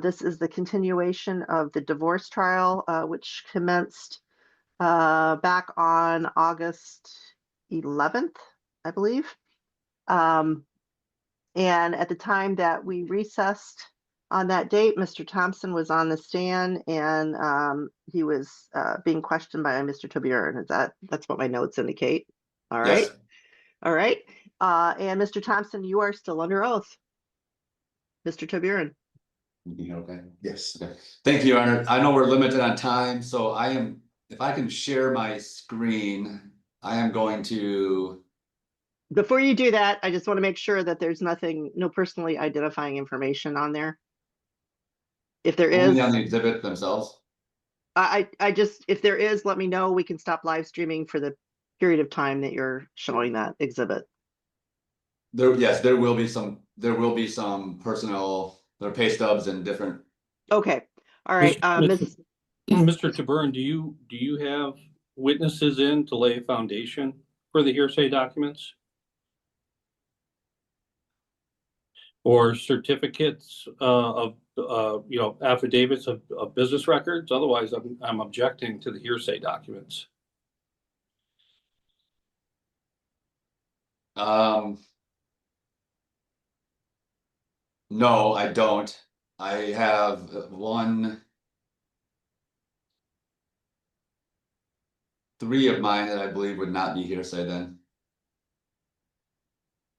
This is the continuation of the divorce trial, which commenced back on August 11th, I believe. And at the time that we recessed on that date, Mr. Thompson was on the stand, and he was being questioned by Mr. Tobirin. That's what my notes indicate? All right. Yes. All right. And Mr. Thompson, you are still under oath. Mr. Tobirin. Okay. Yes. Okay. Thank you, Your Honor. I know we're limited on time, so if I can share my screen, I am going to. Before you do that, I just want to make sure that there's no personally identifying information on there. If there is, Only on the exhibit themselves. if there is, let me know. We can stop live streaming for the period of time that you're showing that exhibit. Yes, there will be some personal, there are pay stubs and different. Okay. All right. Mr. Tobirin, do you have witnesses in to lay a foundation for the hearsay documents? Or certificates of affidavits of business records? Otherwise, I'm objecting to the hearsay documents. No, I don't. I have three of mine that I believe would not be hearsay then.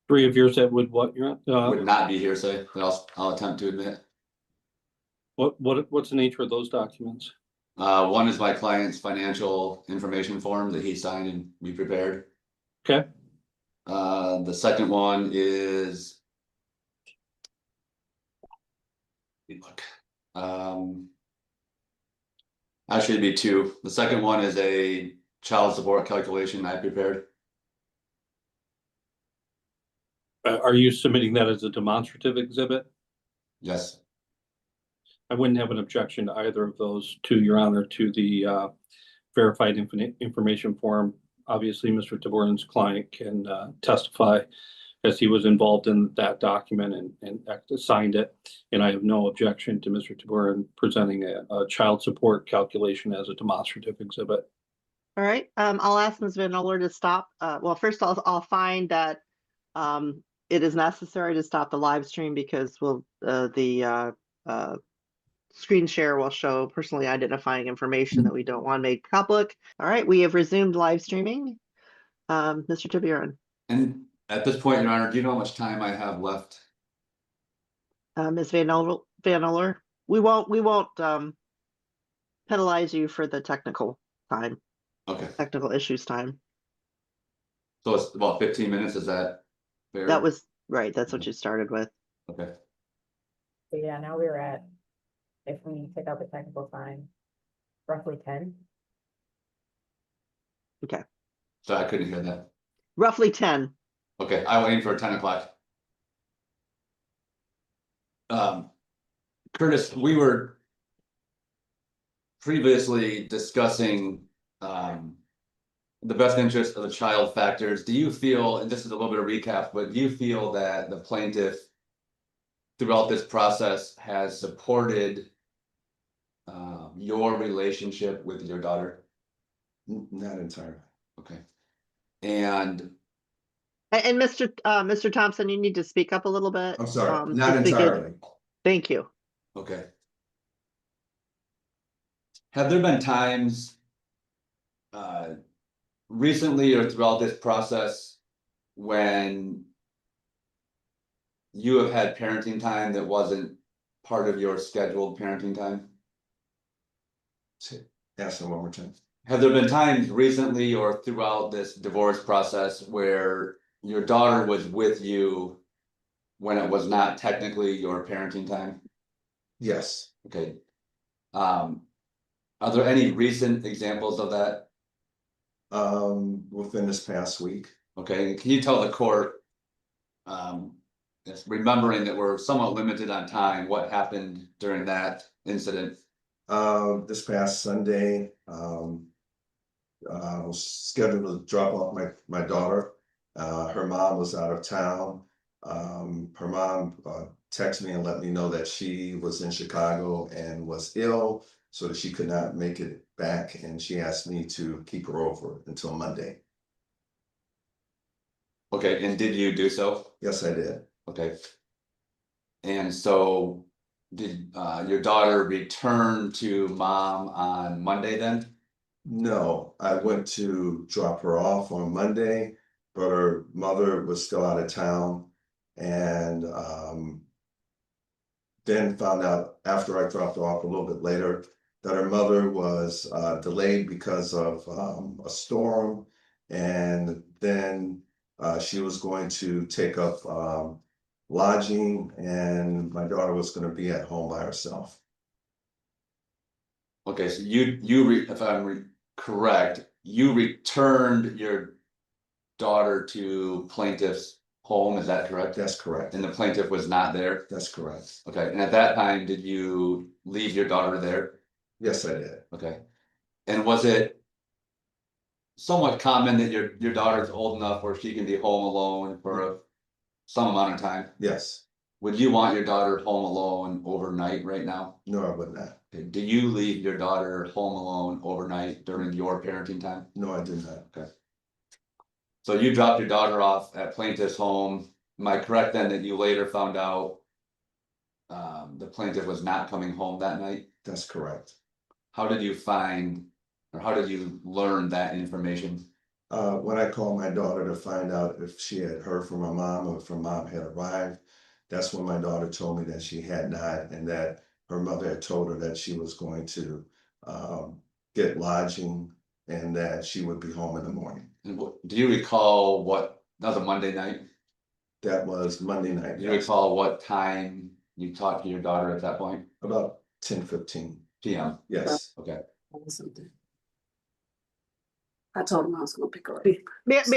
3 of yours that would what? Would not be hearsay, that I'll attempt to admit. What's the nature of those documents? One is my client's financial information form that he signed and we prepared. Okay. The second one is actually it'd be 2. The second one is a child support calculation I prepared. Are you submitting that as a demonstrative exhibit? Yes. I wouldn't have an objection to either of those, to Your Honor, to the verified information form. Obviously, Mr. Tobirin's client can testify as he was involved in that document and signed it. And I have no objection to Mr. Tobirin presenting a child support calculation as a demonstrative exhibit. All right. I'll ask Ms. Van Oler to stop. Well, first I'll find that it is necessary to stop the live stream because the screen share will show personally identifying information that we don't want made public. All right, we have resumed live streaming. Mr. Tobirin. And at this point, Your Honor, do you know how much time I have left? Ms. Van Oler, we won't penalize you for the technical time. Okay. Technical issues time. So it's about 15 minutes, is that fair? That was right. That's what you started with. Okay. So yeah, now we're at, if we take out the technical time, roughly 10. Okay. So I couldn't hear that. Roughly 10. Okay, I will aim for 10 o'clock. Curtis, we were previously discussing the best interest of the child factors. Do you feel, and this is a little bit of recap, but do you feel that the plaintiff throughout this process has supported your relationship with your daughter? Not entirely. Okay. And Mr. Thompson, you need to speak up a little bit. I'm sorry, not just to get- entirely. Thank you. okay. Have there been times recently or throughout this process when you have had parenting time that wasn't part of your scheduled parenting time? Ask them one more time. Have there been times recently or throughout this divorce process where your daughter was with you when it was not technically your parenting time? Yes. Okay. Are there any recent examples of that? Within this past week. Okay, can you tell the court, remembering that we're somewhat limited on time, what happened during that incident? This past Sunday, I was scheduled to drop off my daughter. Her mom was out of town. Her mom text me and let me know that she was in Chicago and was ill, so that she could not make it back, and she asked me to keep her over until Monday. Okay, and did you do so? Yes, I did. Okay. And so did your daughter return to mom on Monday then? No, I went to drop her off on Monday, but her mother was still out of town, and then found out after I dropped her off a little bit later that her mother was delayed because of a storm, and then she was going to take up lodging, and my daughter was going to be at home by herself. Okay, so if I'm correct, you returned your daughter to plaintiff's home, is that correct? That's correct. And the plaintiff was not there? That's correct. Okay, and at that time, did you leave your daughter there? Yes, I did. Okay. And was it somewhat common that your daughter's old enough where she can be home alone for some amount of time? Yes. Would you want your daughter home alone overnight right now? No, I would not. Okay. Do you leave your daughter home alone overnight during your parenting time? No, I did not. Okay. So you dropped your daughter off at plaintiff's home. Am I correct then that you later found out the plaintiff was not coming home that night? That's correct. How did you find, or how did you learn that information? When I called my daughter to find out if she had heard from her mom or if her mom had arrived, that's when my daughter told me that she had not, and that her mother had told her that she was going to get lodging and that she would be home in the morning. And do you recall that was a Monday night? That was Monday night. Do you recall what time you talked to your daughter at that point? About 10:15 PM. Yes. Okay. Something. I told him I was gonna pick her up.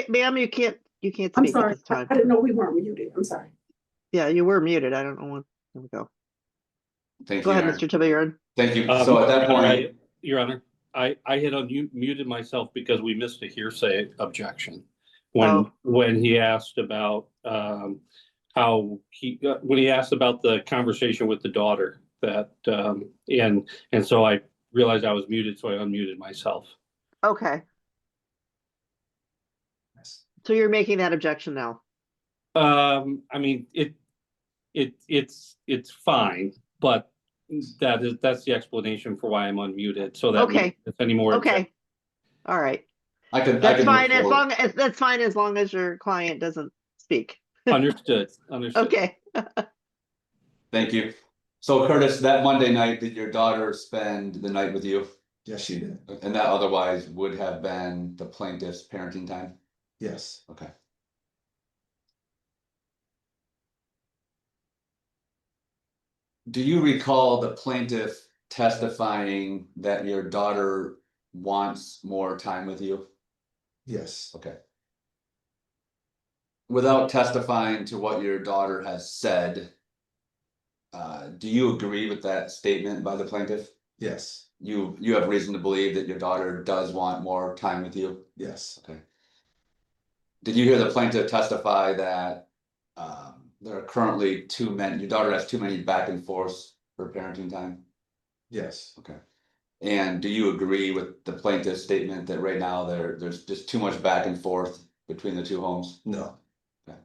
Ma'am, you can't I'm speak at sorry, this time. I didn't know we weren't muted, I'm sorry. Yeah, you were muted. I don't know when. There we go. Thank Go you. ahead, Aaron. Mr. Tobirin. Thank you. So at that point, Your Honor, I had muted myself because we missed a hearsay objection. When he asked about when he asked about the conversation with the daughter that and so I realized I was muted, so I unmuted myself. Okay, so you're making that objection now. I mean, it's fine, but that's the explanation for why I'm unmuted, so that Okay. if any more. Okay. All right. that's fine that's fine as long as your client doesn't speak. Understood. Okay. Thank you. So Curtis, that Monday night, did your daughter spend the night with you? Yes, she did. And that otherwise would have been the plaintiff's parenting time? Yes. Okay. Do you recall the plaintiff testifying that your daughter wants more time with you? Yes. Okay. Without testifying to what your daughter has said, do you agree with that statement by the plaintiff? Yes. You have reason to believe that your daughter does want more time with you? Yes. Okay. Did you hear the plaintiff testify that there are currently your daughter has too many back and forths for parenting time? Yes. Okay. And do you agree with the plaintiff's statement that right now there's just too much back and forth between the two homes? No. Okay.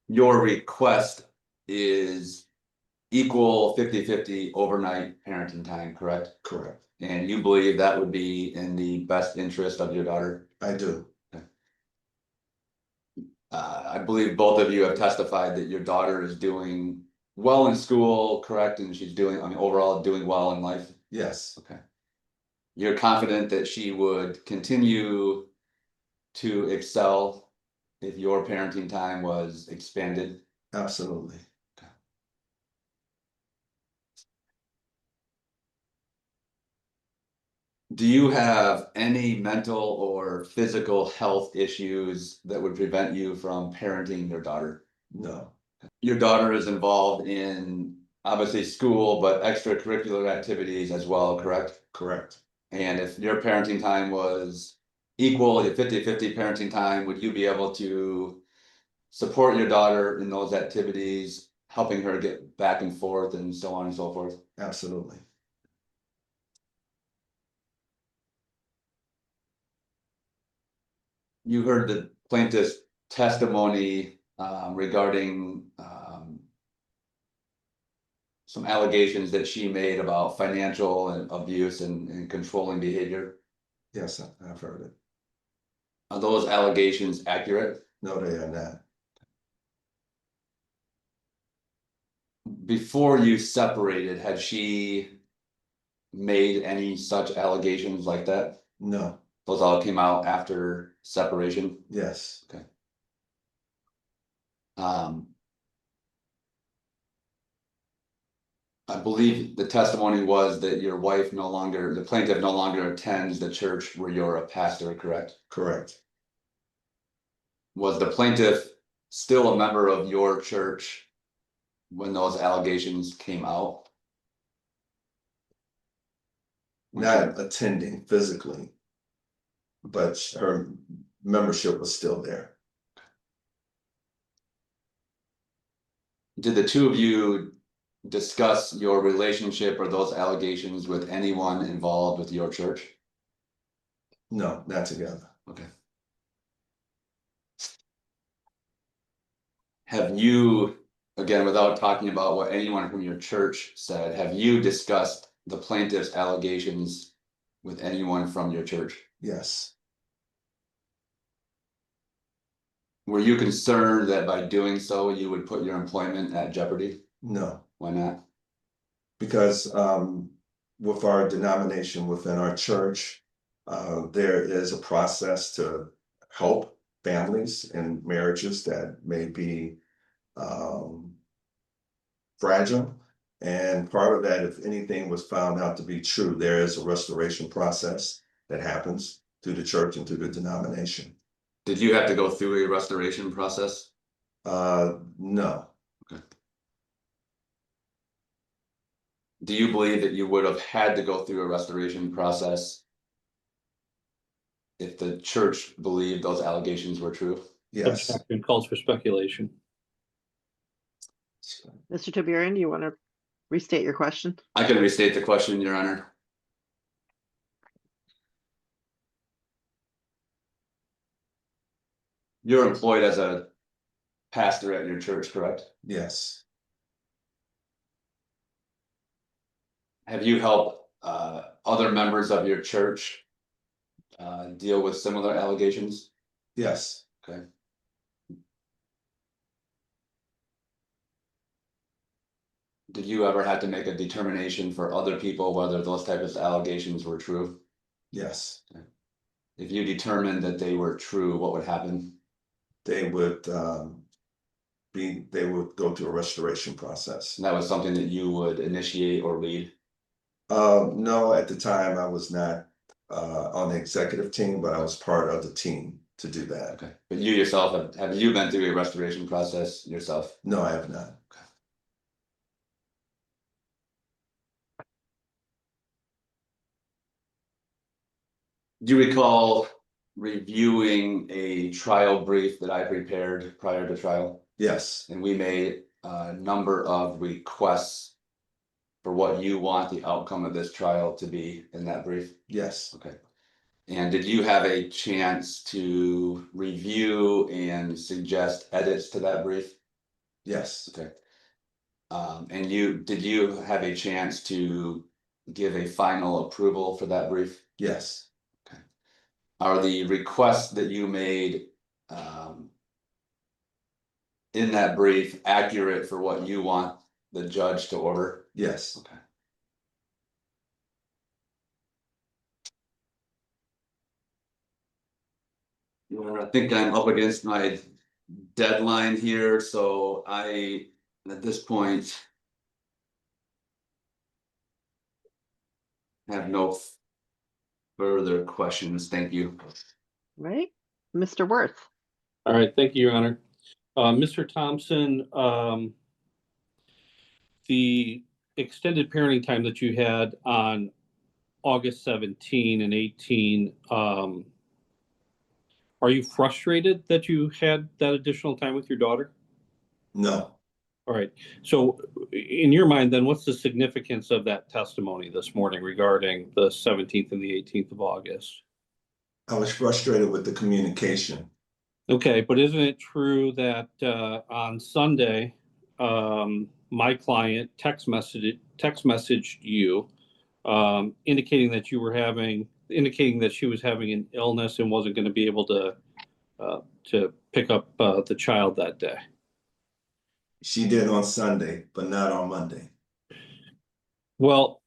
Your request is equal 50-50 overnight parenting time, correct? Correct. And you believe that would be in the best interest of your daughter? I do. I believe both of you have testified that your daughter is doing well in school, correct? And she's overall doing well in life? Yes. Okay. You're confident that she would continue to excel if your parenting time was expanded? Absolutely. Do you have any mental or physical health issues that would prevent you from parenting your daughter? No. Your daughter is involved in obviously school, but extracurricular activities as well, correct? Correct. And if your parenting time was equal to 50-50 parenting time, would you be able to support your daughter in those activities, helping her get back and forth and so on and so forth? Absolutely. You heard the plaintiff's testimony regarding some allegations that she made about financial and abuse and controlling behavior. Yes, I've heard it. Are those allegations accurate? No, they are not. Before you separated, had she made any such allegations like that? No. Those all came out after separation? Yes. I believe the testimony was that your wife the plaintiff no longer attends the church where you're a pastor, correct? Correct. Was the plaintiff still a member of your church when those allegations came out? Not attending physically, but her membership was still there. Did the two of you discuss your relationship or those allegations with anyone involved with your church? No, not together. Okay. Have you, again, without talking about what anyone from your church said, have you discussed the plaintiff's allegations with anyone from your church? Yes. Were you concerned that by doing so, you would put your employment at jeopardy? No, Why not? because with our denomination within our church, there is a process to help families and marriages that may be fragile. And part of that, if anything was found out to be true, there is a restoration process that happens through the church and through the denomination. Did you have to go through a restoration process? No. Do you believe that you would have had to go through a restoration process if the church believed those allegations were true? Yes. Objection calls for speculation. Mr. Tobirin, do you want to restate your question? I can restate the question, Your Honor. You're employed as a pastor at your church, correct? Yes. Have you helped other members of your church deal with similar allegations? Yes. Okay. Did you ever have to make a determination for other people whether those types of allegations were true? Yes. If you determined that they were true, what would happen? They would go through a restoration process. And that was something that you would initiate or lead? No, at the time I was not on the executive team, but I was part of the team to do that. Okay, but you yourself, have you been through a restoration process yourself? No, I have not. Do you recall reviewing a trial brief that I prepared prior to trial? Yes. And we made a number of requests for what you want the outcome of this trial to be in that brief? Yes. Okay. And did you have a chance to review and suggest edits to that brief? Yes. Okay. And did you have a chance to give a final approval for that brief? Yes. Are the requests that you made in that brief accurate for what you want the judge to order? Yes. Okay. I think I'm up against my deadline here, so at this point, have no further questions. Thank you. Right? Mr. Worth? All right, thank you, Your Honor. Mr. Thompson, the extended parenting time that you had on August 17 and 18, are Are you frustrated that you had that additional time with your daughter? No, All right. So in your mind, then what's the significance of that testimony this morning regarding the 17th and the 18th of August? I was frustrated with the communication. Okay, but isn't it true that on Sunday, my client text messaged you indicating that indicating that she was having an illness and wasn't going to be able to pick up the child that day? She did on Sunday, but not on Monday. Well,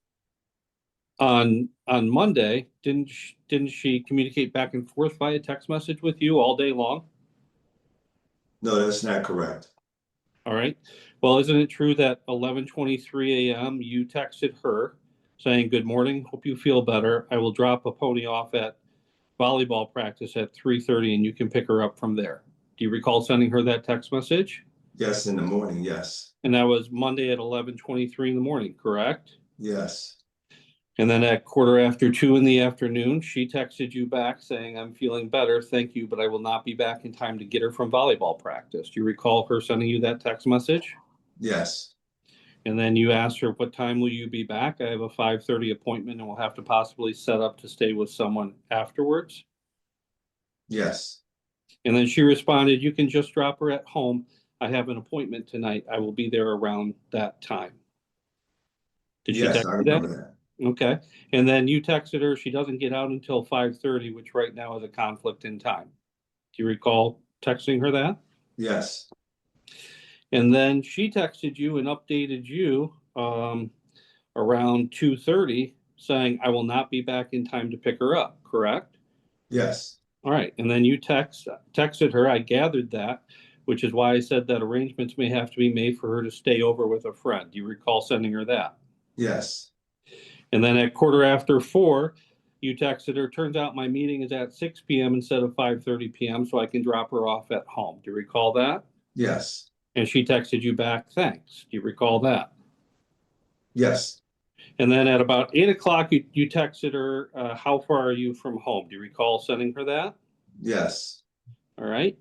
on Monday, didn't she communicate back and forth via text message with you all day long? No, that's not correct. All right. Well, isn't it true that 11:23 a.m. you texted her saying, "Good morning, hope you feel better. I will drop a pony off at volleyball practice at 3:30 and you can pick her up from there." Do you recall sending her that text message? Yes, in the morning, yes. And that was Monday at 11:23 in the morning, correct? Yes, And then at 2:15 in the afternoon, she texted you back saying, "I'm feeling better, thank you, but I will not be back in time to get her from volleyball practice." Do you recall her sending you that text message? yes, And then you asked her, "What time will you be back? I have a 5:30 appointment and we'll have to possibly set up to stay with someone afterwards." yes, And then she responded, "You can just drop her at home. I have an appointment tonight. I will be there around that time." Did she yes, text I you that? remember that. Okay. And then you texted her, she doesn't get out until 5:30, which right now is a conflict in time. Do you recall texting her that? Yes, And then she texted you and updated you around 2:30 saying, "I will not be back in time to pick her up," correct? yes, All right. And then you texted her. I gathered that, which is why I said that arrangements may have to be made for her to stay over with a friend. Do you recall sending her that? yes, And then at 4:15, you texted her, "Turns out my meeting is at 6 p.m. instead of 5:30 p.m. so I can drop her off at home." Do you recall that? yes, And she texted you back, "Thanks." Do you recall that? yes, And then at about 8 o'clock, you texted her, "How far are you from home?" Do you recall sending her that? yes, All right.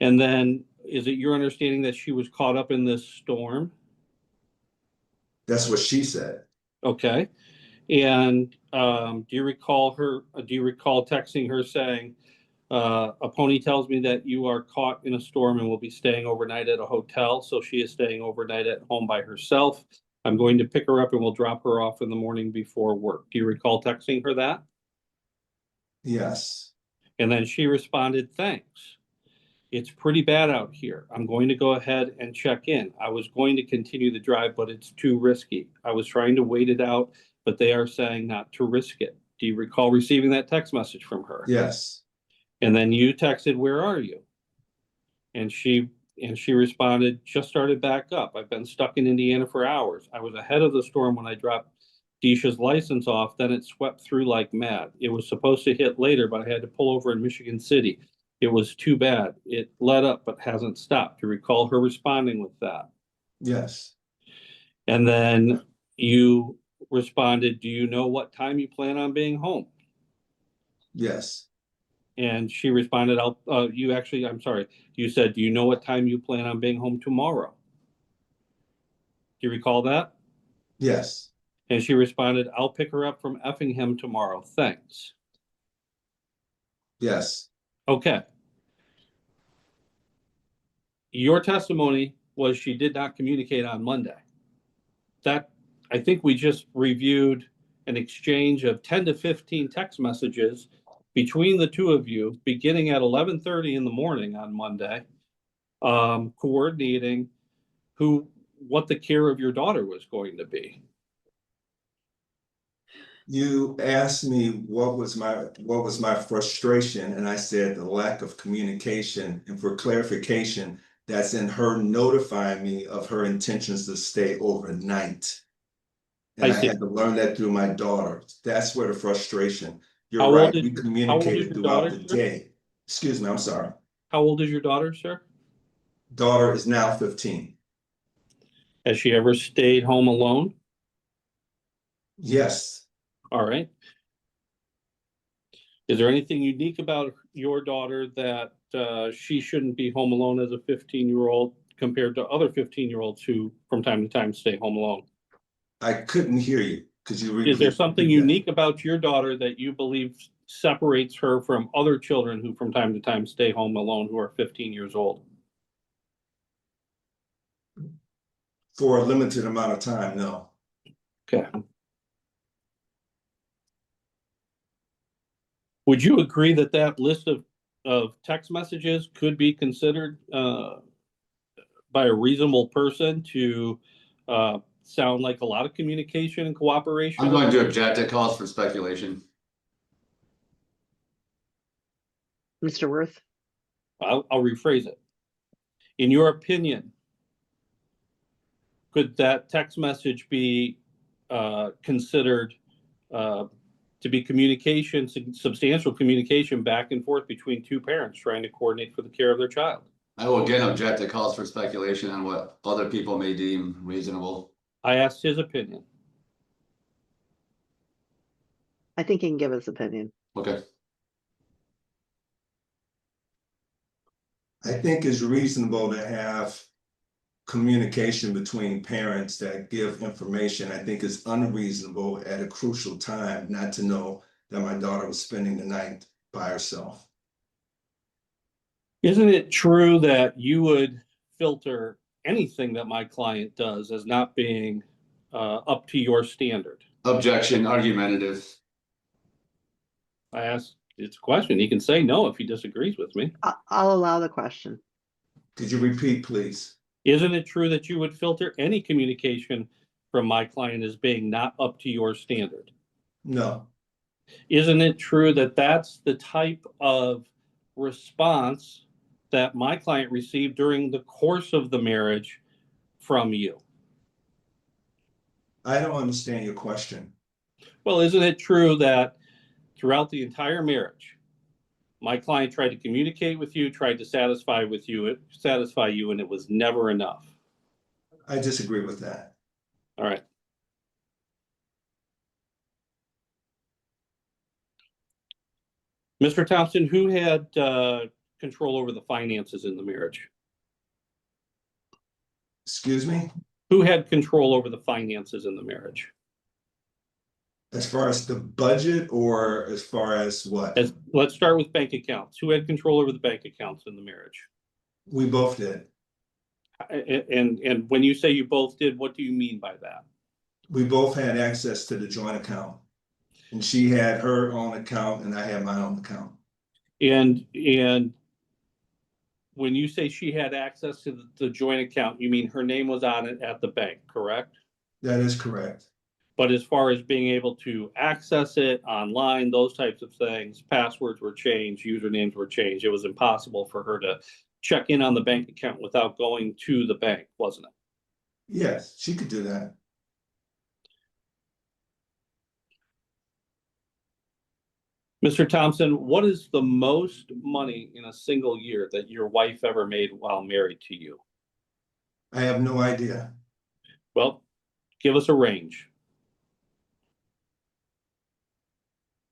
And then is it your understanding that she was caught up in this storm? that's what she said. Okay. And do you recall texting her saying, "A pony tells me that you are caught in a storm and will be staying overnight at a hotel, so she is staying overnight at home by herself. I'm going to pick her up and we'll drop her off in the morning before work." Do you recall texting her that? Yes, And then she responded, "Thanks. It's pretty bad out here. I'm going to go ahead and check in. I was going to continue the drive, but it's too risky. I was trying to wait it out, but they are saying not to risk it." Do you recall receiving that text message from her? yes, And then you texted, "Where are you?" And she responded, "Just started back up. I've been stuck in Indiana for hours. I was ahead of the storm when I dropped Disha's license off. Then it swept through like mad. It was supposed to hit later, but I had to pull over in Michigan City. It was too bad. It let up, but hasn't stopped." Do you recall her responding with that? yes, And then you responded, "Do you know what time you plan on being home?" yes, And she responded, I'm sorry, you said, "Do you know what time you plan on being home tomorrow?" Do you recall that? yes, And she responded, "I'll pick her up from Effingham tomorrow. Thanks." yes, Okay. Your testimony was she did not communicate on Monday. That, I think we just reviewed an exchange of 10 to 15 text messages between the two of you, beginning at 11:30 in the morning on Monday, coordinating what the care of your daughter was going to be. You asked me what was my frustration, and I said the lack of communication. And for clarification, that's in her notifying me of her intentions to stay overnight. And I I see. had to learn that through my daughter. That's where the frustration. You're How old right, is we your communicated throughout daughter, the sir? day. Excuse me, I'm sorry. How old is your daughter, sir? Daughter is now 15. Has she ever stayed home alone? Yes, All right. Is there anything unique about your daughter that she shouldn't be home alone as a 15-year-old compared to other 15-year-olds who from time to time stay home alone? I couldn't hear you. Could you repeat? Is there something that? unique about your daughter that you believe separates her from other children who from time to time stay home alone who are 15 years old? For a limited amount of time, no. Okay. Would you agree that that list of text messages could be considered by a reasonable person to sound like a lot of communication and cooperation? I'm going to object. It calls for speculation. Mr. Worth? I'll rephrase it. In your opinion, could that text message be considered to be communication, substantial communication back and forth between two parents trying to coordinate for the care of their child? I will again object. It calls for speculation on what other people may deem reasonable. I asked his opinion. I think he can give his opinion. Okay. I think it's reasonable to have communication between parents that give information. I think it's unreasonable at a crucial time not to know that my daughter was spending the night by herself. Isn't it true that you would filter anything that my client does as not being up to your standard? Objection, argumentative. I asked, it's a question. He can say no if he disagrees with me. I'll allow the question. Could you repeat, please? Isn't it true that you would filter any communication from my client as being not up to your standard? No. Isn't it true that that's the type of response that my client received during the course of the marriage from you? I don't understand your question. Well, isn't it true that throughout the entire marriage, my client tried to communicate with you, tried to satisfy you, and it was never enough? I disagree with that. All right. Mr. Thompson, who had control over the finances in the marriage? Excuse me? Who had control over the finances in the marriage? As far as the budget or as far as what? Let's start with bank accounts. Who had control over the bank accounts in the marriage? We both did. And when you say you both did, what do you mean by that? We both had access to the joint account. And she had her own account and I had my own account. And when you say she had access to the joint account, you mean her name was on it at the bank, correct? That is correct. But as far as being able to access it online, those types of things, passwords were changed, usernames were changed. It was impossible for her to check in on the bank account without going to the bank, wasn't it? Yes, she could do that. Mr. Thompson, what is the most money in a single year that your wife ever made while married to you? I have no idea. Well, give us a range.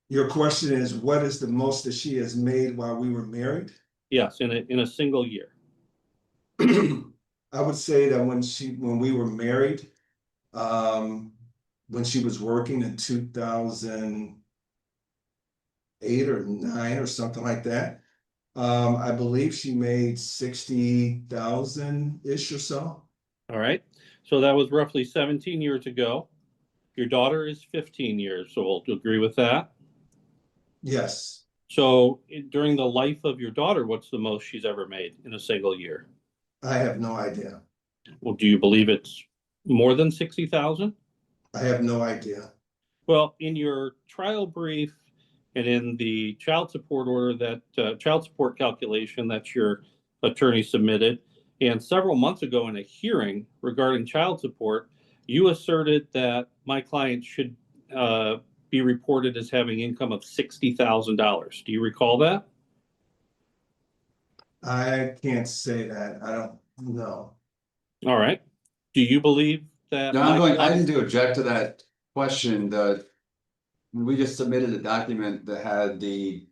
Your question is, what is the most that she has made while we were married? Yes, in a single year. I would say that when we were married, when she was working in 2008 or 9 or something like that, I believe she made 60,000-ish or so. All right. So that was roughly 17 years ago. Your daughter is 15 years old. Do you agree with that? Yes. So during the life of your daughter, what's the most she's ever made in a single year? I have no idea. Well, do you believe it's more than 60,000? I have no idea. Well, in your trial brief and in the child support order that child support calculation that your attorney submitted, and several months ago in a hearing regarding child support, you asserted that my client should be reported as having income of $60,000. Do you recall that? I can't say that. I don't know. All right. Do you believe that? No, I need to object to that question. We just submitted a document that had the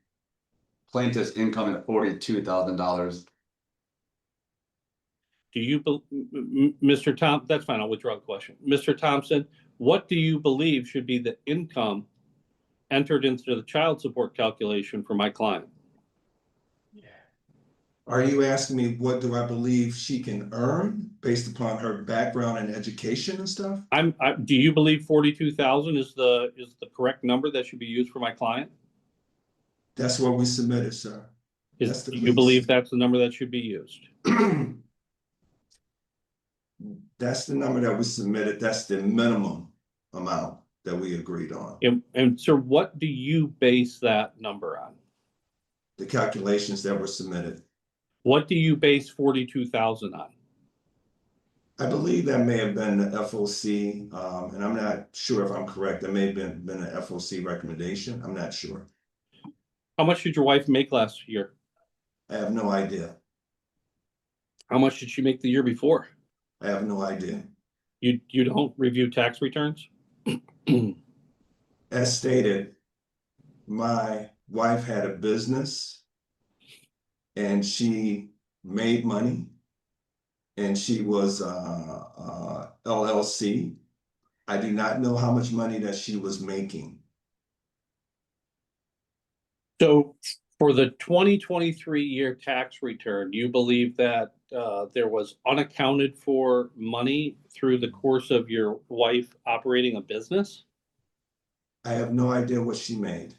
plaintiff's income at $42,000. Do you, Mr. Tom, that's fine, I'll withdraw the question. Mr. Thompson, what do you believe should be the income entered into the child support calculation for my client? Are you asking me what do I believe she can earn based upon her background and education and stuff? Do you believe 42,000 is the correct number that should be used for my client? That's what we submitted, sir. That's Do the you least. believe that's the number that should be used? That's the number that we submitted. That's the minimum amount that we agreed on. And sir, what do you base that number on? The calculations that were submitted. What do you base 42,000 on? I believe that may have been the FOC, and I'm not sure if I'm correct. That may have been an FOC recommendation. I'm not sure. How much did your wife make last year? I have no idea. How much did she make the year before? I have no idea. You don't review tax returns? As stated, my wife had a business and she made money and she was LLC. I do not know how much money that she was making. So for the 2023 year tax return, you believe that there was unaccounted for money through the course of your wife operating a business? I have no idea what she made.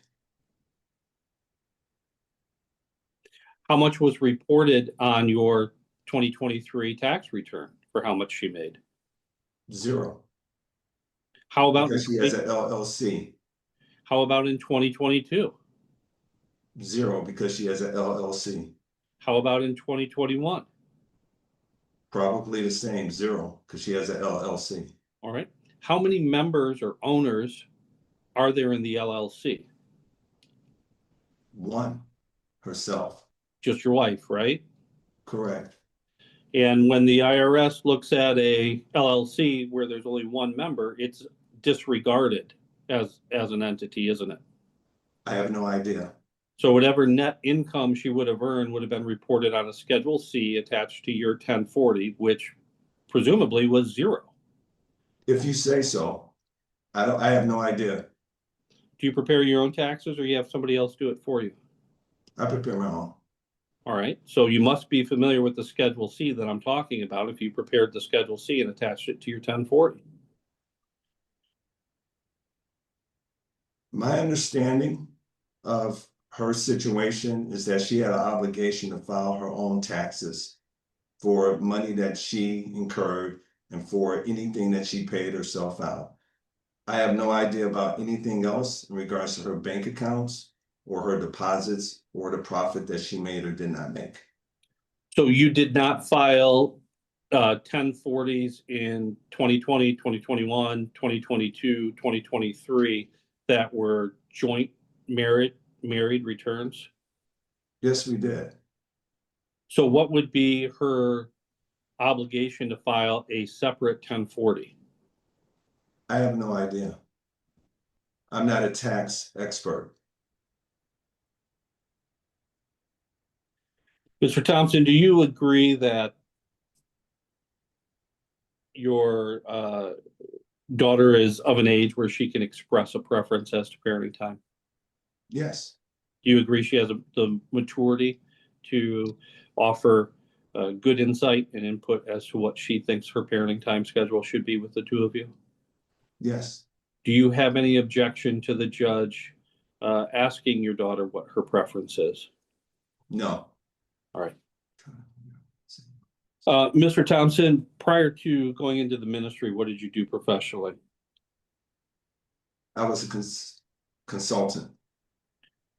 How much was reported on your 2023 tax return for how much she made? Zero. How about Because she has an LLC. how about in 2022? Zero, because she has an LLC. How about in 2021? Probably the same, zero, because she has an LLC. All right. How many members or owners are there in the LLC? One, herself. Just your wife, right? Correct. And when the IRS looks at a LLC where there's only one member, it's disregarded as an entity, isn't it? I have no idea. So whatever net income she would have earned would have been reported on a Schedule C attached to your 1040, which presumably was zero. If you say so. I have no idea. Do you prepare your own taxes or you have somebody else do it for you? I prepare my own. All right. So you must be familiar with the Schedule C that I'm talking about if you prepared the Schedule C and attached it to your 1040. My understanding of her situation is that she had an obligation to file her own taxes for money that she incurred and for anything that she paid herself out. I have no idea about anything else in regards to her bank accounts or her deposits or the profit that she made or did not make. So you did not file 1040s in 2020, 2021, 2022, 2023 that were joint married returns? Yes, we did. So what would be her obligation to file a separate 1040? I have no idea. I'm not a tax expert. Mr. Thompson, do you agree that your daughter is of an age where she can express a preference as to parenting time? Yes, Do you agree she has the maturity to offer good insight and input as to what she thinks her parenting time schedule should be with the two of you? yes. Do you have any objection to the judge asking your daughter what her preference is? No. All right. Mr. Thompson, prior to going into the ministry, what did you do professionally? I was a consultant,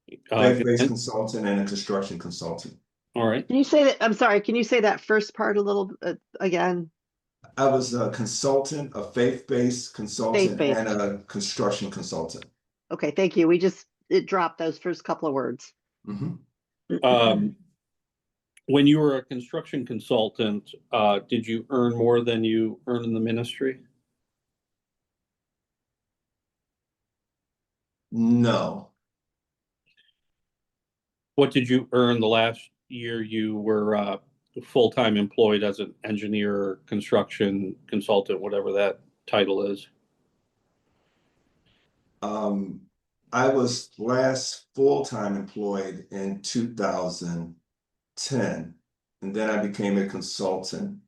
And- faith-based consultant and a construction consultant. all right. Can you say that? I'm sorry. Can you say that first part a little again? I was a consultant, a faith-based consultant, Faith-based. and a construction consultant. Okay, thank you. It dropped those first couple of words. Mhm. When you were a construction consultant, did you earn more than you earn in the ministry? No, What did you earn the last year you were full-time employed as an engineer, construction consultant, whatever that title is? I was last full-time employed in 2010, and then I became a consultant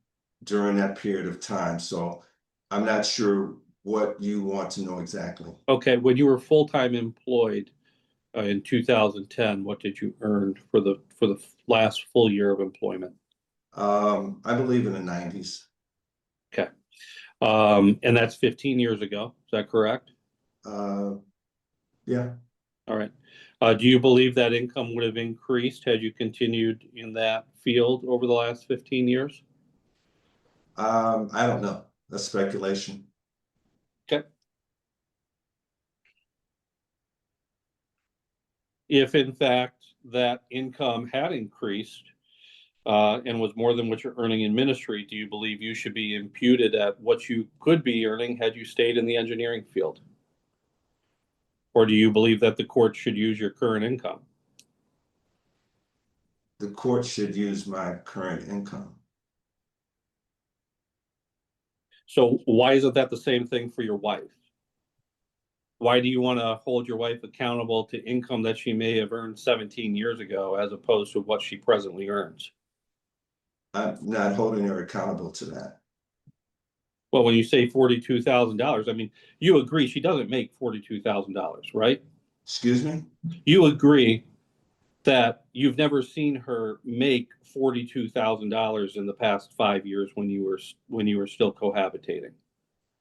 during that period of time. So I'm not sure what you want to know exactly. Okay, when you were full-time employed in 2010, what did you earn for the last full year of employment? I believe in the 90s. Okay. And that's 15 years ago. Is that correct? Yeah, All right. Do you believe that income would have increased had you continued in that field over the last 15 years? I don't know. That's speculation. Okay. If in fact that income had increased and was more than what you're earning in ministry, do you believe you should be imputed at what you could be earning had you stayed in the engineering field? Or do you believe that the court should use your current income? The court should use my current income. So why isn't that the same thing for your wife? Why do you want to hold your wife accountable to income that she may have earned 17 years ago as opposed to what she presently earns? I'm not holding her accountable to that. Well, when you say $42,000, I mean, you agree she doesn't make $42,000, right? Excuse me? You agree that you've never seen her make $42,000 in the past 5 years when you were still cohabitating.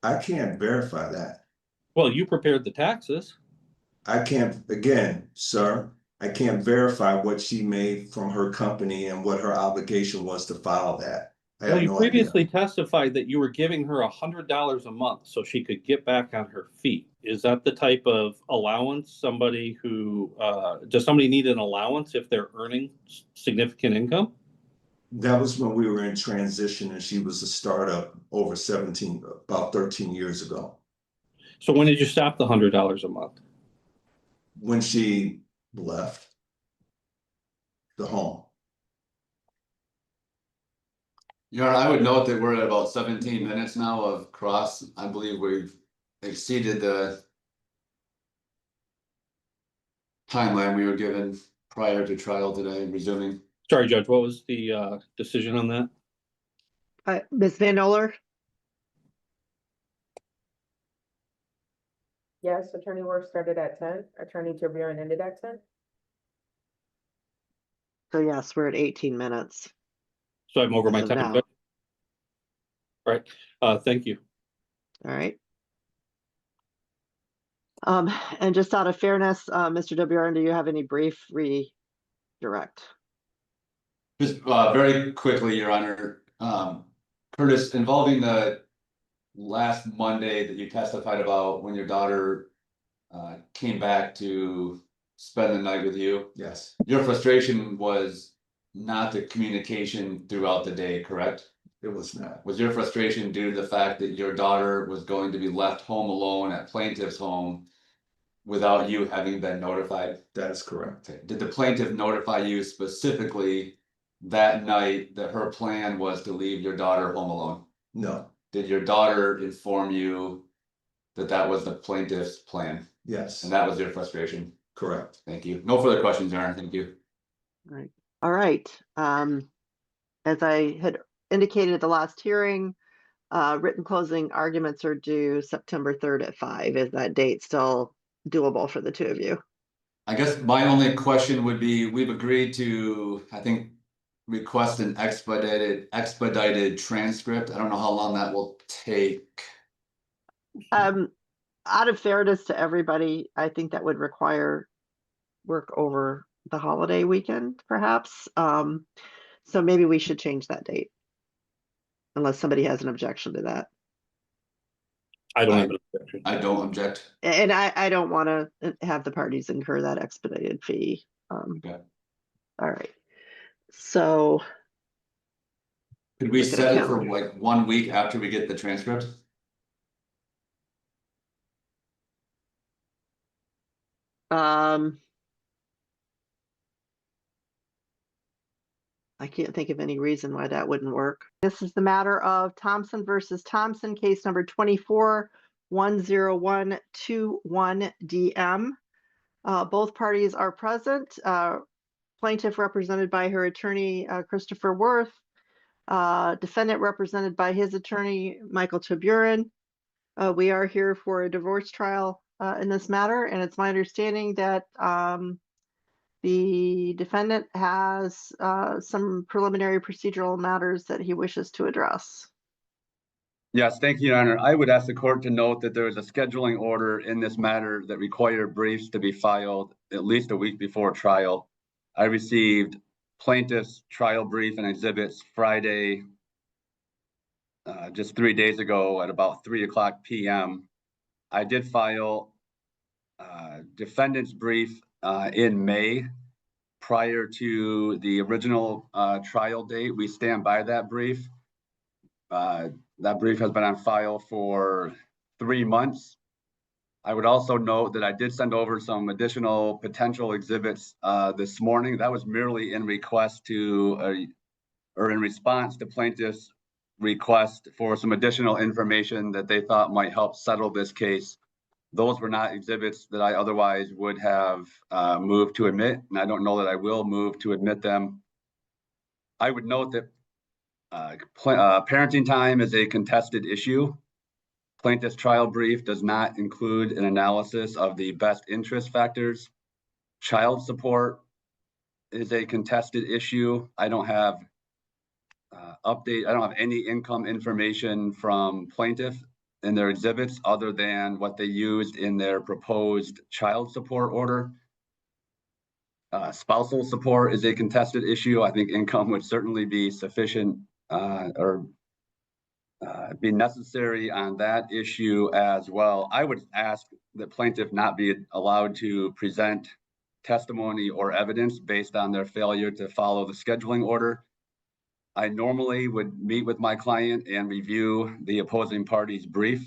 I can't verify that. Well, you prepared the taxes. I can't, again, sir, I can't verify what she made from her company and what her obligation was to file that. I Well, have you no idea. previously testified that you were giving her $100 a month so she could get back on her feet. Is that the type of allowance somebody who, does somebody need an allowance if they're earning significant income? That was when we were in transition and she was a startup over about 13 years ago. So when did you stop the $100 a month? When she left the home. Your Honor, I would note that we're at about 17 minutes now of cross. I believe we've exceeded the timeline we were given prior to trial today, resuming. Sorry, Judge, what was the decision on that? Ms. Van Oler? Yes, attorney work started at 10, attorney Tobirin ended at 10. So yes, we're at 18 minutes. So I'm over As my of time, now. Judge. All right, thank you. All right. And just out of fairness, Mr. Tobirin, do you have any brief redirect? Just very quickly, Your Honor, Curtis, involving the last Monday that you testified about when your daughter came back to spend the night with you, Yes, your frustration was not the communication throughout the day, correct? it was not. Was your frustration due to the fact that your daughter was going to be left home alone at plaintiff's home without you having been notified? That is correct. Okay. Did the plaintiff notify you specifically that night that her plan was to leave your daughter home alone? No, Did your daughter inform you that that was the plaintiff's plan? yes, And that was your frustration? correct. Thank you. No further questions, Your Honor. Thank you. All right. All right. As I had indicated at the last hearing, written closing arguments are due September 3rd at 5. Is that date still doable for the two of you? I guess my only question would be, we've agreed to, I think, request an expedited transcript. I don't know how long that will take. Out of fairness to everybody, I think that would require work over the holiday weekend, perhaps. So maybe we should change that date, unless somebody has an objection to that. I don't have an objection. I don't object. And I don't want to have the parties incur that expedited fee. Okay. All right. So Could we Look at a set it for calendar. like 1 week after we get the transcript? I can't think of any reason why that wouldn't work. This is the matter of Thompson versus Thompson, case number 24-10121 DM. Both parties are present. Plaintiff represented by her attorney, Christopher Worth. Defendant represented by his attorney, Michael Tobirin. We are here for a divorce trial in this matter, and it's my understanding that the defendant has some preliminary procedural matters that he wishes to address. Yes, thank you, Your Honor. I would ask the court to note that there is a scheduling order in this matter that required briefs to be filed at least a week before trial. I received plaintiff's trial brief and exhibits Friday, just 3 days ago at about 3:00 p.m. I did file defendant's brief in May prior to the original trial date. We stand by that brief. That brief has been on file for 3 months. I would also note that I did send over some additional potential exhibits this morning. That was merely in request to, or in response to plaintiff's request for some additional information that they thought might help settle this case. Those were not exhibits that I otherwise would have moved to admit, and I don't know that I will move to admit them. I would note that parenting time is a contested issue. Plaintiff's trial brief does not include an analysis of the best interest factors. Child support is a contested issue. I don't have I don't have any income information from plaintiff in their exhibits other than what they used in their proposed child support order. Spousal support is a contested issue. I think income would certainly be sufficient or be necessary on that issue as well. I would ask that plaintiff not be allowed to present testimony or evidence based on their failure to follow the scheduling order. I normally would meet with my client and review the opposing party's brief,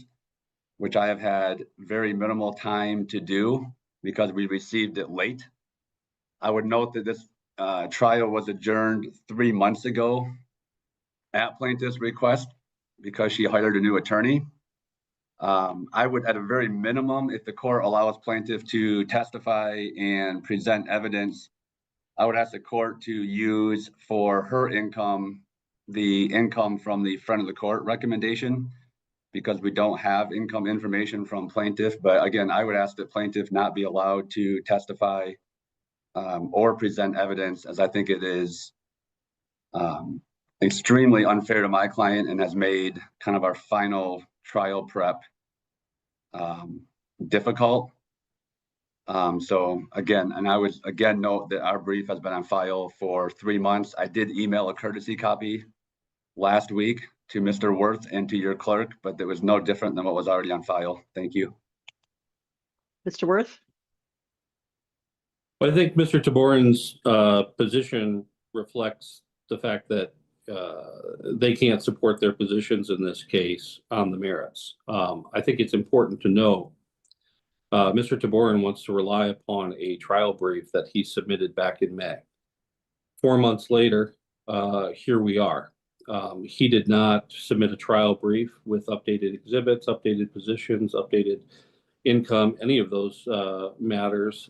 which I have had very minimal time to do because we received it late. I would note that this trial was adjourned 3 months ago at plaintiff's request because she hired a new attorney. I would, at a very minimum, if the court allows plaintiff to testify and present evidence, I would ask the court to use for her income, the income from the front of the court recommendation, because we don't have income information from plaintiff. But again, I would ask that plaintiff not be allowed to testify or present evidence, as I think it is extremely unfair to my client and has made kind of our final trial prep difficult. So again, and I would again note that our brief has been on file for 3 months. I did email a courtesy copy last week to Mr. Worth and to your clerk, but it was no different than what was already on file. Thank you. Mr. Worth? I think Mr. Tobirin's position reflects the fact that they can't support their positions in this case on the merits. I think it's important to know Mr. Tobirin wants to rely upon a trial brief that he submitted back in May. 4 months later, here we are. He did not submit a trial brief with updated exhibits, updated positions, updated income, any of those matters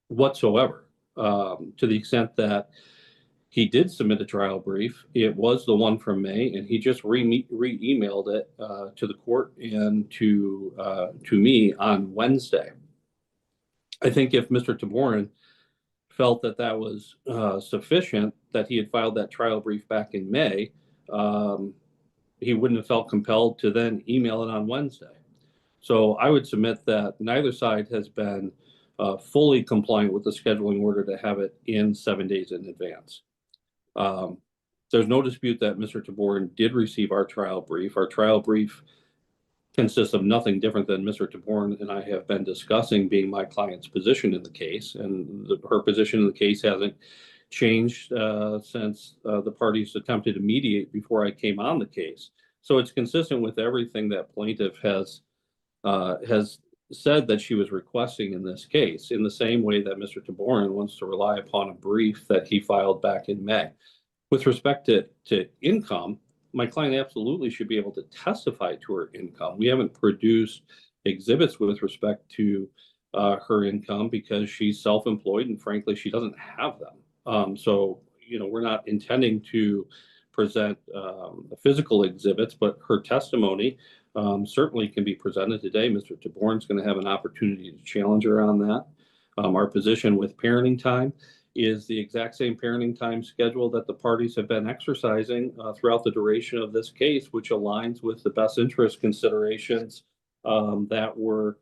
whatsoever. To the extent that he did submit a trial brief, it was the one from May, and he just re-emailed it to the court and to me on Wednesday. I think if Mr. Tobirin felt that that was sufficient, that he had filed that trial brief back in May, he wouldn't have felt compelled to then email it on Wednesday. So I would submit that neither side has been fully compliant with the scheduling order to have it in 7 days in advance. There's no dispute that Mr. Tobirin did receive our trial brief. Our trial brief consists of nothing different than Mr. Tobirin and I have been discussing being my client's position in the case, and her position in the case hasn't changed since the parties attempted to mediate before I came on the case. So it's consistent with everything that plaintiff has said that she was requesting in this case, in the same way that Mr. Tobirin wants to rely upon a brief that he filed back in May. With respect to income, my client absolutely should be able to testify to her income. We haven't produced exhibits with respect to her income because she's self-employed and frankly, she doesn't have them. So, we're not intending to present physical exhibits, but her testimony certainly can be presented today. Mr. Tobirin's going to have an opportunity to challenge her on that. Our position with parenting time is the exact same parenting time schedule that the parties have been exercising throughout the duration of this case, which aligns with the best interest considerations that were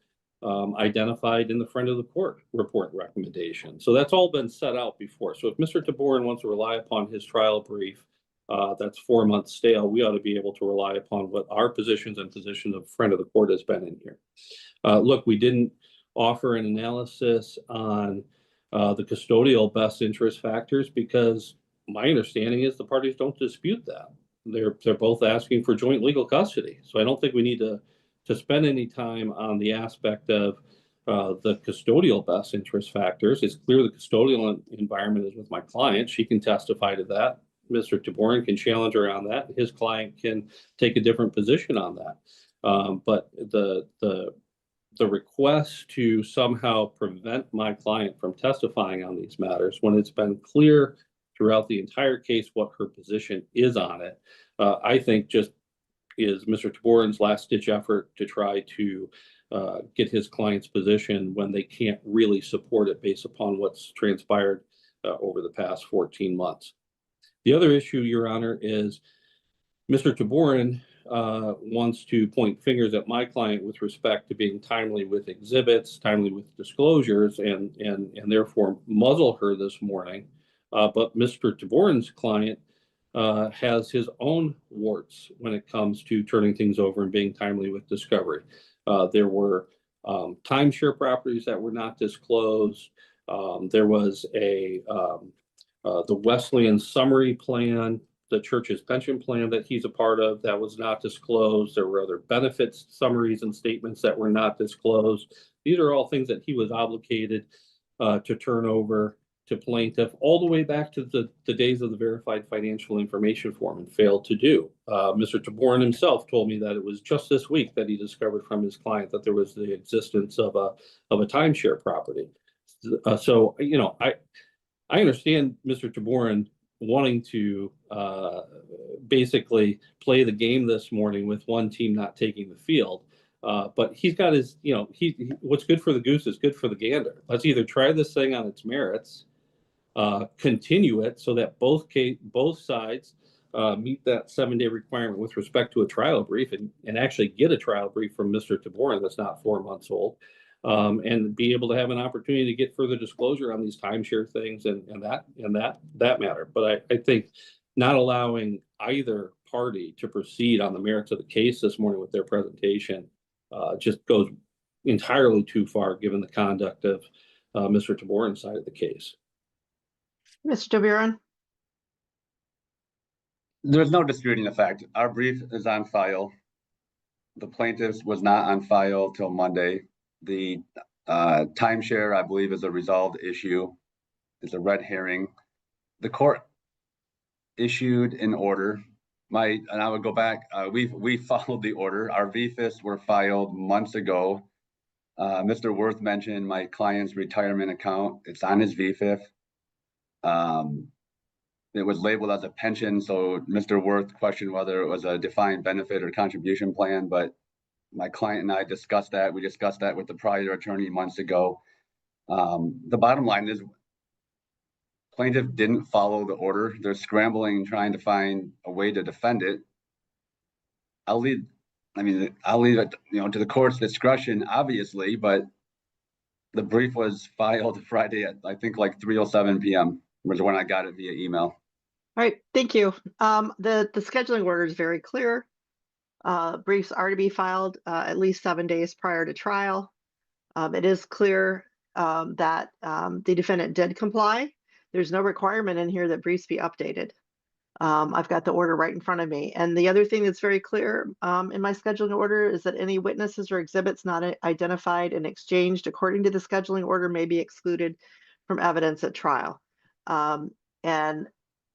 identified in the friend of the court report recommendation. So that's all been set out before. So if Mr. Tobirin wants to rely upon his trial brief, that's 4 months stale, we ought to be able to rely upon what our positions and positions of friend of the court has been in here. Look, we didn't offer an analysis on the custodial best interest factors because my understanding is the parties don't dispute that. They're both asking for joint legal custody. So I don't think we need to spend any time on the aspect of the custodial best interest factors. It's clear the custodial environment is with my client. She can testify to that. Mr. Tobirin can challenge her on that. His client can take a different position on that. But the request to somehow prevent my client from testifying on these matters when it's been clear throughout the entire case what her position is on it, I think just is Mr. Tobirin's last ditch effort to try to get his client's position when they can't really support it based upon what's transpired over the past 14 months. The other issue, Your Honor, is Mr. Tobirin wants to point fingers at my client with respect to being timely with exhibits, timely with disclosures, and therefore muzzle her this morning. But Mr. Tobirin's client has his own warts when it comes to turning things over and being timely with discovery. There were timeshare properties that were not disclosed. There was the Wesleyan summary plan, the church's pension plan that he's a part of that was not disclosed. There were other benefits summaries and statements that were not disclosed. These are all things that he was obligated to turn over to plaintiff all the way back to the days of the verified financial information form and failed to do. Mr. Tobirin himself told me that it was just this week that he discovered from his client that there was the existence of a timeshare property. So, I understand Mr. Tobirin wanting to basically play the game this morning with one team not taking the field. But he's got his, what's good for the goose is good for the gander. Let's either try this thing on its merits, continue it so that both sides meet that 7-day requirement with respect to a trial brief and actually get a trial brief from Mr. Tobirin that's not 4 months old. And be able to have an opportunity to get further disclosure on these timeshare things and that matter. But I think not allowing either party to proceed on the merits of the case this morning with their presentation just goes entirely too far given the conduct of Mr. Tobirin's side of the case. Mr. Tobirin? There's no disputing the fact. Our brief is on file. The plaintiff's was not on file till Monday. The timeshare, I believe, is a resolved issue. It's a red herring. The court issued an order. And I would go back. We followed the order. Our VFIS were filed months ago. Mr. Worth mentioned my client's retirement account. It's on his VFIS. It was labeled as a pension, so Mr. Worth questioned whether it was a defined benefit or contribution plan, but my client and I discussed that. We discussed that with the prior attorney months ago. The bottom line is plaintiff didn't follow the order. They're scrambling, trying to find a way to defend it. I'll leave it, to the court's discretion, obviously, but the brief was filed Friday at, I think, like 3:07 p.m. was when I got it via email. All right, thank you. The scheduling order is very clear. Briefs are to be filed at least 7 days prior to trial. It is clear that the defendant did comply. There's no requirement in here that briefs be updated. I've got the order right in front of me. And the other thing that's very clear in my scheduling order is that any witnesses or exhibits not identified and exchanged according to the scheduling order may be excluded from evidence at trial. And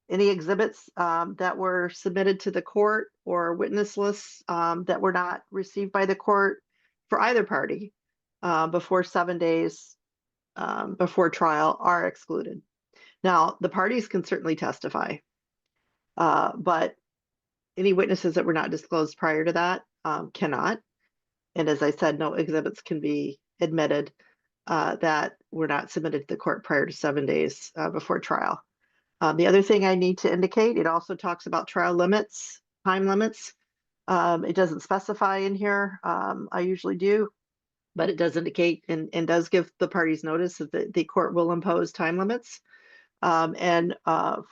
any exhibits that were submitted to the court or witness lists that were not received by the court for either party before 7 days before trial are excluded. Now, the parties can certainly testify, but any witnesses that were not disclosed prior to that cannot. And as I said, no exhibits can be admitted that were not submitted to the court prior to 7 days before trial. The other thing I need to indicate, it also talks about trial limits, time limits. It doesn't specify in here. I usually do, but it does indicate and does give the parties notice that the court will impose time limits. And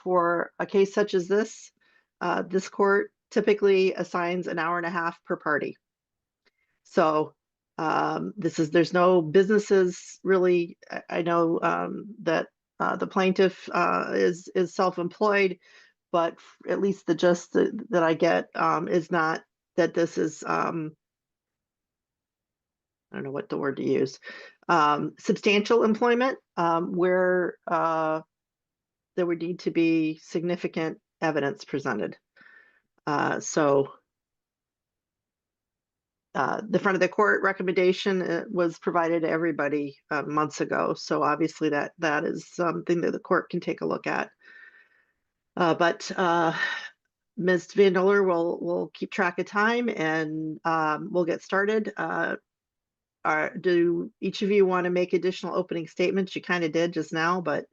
for a case such as this court typically assigns an hour and a half per party. So there's no businesses really. I know that the plaintiff is self-employed, but at least the gist that I get is not that this is, I don't know what the word to use, substantial employment where there would need to be significant evidence presented. So the front of the court recommendation was provided to everybody months ago. So obviously that is something that the court can take a look at. But Ms. Van Doller will keep track of time and we'll get started. Do each of you want to make additional opening statements? You kind of did just now, but.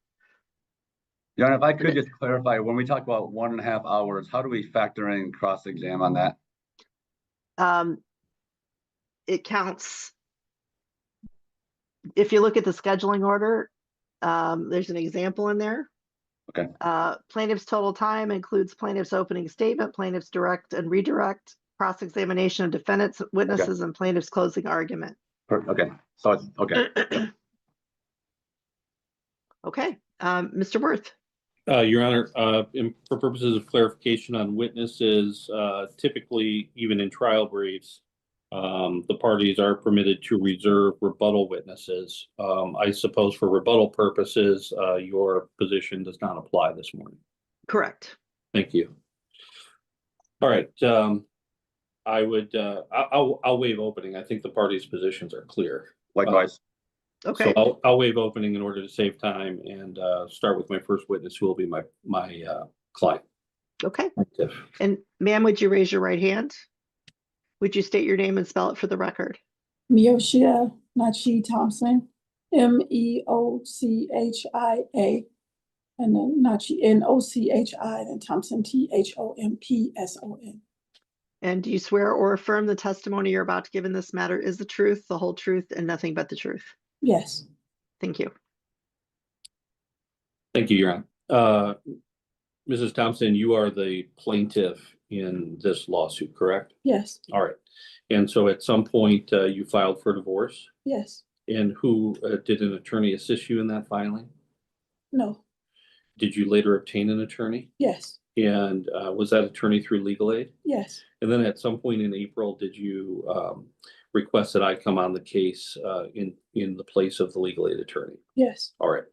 Your Honor, if I could just clarify, when we talk about 1.5 hours, how do we factor in cross-exam on that? It counts. If you look at the scheduling order, there's an example in there. Okay. Plaintiff's total time includes plaintiff's opening statement, plaintiff's direct and redirect, cross-examination of defendants, witnesses, and plaintiff's closing argument. Okay, so it's okay. Okay, Mr. Worth. Your Honor, for purposes of clarification on witnesses, typically, even in trial briefs, the parties are permitted to reserve rebuttal witnesses. I suppose for rebuttal purposes, your position does not apply this morning. Correct. Thank you. All right. I'll waive opening. I think the parties' positions are clear. Likewise. Okay. So I'll waive opening in order to save time and start with my first witness, who will be my client. Okay. Plaintiff. And ma'am, would you raise your right hand? Would you state your name and spell it for the record? Meoshia Nachi Thompson, Meochia, and then Nachi Nochi, then Thompson Thompson. And do you swear or affirm the testimony you're about to give in this matter is the truth, the whole truth, and nothing but the truth? Yes. Thank you. Thank you, Your Honor. Mrs. Thompson, you are the plaintiff in this lawsuit, correct? Yes. All right. And so at some point you filed for divorce? Yes. And who did an attorney assist you in that filing? No. Did you later obtain an attorney? Yes. And was that attorney through legal aid? Yes. And then at some point in April, did you request that I come on the case in the place of the legal aid attorney? Yes. All right.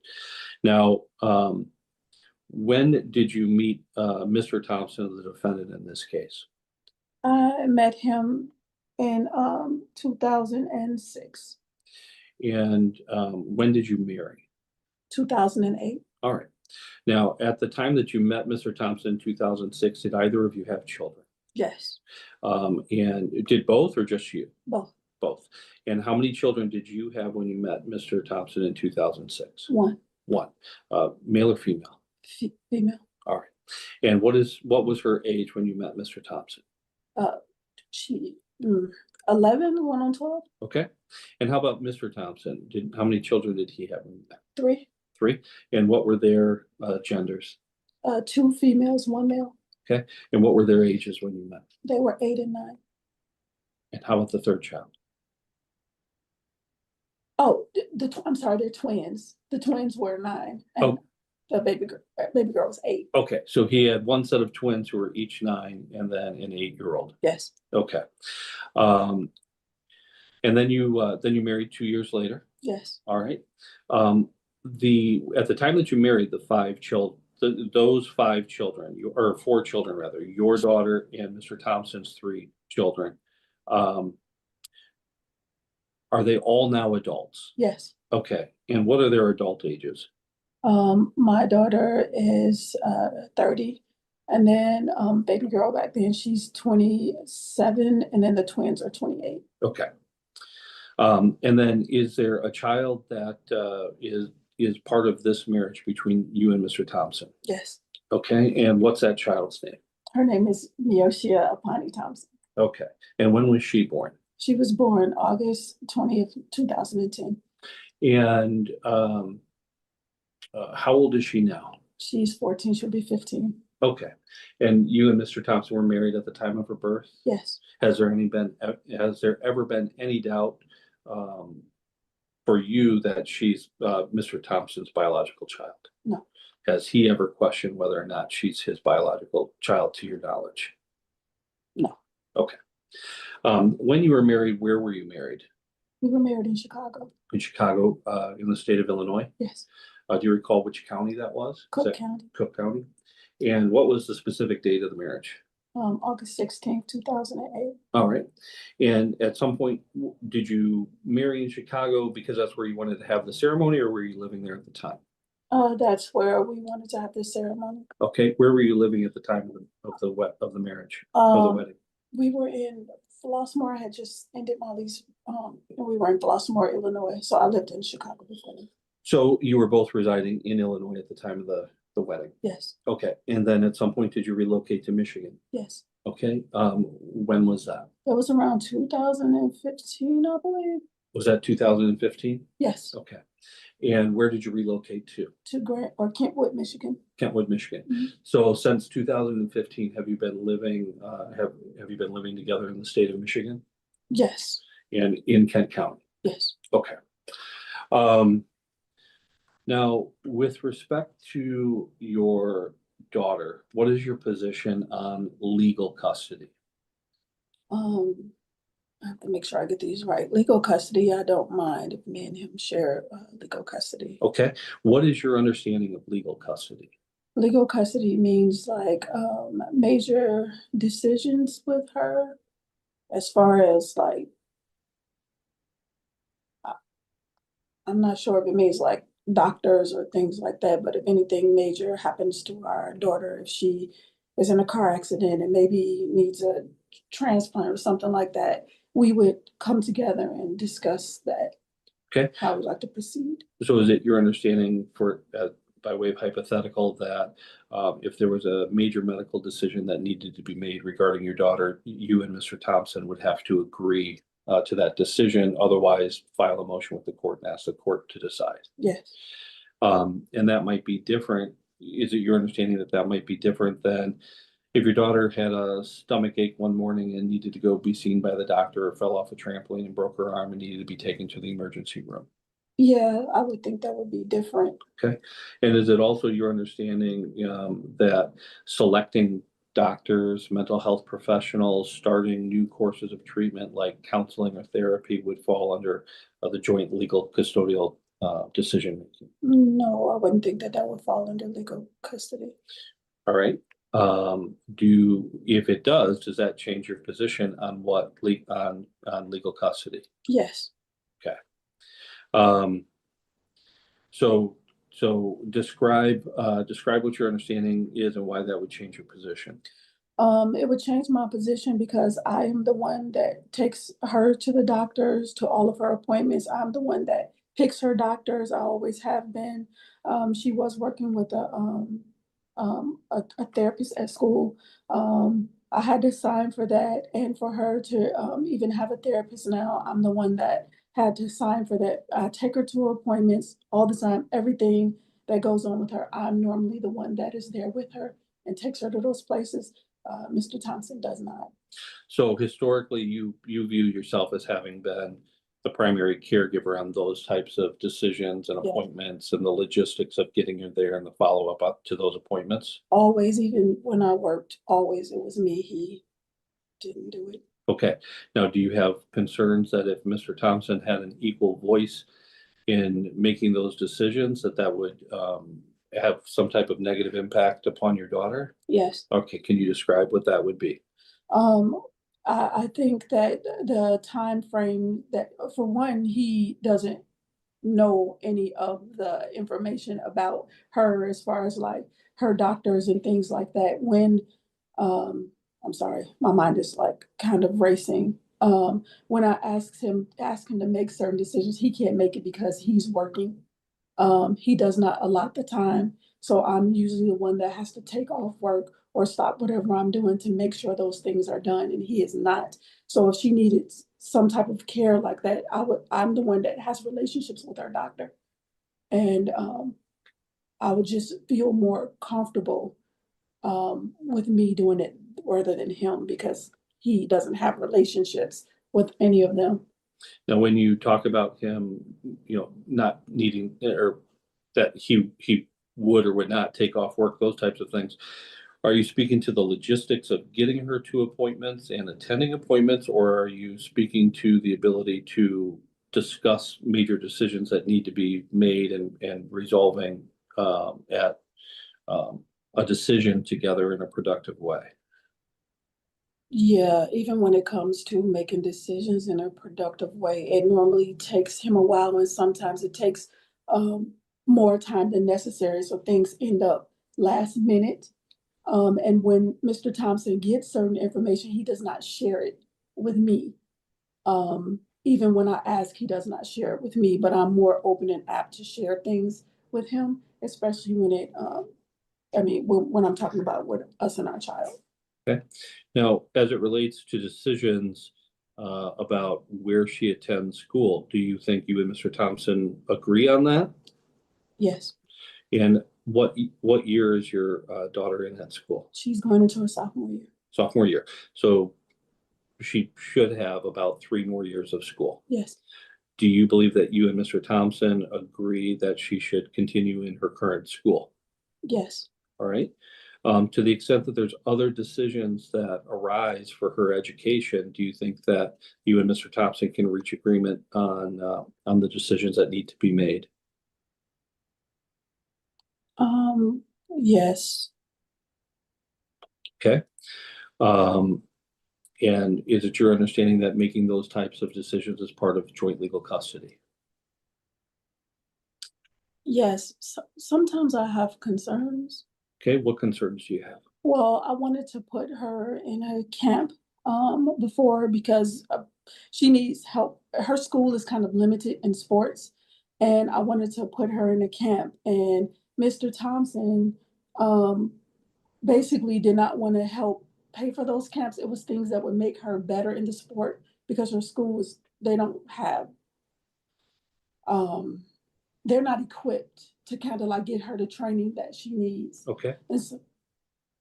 Now, when did you meet Mr. Thompson, the defendant in this case? I met him in 2006. And when did you marry? 2008. All right. Now, at the time that you met Mr. Thompson in 2006, did either of you have children? Yes. And did both or just you? Both. Both. And how many children did you have when you met Mr. Thompson in 2006? One. One. Male or female? Female. All right. And what was her age when you met Mr. Thompson? She 11, going on 12. Okay. And how about Mr. Thompson? How many children did he have when you met? 3. 3. And what were their genders? 2 females, 1 male. Okay. And what were their ages when you met? They were 8 and 9. And how about the third child? Oh, I'm sorry, they're twins. The twins were 9. And The baby girl was 8. Okay, so he had one set of twins who were each 9 and then an 8-year-old. Yes, Okay. And then you married 2 years later. yes, All right. At the time that you married the 5 children, those 5 children, or 4 children rather, your daughter and Mr. Thompson's 3 children, are they all now adults? yes. Okay. And what are their adult ages? My daughter is 30, and then baby girl back then, she's 27, and then the twins are 28. Okay. And then is there a child that is part of this marriage between you and Mr. Thompson? Yes. Okay. And what's that child's name? Her name is Meoshia Thompson. Okay. And when was she born? She was born August 20th, 2010. And how old is she now? She's 14, she'll be 15. Okay. And you and Mr. Thompson were married at the time of her birth? Yes, Has there ever been any doubt for you that she's Mr. Thompson's biological child? No. Has he ever questioned whether or not she's his biological child to your knowledge? no. Okay. When you were married, where were you married? We were married in Chicago. In Chicago, in the state of Illinois? Yes, Do you recall which county that was? Is Cook that County. Cook County? And what was the specific date of the marriage? August 16th, 2008. All right. And at some point, did you marry in Chicago because that's where you wanted to have the ceremony, or were you living there at the time? That's where we wanted to have this ceremony. Okay. Where were you living at the time of the marriage, of the wedding? We were in Flossmoor. I had just ended my lease. And we were in Flossmoor, Illinois. So I lived in Chicago before. So you were both residing in Illinois at the time of the wedding. Yes, Okay. And then at some point, did you relocate to Michigan? yes. Okay. When was that? It was around 2015, I believe. Was that 2015? Yes, Okay. And where did you relocate to? to Kentwood, Michigan. Kentwood, Michigan. Mhm. So since 2015, have you been living have you been living together in the state of Michigan Yes, and in Kent County? yes. Okay. Now, with respect to your daughter, what is your position on legal custody? I have to make sure I get these right. Legal custody, I don't mind if me and him share legal custody. Okay. What is your understanding of legal custody? Legal custody means like major decisions with her, as far as like, I'm not sure if it means like doctors or things like that, but if anything major happens to our daughter, if she is in a car accident and maybe needs a transplant or something like that, we would come together and discuss that. Okay. How we'd like to proceed. So is it your understanding by way of hypothetical that if there was a major medical decision that needed to be made regarding your daughter, you and Mr. Thompson would have to agree to that decision, otherwise file a motion with the court and ask the court to decide? Yes, And that might be different. Is it your understanding that that might be different than if your daughter had a stomach ache one morning and needed to go be seen by the doctor, or fell off a trampoline and broke her arm and needed to be taken to the emergency room? yeah, I would think that would be different. Okay. And is it also your understanding that selecting doctors, mental health professionals, starting new courses of treatment like counseling or therapy would fall under the joint legal custodial decision making? No, I wouldn't think that that would fall under legal custody. All right. If it does that change your position on on legal custody? Yes. So describe what your understanding is and why that would change your position. It would change my position because I am the one that takes her to the doctors, to all of her appointments. I'm the one that picks her doctors. I always have been. She was working with a therapist at school. I had to sign for that, and for her to even have a therapist now, I'm the one that had to sign for that. I take her to her appointments all the time. Everything that goes on with her, I'm normally the one that is there with her and takes her to those places. Mr. Thompson does not. So historically, you view yourself as having been the primary caregiver on those types of decisions and Yeah. appointments and the logistics of getting her there and the follow-up up to those appointments? Always, even when I worked, always it was me. He didn't do it. Okay, now do you have concerns that if Mr. Thompson had an equal voice in making those decisions, that would have some type of negative impact upon your daughter? Yes. Okay, can you describe what that would be? I think that the time frame that, for one, he doesn't know any of the information about her as far as like her doctors and things like that. When, I'm sorry, my mind is like kind of racing. When I ask him to make certain decisions, he can't make it because he's working. He does not allot the time. So I'm usually the one that has to take off work or stop whatever I'm doing to make sure those things are done, and he is not. So if she needed some type of care like that, I'm the one that has relationships with her doctor. And I would just feel more comfortable with me doing it rather than him, because he doesn't have relationships with any of them. Now, when you talk about him, not needing, or that he would or would not take off work, those types of things, are you speaking to the logistics of getting her to appointments and attending appointments, or are you speaking to the ability to discuss major decisions that need to be made and resolving at a decision together in a productive way? Yeah, even when it comes to making decisions in a productive way, it normally takes him a while, and sometimes it takes more time than necessary. So things end up last minute. And when Mr. Thompson gets certain information, he does not share it with me. Even when I ask, he does not share it with me, but I'm more open and apt to share things with him, especially when when I'm talking about with us and our child. Okay. Now, as it relates to decisions about where she attends school, do you think you and Mr. Thompson agree on that? Yes, And what year is your daughter in that school? she's going into her sophomore year. Sophomore year. So she should have about 3 more years of school. Yes, Do you believe that you and Mr. Thompson agree that she should continue in her current school? yes, All right. To the extent that there's other decisions that arise for her education, do you think that you and Mr. Thompson can reach agreement on the decisions that need to be made? yes, Okay. And is it your understanding that making those types of decisions is part of joint legal custody? yes. Sometimes I have concerns. Okay, what concerns do you have? Well, I wanted to put her in a camp before, because she needs help. Her school is kind of limited in sports, and I wanted to put her in a camp. And Mr. Thompson basically did not want to help pay for those camps. It was things that would make her better in the sport, because her schools, they don't have they're not equipped to kind of like get her the training that she needs. Okay. And so,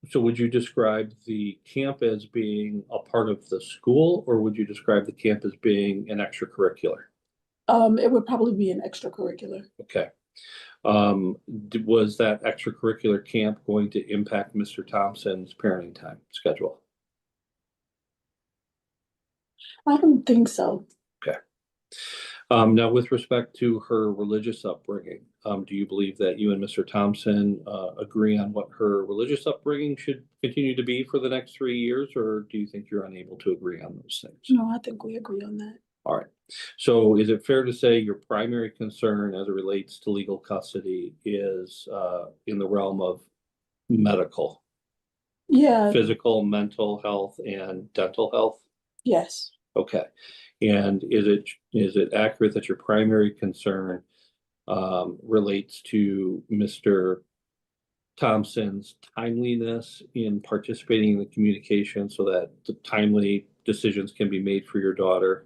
So would you describe the camp as being a part of the school, or would you describe the camp as being an extracurricular? it would probably be an extracurricular. Okay. Was that extracurricular camp going to impact Mr. Thompson's parenting time schedule? I don't think so. Okay. Now, with respect to her religious upbringing, do you believe that you and Mr. Thompson agree on what her religious upbringing should continue to be for the next 3 years, or do you think you're unable to agree on those things? No, I think we agree on that. All right. So is it fair to say your primary concern as it relates to legal custody is in the realm of medical, Yeah, physical, mental health, and dental health? yes, Okay. And is it accurate that your primary concern relates to Mr. Thompson's timeliness in participating in the communication so that the timely decisions can be made for your daughter?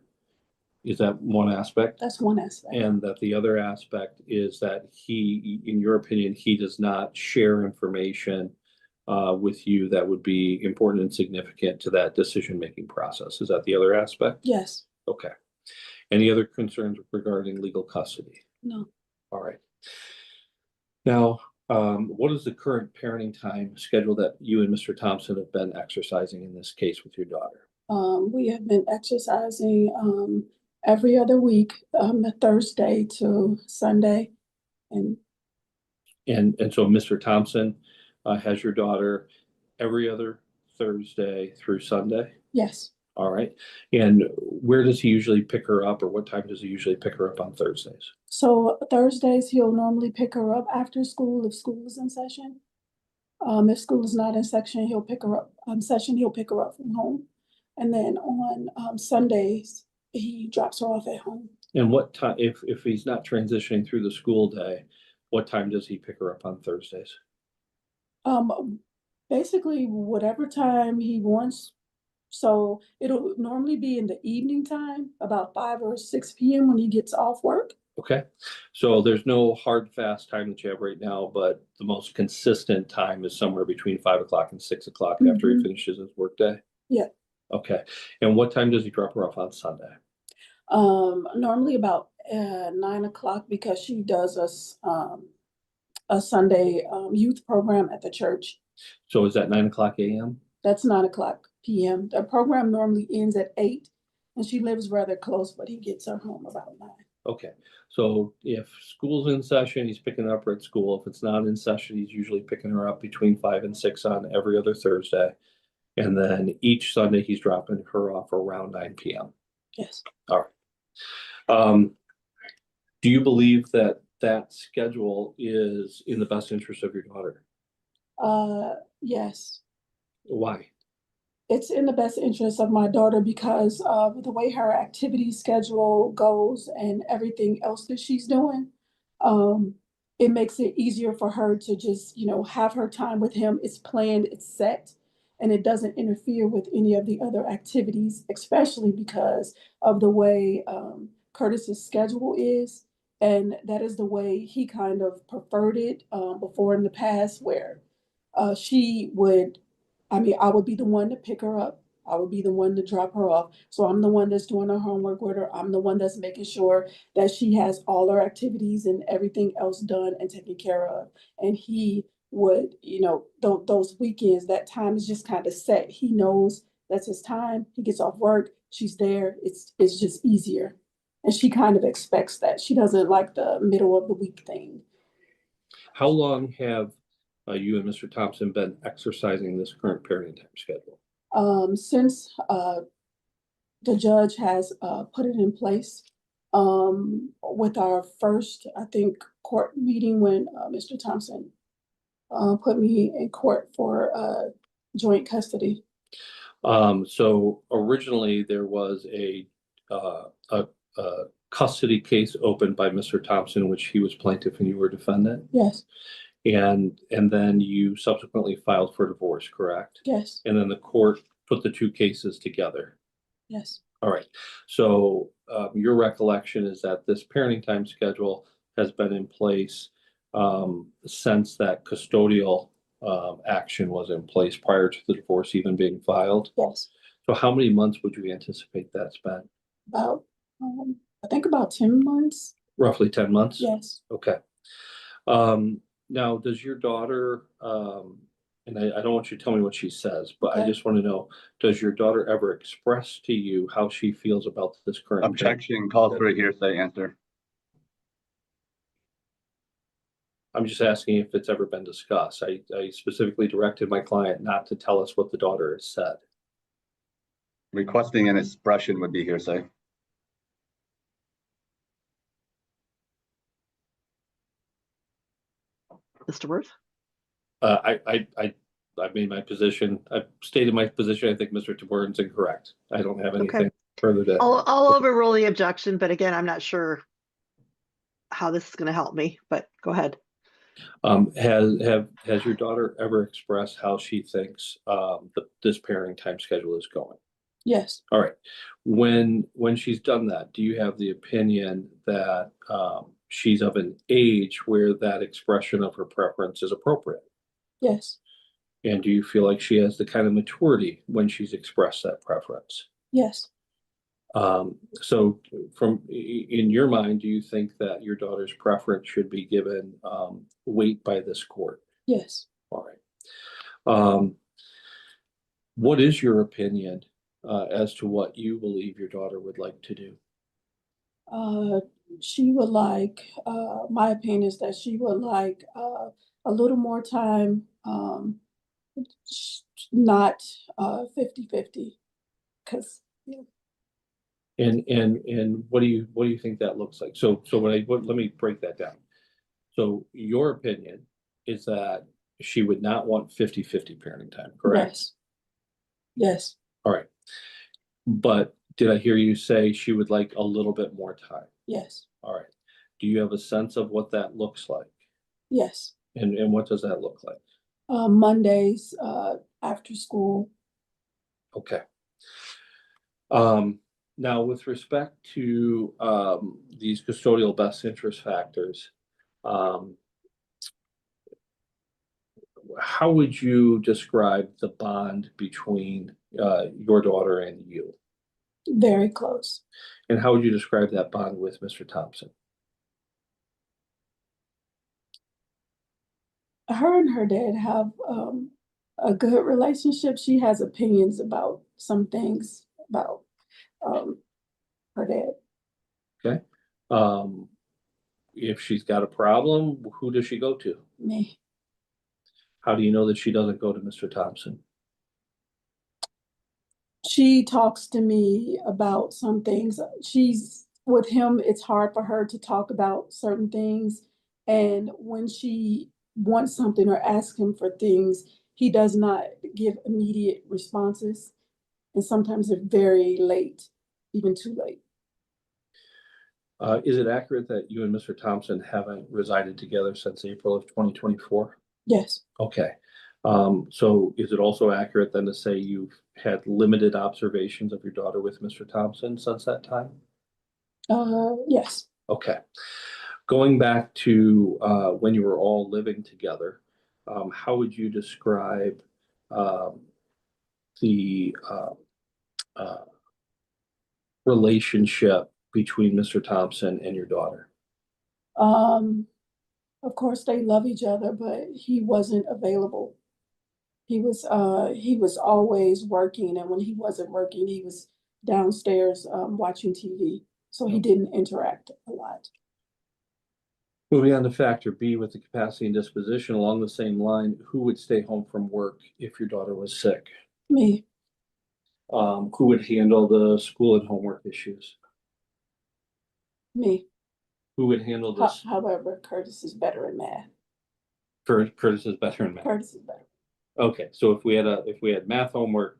Is that one aspect? that's one aspect. And that the other aspect is that he, in your opinion, he does not share information with you that would be important and significant to that decision-making process. Is that the other aspect? Yes, Okay. Any other concerns regarding legal custody? No. All right. Now, what is the current parenting time schedule that you and Mr. Thompson have been exercising in this case with your daughter? We have been exercising every other week, Thursday to Sunday. And So Mr. Thompson has your daughter every other Thursday through Sunday? yes, All right. And where does he usually pick her up, or what time does he usually pick her up on Thursdays? so Thursdays he'll normally pick her up after school if school is in session. If school is not in session, he'll pick her up from home. And then on Sundays, he drops her off at home. And what time, if he's not transitioning through the school day, what time does he pick her up on Thursdays? Basically whatever time he wants. So it'll normally be in the evening time, about 5 or 6 p.m. when he gets off work. Okay, so there's no hard fast time that you have right now, but the most consistent time is somewhere between 5 o'clock and 6 o'clock after he finishes his workday? Yeah. Okay, and what time does he drop her off on Sunday? Normally about 9 o'clock because she does a Sunday youth program at the church. So is that 9 o'clock a.m.? That's 9 o'clock p.m. The program normally ends at 8, and she lives rather close, but he gets her home about 9. Okay, so if school's in session, he's picking her up at school. If it's not in session, he's usually picking her up between 5 and 6 on every other Thursday. And then each Sunday, he's dropping her off around 9 p.m. Yes. All right. Do you believe that that schedule is in the best interest of your daughter? Yes. Why? It's in the best interest of my daughter because of the way her activity schedule goes and everything else that she's doing. It makes it easier for her to just, have her time with him. It's planned, it's set, and it doesn't interfere with any of the other activities, especially because of the way Curtis's schedule is. And that is the way he kind of preferred it before in the past, where I would be the one to pick her up. I would be the one to drop her off. So I'm the one that's doing her homework with her. I'm the one that's making sure that she has all her activities and everything else done and taken care of. And he would, those weekends, that time is just kind of set. He knows that's his time. He gets off work. She's there. It's just easier. And she kind of expects that. She doesn't like the middle of the week thing. How long have you and Mr. Thompson been exercising this current parenting time schedule? Since the judge has put it in place with our first, I think, court meeting when Mr. Thompson put me in court for joint custody. So originally there was a custody case opened by Mr. Thompson, which he was plaintiff and you were defendant. Yes. And then you subsequently filed for divorce, correct? Yes. And then the court put the two cases together. Yes. All right. So your recollection is that this parenting time schedule has been in place since that custodial action was in place prior to the divorce even being filed? Yes. So how many months would you anticipate that's been? About, I think about 10 months. Roughly 10 months? Yes. Okay. Now, does your daughter, and I don't want you to tell me what she says, but I Okay. just want to know, does your daughter ever express to you how she feels about this current? Objection, calls for a hearsay answer. I'm just asking if it's ever been discussed. I specifically directed my client not to tell us what the daughter has said. Requesting an expression would be hearsay. Mr. Worth? I made my position. I've stated my position. I think Mr. Tobirin's incorrect. I don't have anything further to. I'll overrule the objection, but again, I'm not sure how this is going to help me, but go ahead. Has your daughter ever expressed how she thinks this parenting time schedule is going? Yes. All right. When she's done that, do you have the opinion that she's of an age where that expression of her preference is appropriate? Yes. And do you feel like she has the kind of maturity when she's expressed that preference? Yes. So in your mind, do you think that your daughter's preference should be given, weight by this court? Yes. All right. What is your opinion, as to what you believe your daughter would like to do? She would like, my opinion is that she would like, a little more time, not, 50-50. Cause, yeah. And what do you think that looks like? So let me break that down. So your opinion is that she would not want 50-50 parenting time, correct? Yes. Yes. All right. But did I hear you say she would like a little bit more time? Yes. All right. Do you have a sense of what that looks like? Yes. And what does that look like? Mondays, after school. Okay. Now with respect to, these custodial best interest factors, how would you describe the bond between, your daughter and you? Very close. And how would you describe that bond with Mr. Thompson? Her and her dad have, a good relationship. She has opinions about some things about, her dad. Okay. If she's got a problem, who does she go to? Me. How do you know that she doesn't go to Mr. Thompson? She talks to me about some things. She's with him, it's hard for her to talk about certain things. And when she wants something or asks him for things, he does not give immediate responses. And sometimes they're very late, even too late. Is it accurate that you and Mr. Thompson haven't resided together since April of 2024? Yes. Okay. So is it also accurate then to say you've had limited observations of your daughter with Mr. Thompson since that time? Yes. Okay. Going back to, when you were all living together, how would you describe, the, relationship between Mr. Thompson and your daughter? Of course they love each other, but he wasn't available. He was always working, and when he wasn't working, he was downstairs, watching TV. So he didn't interact a lot. Moving on to factor B with the capacity and disposition along the same line, who would stay home from work if your daughter was sick? Me. Who would handle the school and homework issues? Me. Who would handle this? However, Curtis is better in math. Curtis is better in math. Curtis is better. Okay, so if we had math homework,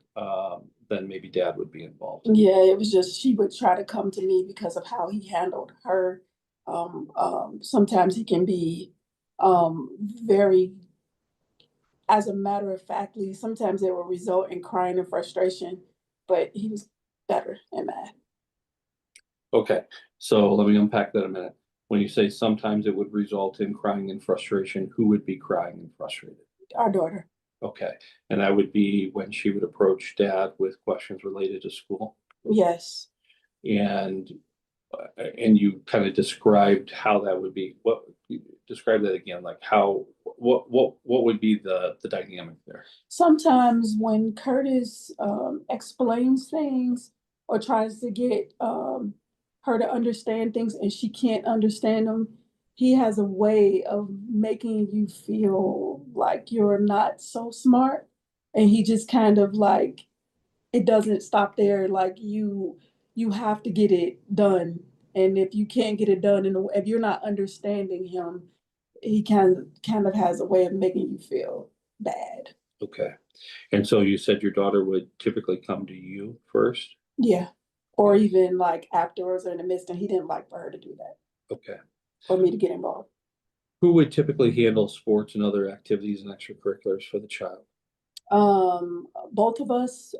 then maybe dad would be involved. Yeah, it was just she would try to come to me because of how he handled her. Sometimes he can be very, as a matter of factly, sometimes it will result in crying and frustration, but he was better in math. Okay, so let me unpack that a minute. When you say sometimes it would result in crying and frustration, who would be crying and frustrated? Our daughter. Okay, and that would be when she would approach dad with questions related to school? Yes. And you kind of described how that would be. Describe that again, like what would be the dynamic there? Sometimes when Curtis explains things or tries to get her to understand things and she can't understand them, he has a way of making you feel like you're not so smart. And he just kind of like, it doesn't stop there. Like you have to get it done. And if you can't get it done, if you're not understanding him, he kind of has a way of making you feel bad. Okay, and so you said your daughter would typically come to you first? Yeah. Or even like afterwards or in the midst, and he didn't like for her to do that. Okay. Or me to get involved. Who would typically handle sports and other activities and extracurriculars for the child? Both of us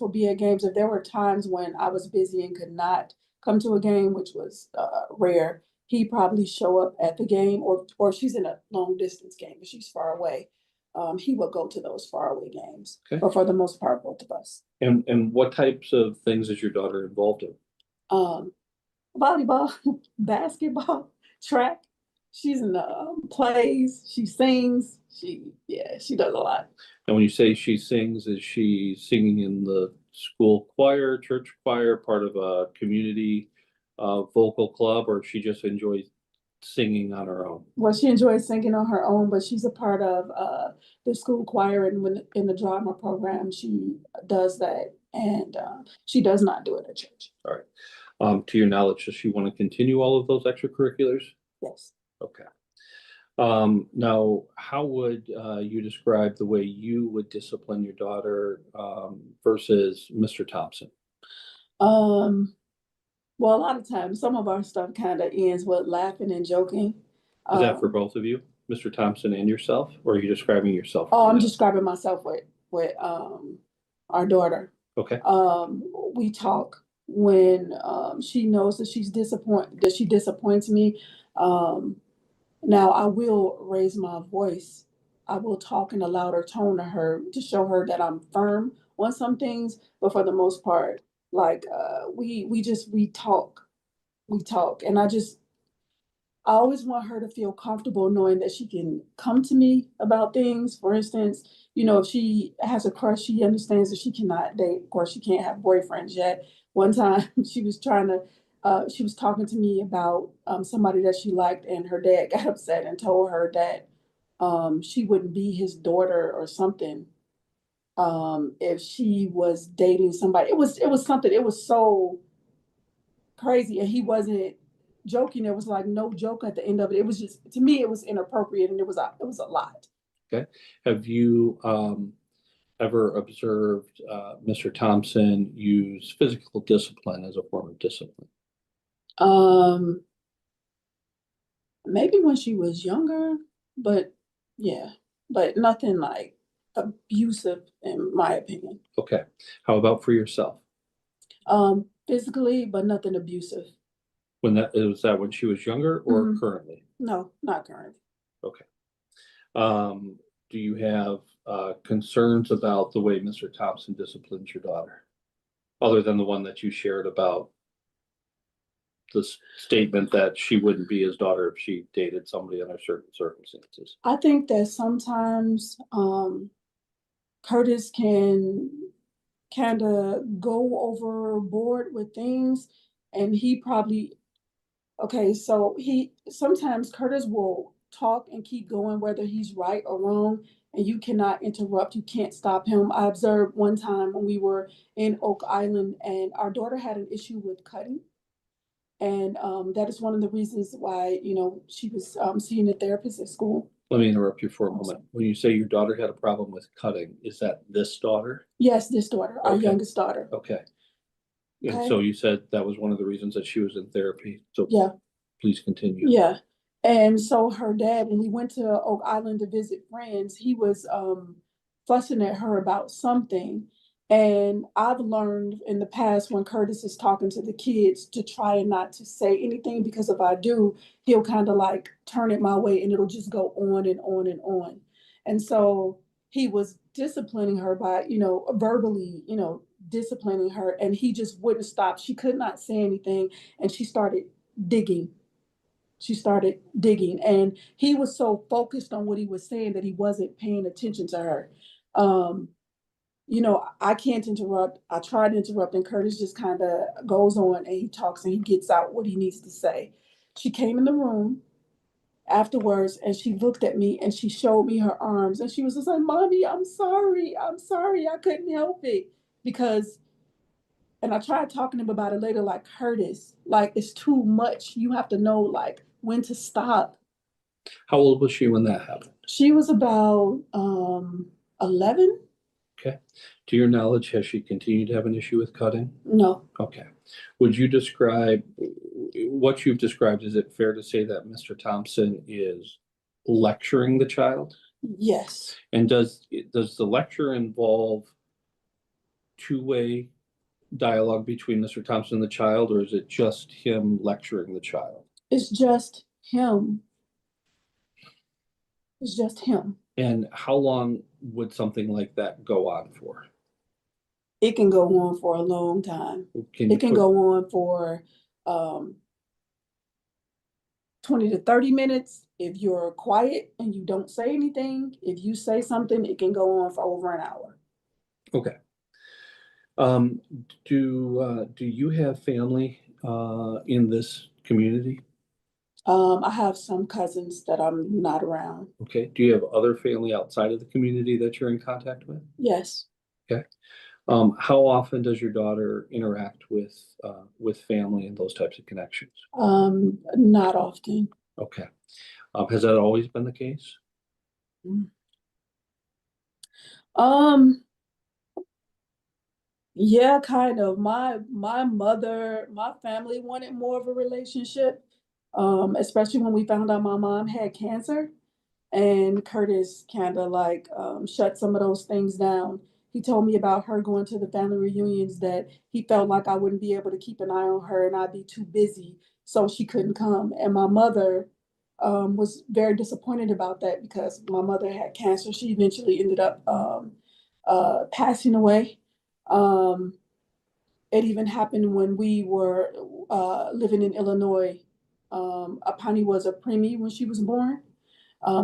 will be at games. If there were times when I was busy and could not come to a game, which was rare, he'd probably show up at the game, or she's in a long distance game, but she's far away. he would go to those faraway games. Okay. But for the most part, both of us. And what types of things is your daughter involved in? Volleyball, basketball, track. She's in the plays. She sings. She does a lot. And when you say she sings, is she singing in the school choir, church choir, part of a community vocal club, or she just enjoys singing on her own? Well, she enjoys singing on her own, but she's a part of the school choir, and when in the drama program, she does that, and she does not do it at church. All right. To your knowledge, does she want to continue all of those extracurriculars? Yes. Okay. Now, how would you describe the way you would discipline your daughter versus Mr. Thompson? Well, a lot of times, some of our stuff kind of ends with laughing and joking. Is that for both of you, Mr. Thompson and yourself, or are you describing yourself? Oh, I'm describing myself with our daughter. Okay. We talk when she knows that she disappoints me. Now I will raise my voice. I will talk in a louder tone to her to show her that I'm firm on some things, but for the most part, like we talk, and I always want her to feel comfortable knowing that she can come to me about things. For instance, if she has a crush, she understands that she cannot date. Of course, she can't have boyfriends yet. One time she was talking to me about somebody that she liked, and her dad got upset and told her that she wouldn't be his daughter or something if she was dating somebody. It was something, it was so crazy, and he wasn't joking. There was like no joke at the end of it. It was just, to me, it was inappropriate, and it was a lot. Okay. Have you ever observed Mr. Thompson use physical discipline as a form of discipline? Maybe when she was younger, but nothing like abusive in my opinion. Okay. How about for yourself? Physically, but nothing abusive. Was that when she was younger or currently? No, not currently. Okay. Do you have concerns about the way Mr. Thompson disciplines your daughter? Other than the one that you shared about the statement that she wouldn't be his daughter if she dated somebody under certain circumstances? I think that sometimes Curtis can kind of go overboard with things, and he probably, so sometimes Curtis will talk and keep going whether he's right or wrong, and you cannot interrupt, you can't stop him. I observed one time when we were in Oak Island, and our daughter had an issue with cutting. And that is one of the reasons why, she was seeing a therapist at school. Let me interrupt you for a moment. When you say your daughter had a problem with cutting, is that this daughter? Yes, this daughter, our Okay. youngest daughter. Okay. And Okay. so you said that was one of the reasons that she was in therapy. So Yeah. please continue. Yeah. And so her dad, when we went to Oak Island to visit friends, he was fussing at her about something. And I've learned in the past when Curtis is talking to the kids to try not to say anything, because if I do, he'll kind of like turn it my way and it'll just go on and on and on. And so he was disciplining her by, verbally, disciplining her, and he just wouldn't stop. She could not say anything, and she started digging. And he was so focused on what he was saying that he wasn't paying attention to her. I can't interrupt. I try to interrupt, and Curtis just kind of goes on and he talks and he gets out what he needs to say. She came in the room afterwards and she looked at me and she showed me her arms, and she was just like, "Mommy, I'm sorry. I couldn't help it." And I tried talking to him about it later, like, Curtis, like, it's too much. You have to know like when to stop. How old was she when that happened? She was about 11. Okay. To your knowledge, has she continued to have an issue with cutting? No. Okay. Would you describe what you've described? Is it fair to say that Mr. Thompson is lecturing the child? Yes. And does the lecture involve two-way dialogue between Mr. Thompson and the child, or is it just him lecturing the child? It's just him. And how long would something like that go on for? It can go on for a long time. Can you It can put- go on for 20 to 30 minutes. If you're quiet and you don't say anything, if you say something, it can go on for over an hour. Okay. Do you have family in this community? I have some cousins that I'm not around. Okay. Do you have other family outside of the community that you're in contact with? Yes. Okay. How often does your daughter interact with family and those types of connections? Not often. Okay. Has that always been the case? Um, yeah, kind of. My mother, my family wanted more of a relationship, especially when we found out my mom had cancer. And Curtis kind of like shut some of those things down. He told me about her going to the family reunions that he felt like I wouldn't be able to keep an eye on her and I'd be too busy, so she couldn't come. And my mother was very disappointed about that because my mother had cancer. She eventually ended up passing away. It even happened when we were living in Illinois. Apani was a preemie when she was born.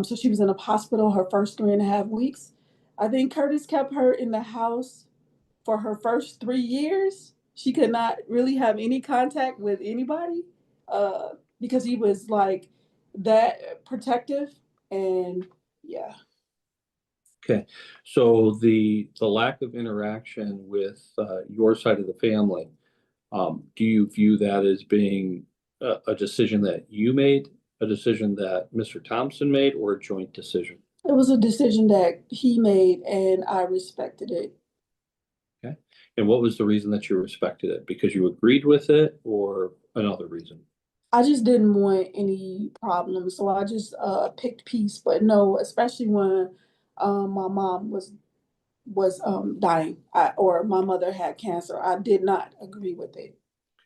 So she was in a hospital her first 3.5 weeks. I think Curtis kept her in the house for her first 3 years. She could not really have any contact with anybody because he was like that protective. And yeah. Okay. So the lack of interaction with your side of the family, do you view that as being a decision that you made, a decision that Mr. Thompson made, or a joint decision? It was a decision that he made and I respected it. Okay. And what was the reason that you respected it? Because you agreed with it or another reason? I just didn't want any problems, so I just picked peace. But no, especially when my mom was dying, or my mother had cancer, I did not agree with it.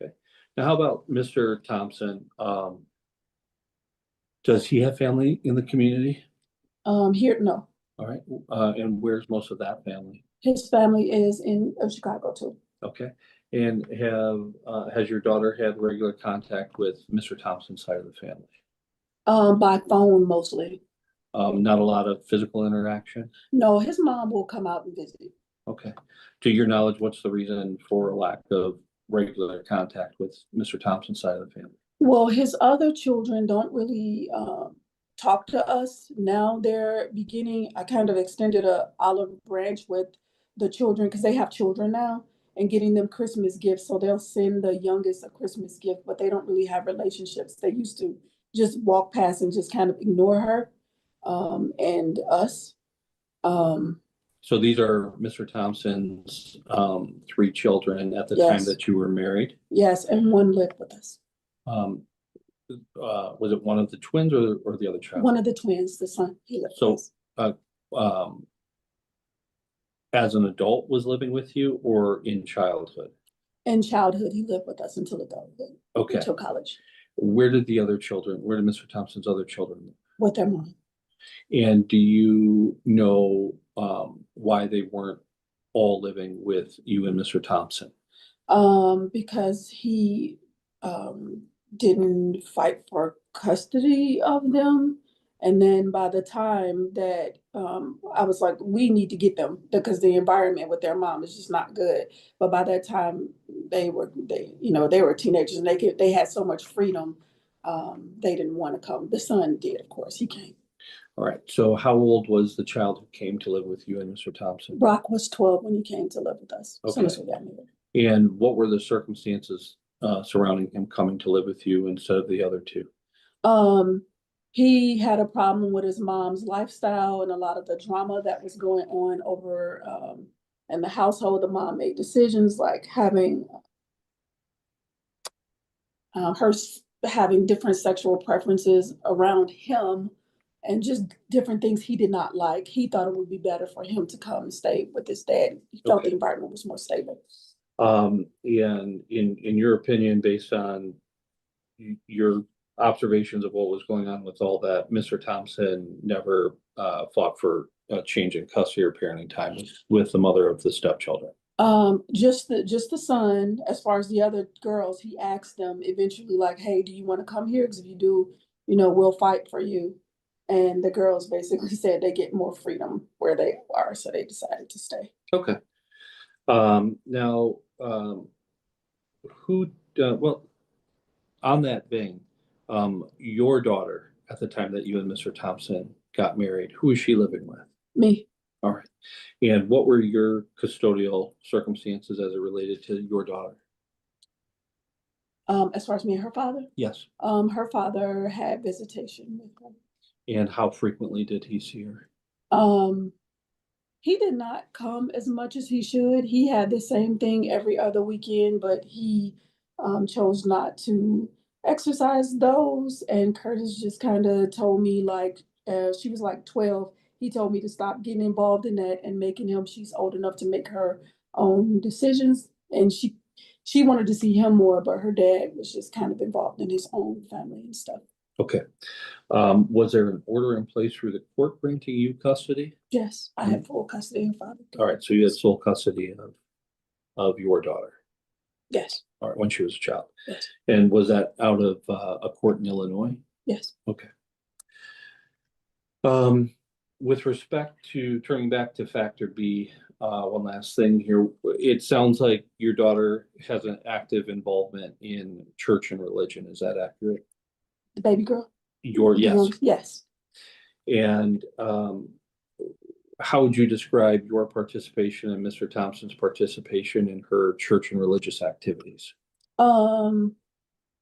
Okay. Now, how about Mr. Thompson? Does he have family in the community? Here, no, All right. And where's most of that family? his family is in Chicago too. Okay. And has your daughter had regular contact with Mr. Thompson's side of the family? By phone mostly. Not a lot of physical interaction? No, his mom will come out and visit. Okay. To your knowledge, what's the reason for a lack of regular contact with Mr. Thompson's side of the family? Well, his other children don't really talk to us. Now they're beginning, I kind of extended a olive branch with the children because they have children now and getting them Christmas gifts. So they'll send the youngest a Christmas gift, but they don't really have relationships. They used to just walk past and just kind of ignore her and us. So these are Mr. Thompson's 3 children at the time Yes. that you were married. Yes, and one lived with us. Was it one of the twins or the other child? One of the twins, the son, he lived So, with us. As an adult was living with you or in childhood? In childhood, he lived with us until adulthood, Okay. until college, Where did Mr. Thompson's other children live? with their mom. And do you know why they weren't all living with you and Mr. Thompson? Because he didn't fight for custody of them. And then by the time that I was like, we need to get them because the environment with their mom is just not good. But by that time they were teenagers and they had so much freedom. They didn't want to come. The son did, of course, he came. All right. So how old was the child who came to live with you and Mr. Thompson? Brock was 12 when he came to live with us. As soon as we got married. And what were the circumstances surrounding him coming to live with you instead of the other 2? He had a problem with his mom's lifestyle and a lot of the drama that was going on over in the household. The mom made decisions like having her having different sexual preferences around him and just different things he did not like. He thought it would be better for him to come and stay with his dad. He felt the environment was more stable. And in your opinion, based on your observations of what was going on with all that, Mr. Thompson never fought for a change in custody or parenting time with the mother of the stepchildren. Just the son. As far as the other girls, he asked them eventually, like, "Hey, do you want to come here? Because if you do, we'll fight for you." And the girls basically said they get more freedom where they are, so they decided to stay. Okay. Now, well, on that vein, your daughter at the time that you and Mr. Thompson got married, who is she living with? Me. All right. And what were your custodial circumstances as it related to your daughter? As far as me and her father, Yes. her father had visitation with her. And how frequently did he see her? He did not come as much as he should. He had the same thing every other weekend, but he chose not to exercise those. And Curtis just kind of told me, like, she was like 12. He told me to stop getting involved in that and making him, she's old enough to make her own decisions. And she wanted to see him more, but her dad was just kind of involved in his own family and stuff. Okay. Was there an order in place through the court granting you custody? Yes, I had full custody of father. All right, so you had sole custody of your daughter. Yes. All right, when she was a child. Yes. And was that out of a court in Illinois? Yes. Okay. With respect to turning back to factor B, one last thing here. It sounds like your daughter has an active involvement in church and religion. Is that accurate? The baby girl? Yes. Yes. And how would you describe your participation and Mr. Thompson's participation in her church and religious activities?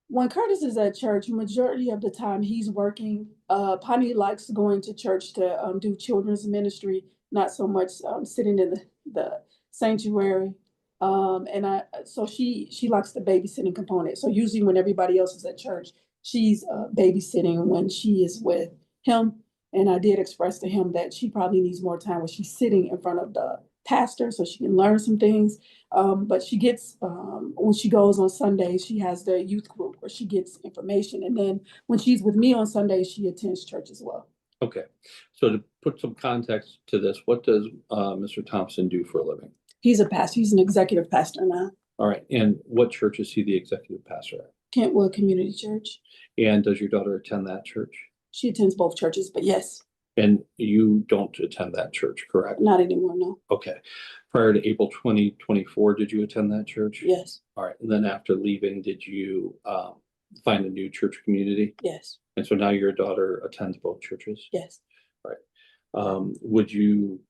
When Curtis is at church, majority of the time he's working. Pani likes going to church to do children's ministry, not so much sitting in the sanctuary. So she likes the babysitting component. So usually when everybody else is at church, she's babysitting when she is with him. And I did express to him that she probably needs more time where she's sitting in front of the pastor so she can learn some things. But she gets, when she goes on Sundays, she has the youth group where she gets information. And then when she's with me on Sundays, she attends church as well. Okay. So to put some context to this, what does Mr. Thompson do for a living? He's a pastor. He's an executive pastor now. All right. And what church is he the executive pastor at? Kentwood Community Church. And does your daughter attend that church? She attends both churches, but yes. And you don't attend that church, correct? Not anymore, no. Okay. Prior to April 2024, did you attend that church? Yes. All right. And then after leaving, did you find a new church community? Yes. And so now your daughter attends both churches? Yes. Right. Would you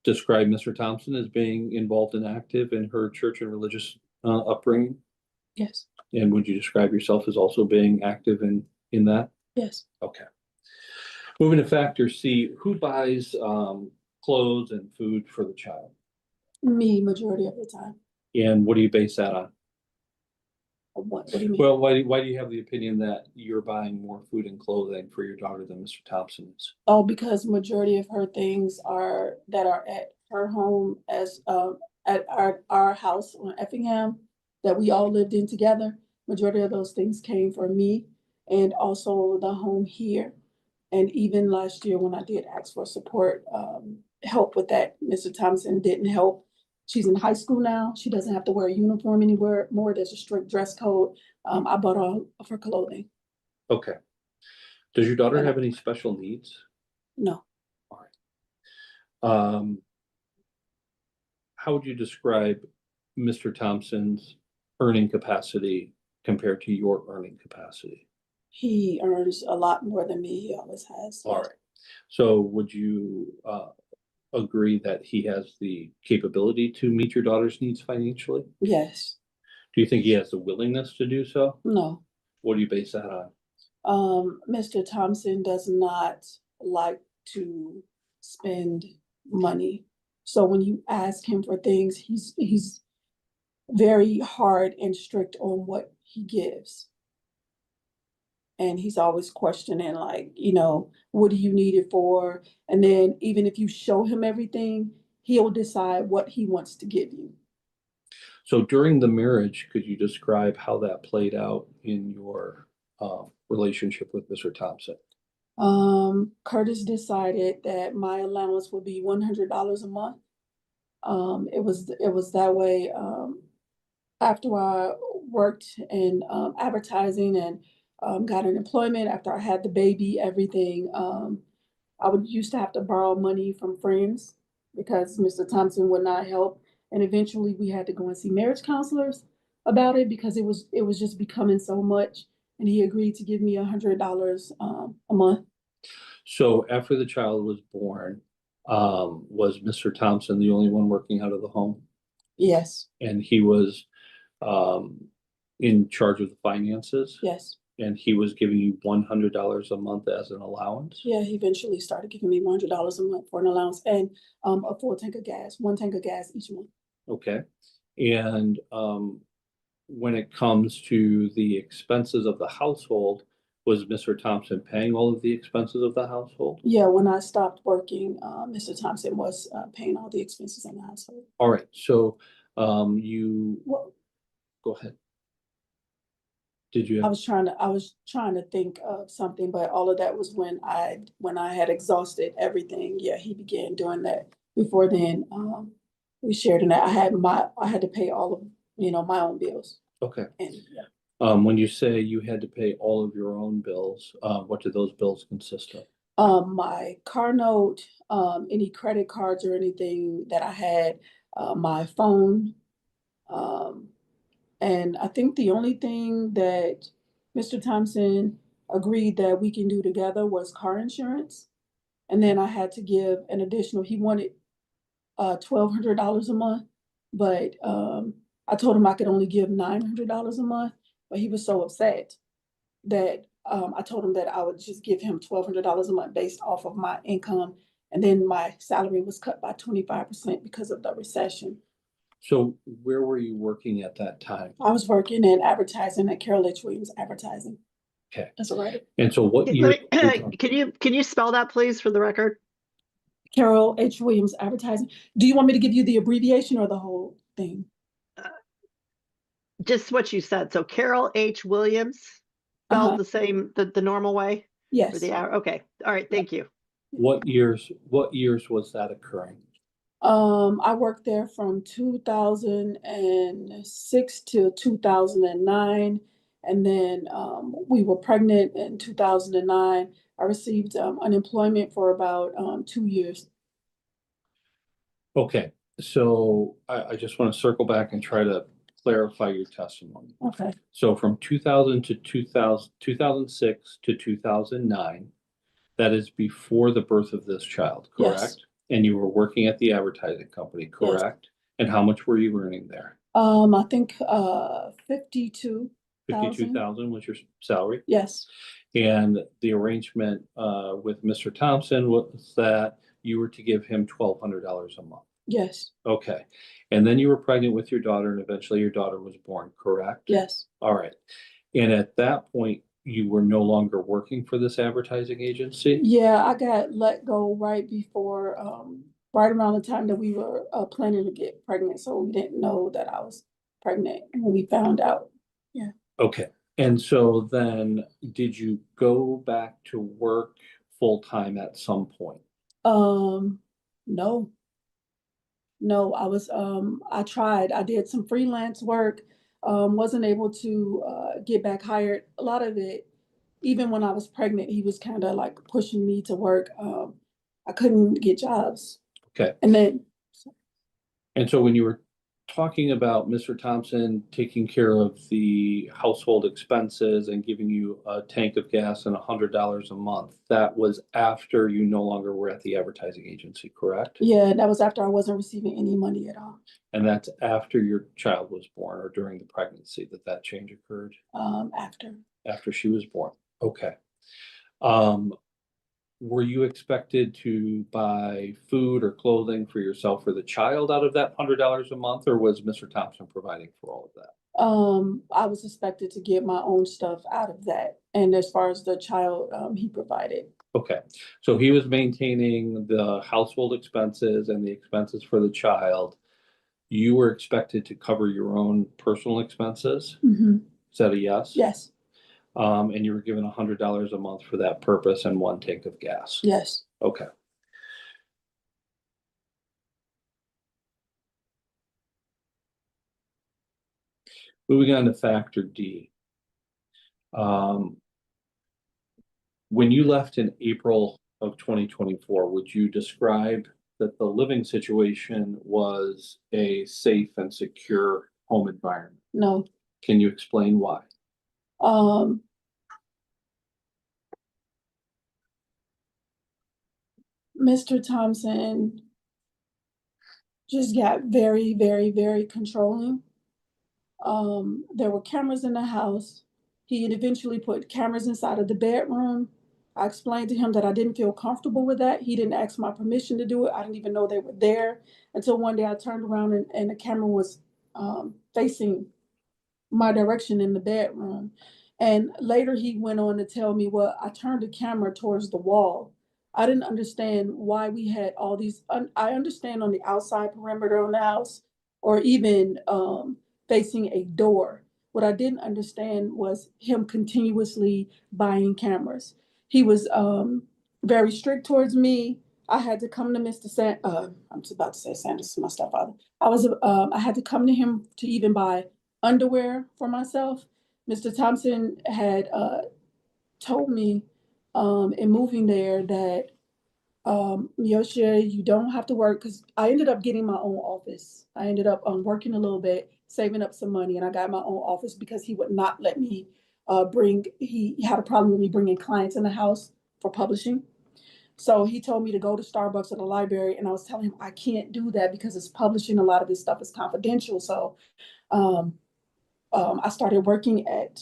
describe Mr. Thompson as being involved and active in her church and religious upbringing? Yes. And would you describe yourself as also being active in that? Yes. Okay. Moving to factor C, who buys clothes and food for the child? Me, majority of the time. And what do you base that on? What do you mean? Well, why do you have the opinion that you're buying more food and clothing for your daughter than Mr. Thompson is? Oh, because majority of her things are at her home as at our house on Effingham that we all lived in together. Majority of those things came from me and also the home here. And even last year when I did ask for support, help with that, Mr. Thompson didn't help. She's in high school now. She doesn't have to wear a uniform anywhere more. There's a strict dress code. I bought all of her clothing. Okay. Does your daughter have any special needs? No. All right. How would you describe Mr. Thompson's earning capacity compared to your earning capacity? He earns a lot more than me. He always has. All right. So would you agree that he has the capability to meet your daughter's needs financially? Yes. Do you think he has the willingness to do so? No. What do you base that on? Mr. Thompson does not like to spend money. So when you ask him for things, he's very hard and strict on what he gives. And he's always questioning, like, what do you need it for? And then even if you show him everything, he'll decide what he wants to give you. So during the marriage, could you describe how that played out in your relationship with Mr. Thompson? Curtis decided that my allowance would be $100 a month. It was that way, after I worked in, advertising and, got an employment, after I had the baby, everything, I would used to have to borrow money from friends because Mr. Thompson would not help. And eventually we had to go and see marriage counselors about it because it was just becoming so much. And he agreed to give me $100, a month. So after the child was born, was Mr. Thompson the only one working out of the home? Yes, And he was in charge of the finances? yes. And he was giving you $100 a month as an allowance? Yeah, he eventually started giving me $100 a month for an allowance and, a full tank of gas, 1 tank of gas each month. Okay. And when it comes to the expenses of the household, was Mr. Thompson paying all of the expenses of the household? Yeah, when I stopped working, Mr. Thompson was, paying all the expenses in the household. All right, so you, Well, go ahead. Did you? I was trying to think of something, but all of that was when I had exhausted everything. Yeah, he began doing that. Before then, we shared in that. I had to pay all of, my own bills. Okay. And yeah. When you say you had to pay all of your own bills, what do those bills consist of? My car note, any credit cards or anything that I had, my phone, and I think the only thing that Mr. Thompson agreed that we can do together was car insurance. And then I had to give an additional, he wanted $1,200 a month, but I told him I could only give $900 a month, but he was so upset that I told him that I would just give him $1,200 a month based off of my income. And then my salary was cut by 25% because of the recession. So where were you working at that time? I was working in advertising at Carol H. Williams Advertising. Okay. As a writer. And so what year? Can you spell that please for the record? Carol H. Williams Advertising. Do you want me to give you the abbreviation or the whole thing? Just what you said. So Carol H. Williams, spelled the same, the normal way? Yes. For the hour. Okay. All right. Thank you. What years was that occurring? I worked there from 2006 to 2009. And then we were pregnant in 2009. I received unemployment for about 2 years. Okay, so I just want to circle back and try to clarify your testimony. Okay. So from 2000 to 2006 to 2009, that is before the birth of this child, correct? Yes. And you were working at the advertising company, correct? Yes. And how much were you earning there? I think 52,000. 52,000 was your salary? Yes. And the arrangement with Mr. Thompson was that you were to give him $1,200 a month. Yes. Okay. And then you were pregnant with your daughter and eventually your daughter was born, correct? Yes. All right. And at that point, you were no longer working for this advertising agency? Yeah, I got let go right before, right around the time that we were planning to get pregnant. So we didn't know that I was pregnant when we found out. Yeah. Okay. And so then did you go back to work full-time at some point? No. No, I tried. I did some freelance work, wasn't able to get back hired. A lot of it, even when I was pregnant, he was kind of like pushing me to work. I couldn't get jobs. Okay. And so when you were talking about Mr. Thompson taking care of the household expenses and giving you a tank of gas and $100 a month, that was after you no longer were at the advertising agency, correct? Yeah, that was after I wasn't receiving any money at all. And that's after your child was born or during the pregnancy that change occurred? After she was born. Okay. Were you expected to buy food or clothing for yourself or the child out of that $100 a month, or was Mr. Thompson providing for all of that? I was expected to get my own stuff out of that. And as far as the child, he provided. Okay, so he was maintaining the household expenses and the expenses for the child. You were expected to cover your own personal expenses? Mm-hmm. Is that a yes? Yes. And you were given $100 a month for that purpose and 1 tank of gas. Yes. Okay. Moving on to factor D. When you left in April of 2024, would you describe that the living situation was a safe and secure home environment? No. Can you explain why? Mr. Thompson just got very, very, very controlling. There were cameras in the house. He had eventually put cameras inside of the bedroom. I explained to him that I didn't feel comfortable with that. He didn't ask my permission to do it. I didn't even know they were there until one day I turned around and the camera was facing my direction in the bedroom. And later he went on to tell me, well, I turned the camera towards the wall. I didn't understand why we had all these, I understand on the outside perimeter of the house or even facing a door. What I didn't understand was him continuously buying cameras. He was very strict towards me. I had to come to I'm just about to say Sanders, my stepfather. I had to come to him to even buy underwear for myself. Mr. Thompson had told me in moving there that Meoshia, you don't have to work, because I ended up getting my own office. I ended up working a little bit, saving up some money, and I got my own office because he would not let me he had a problem with me bringing clients in the house for publishing. So he told me to go to Starbucks or the library, and I was telling him I can't do that because it's publishing. A lot of this stuff is confidential. So I started working at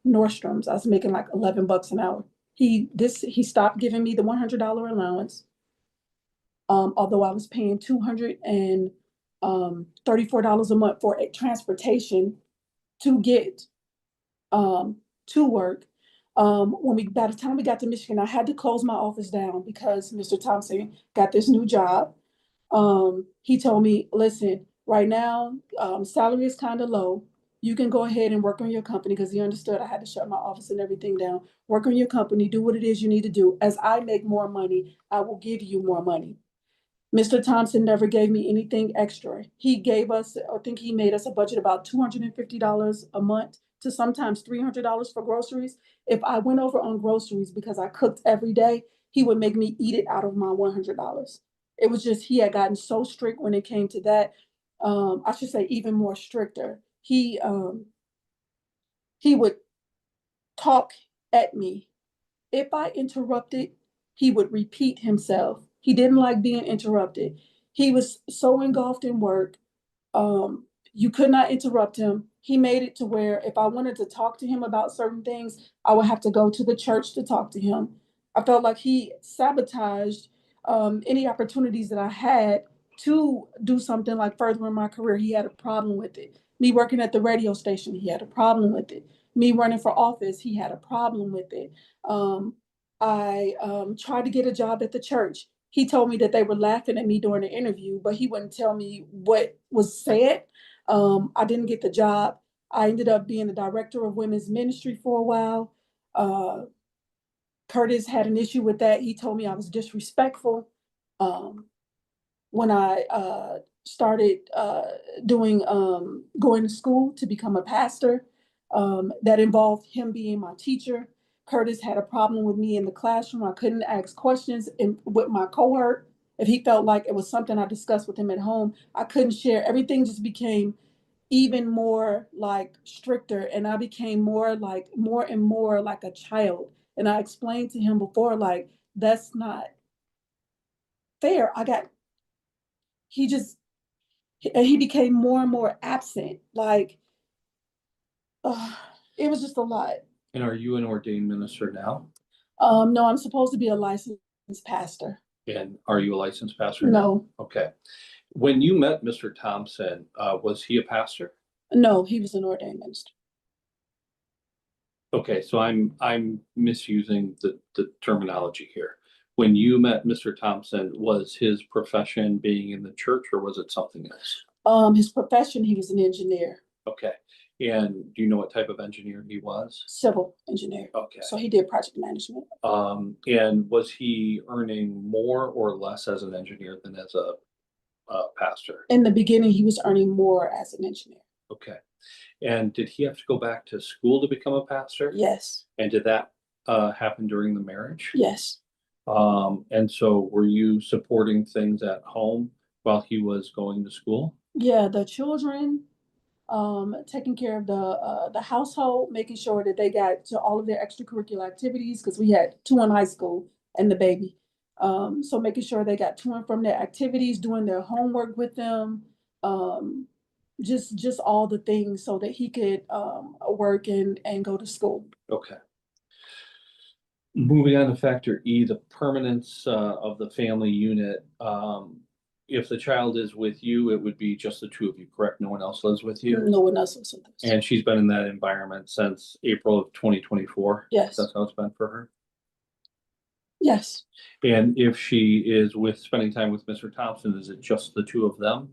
Nordstrom's. I was making like $11 an hour. He stopped giving me the $100 allowance. Although I was paying $234 a month for a transportation to get to work. By the time we got to Michigan, I had to close my office down because Mr. Thompson got this new job. He told me, listen, right now, salary is kind of low. You can go ahead and work on your company, because he understood I had to shut my office and everything down. Work on your company, do what it is you need to do. As I make more money, I will give you more money. Mr. Thompson never gave me anything extra. He gave us, I think he made us a budget about $250 a month to sometimes $300 for groceries. If I went over on groceries because I cooked every day, he would make me eat it out of my $100. It was just, he had gotten so strict when it came to that. I should say even more stricter. He would talk at me. If I interrupted, he would repeat himself. He didn't like being interrupted. He was so engulfed in work. You could not interrupt him. He made it to where if I wanted to talk to him about certain things, I would have to go to the church to talk to him. I felt like he sabotaged any opportunities that I had to do something like furthering my career. He had a problem with it. Me working at the radio station, he had a problem with it. Me running for office, he had a problem with it. I tried to get a job at the church. He told me that they were laughing at me during the interview, but he wouldn't tell me what was said. I didn't get the job. I ended up being the director of women's ministry for a while. Curtis had an issue with that. He told me I was disrespectful. When I started going to school to become a pastor, that involved him being my teacher. Curtis had a problem with me in the classroom. I couldn't ask questions with my cohort. If he felt like it was something I discussed with him at home, I couldn't share. Everything just became even more like stricter, and I became more and more like a child. And I explained to him before, like, that's not fair. He became more and more absent. Like, it was just a lot. And are you an ordained minister now? No, I'm supposed to be a licensed pastor. And are you a licensed pastor? No. Okay. When you met Mr. Thompson, was he a pastor? No, he was an ordained minister. Okay, so I'm misusing the terminology here. When you met Mr. Thompson, was his profession being in the church or was it something else? His profession, he was an engineer. Okay. And do you know what type of engineer he was? Civil engineer. Okay. So he did project management. And was he earning more or less as an engineer than as a pastor? In the beginning, he was earning more as an engineer. Okay. And did he have to go back to school to become a pastor? Yes, And did that happen during the marriage? yes, And so were you supporting things at home while he was going to school? yeah, the children, taking care of the household, making sure that they got to all of their extracurricular activities, because we had 2 in high school and the baby. So making sure they got to and from their activities, doing their homework with them, just all the things so that he could work and go to school. Okay. Moving on to factor E, the permanence of the family unit. If the child is with you, it would be just the two of you, correct? No one else lives with you? No one else was with us. And she's been in that environment since April of 2024? Yes. That's how it's been for her? Yes, And if she is spending time with Mr. Thompson, is it just the two of them?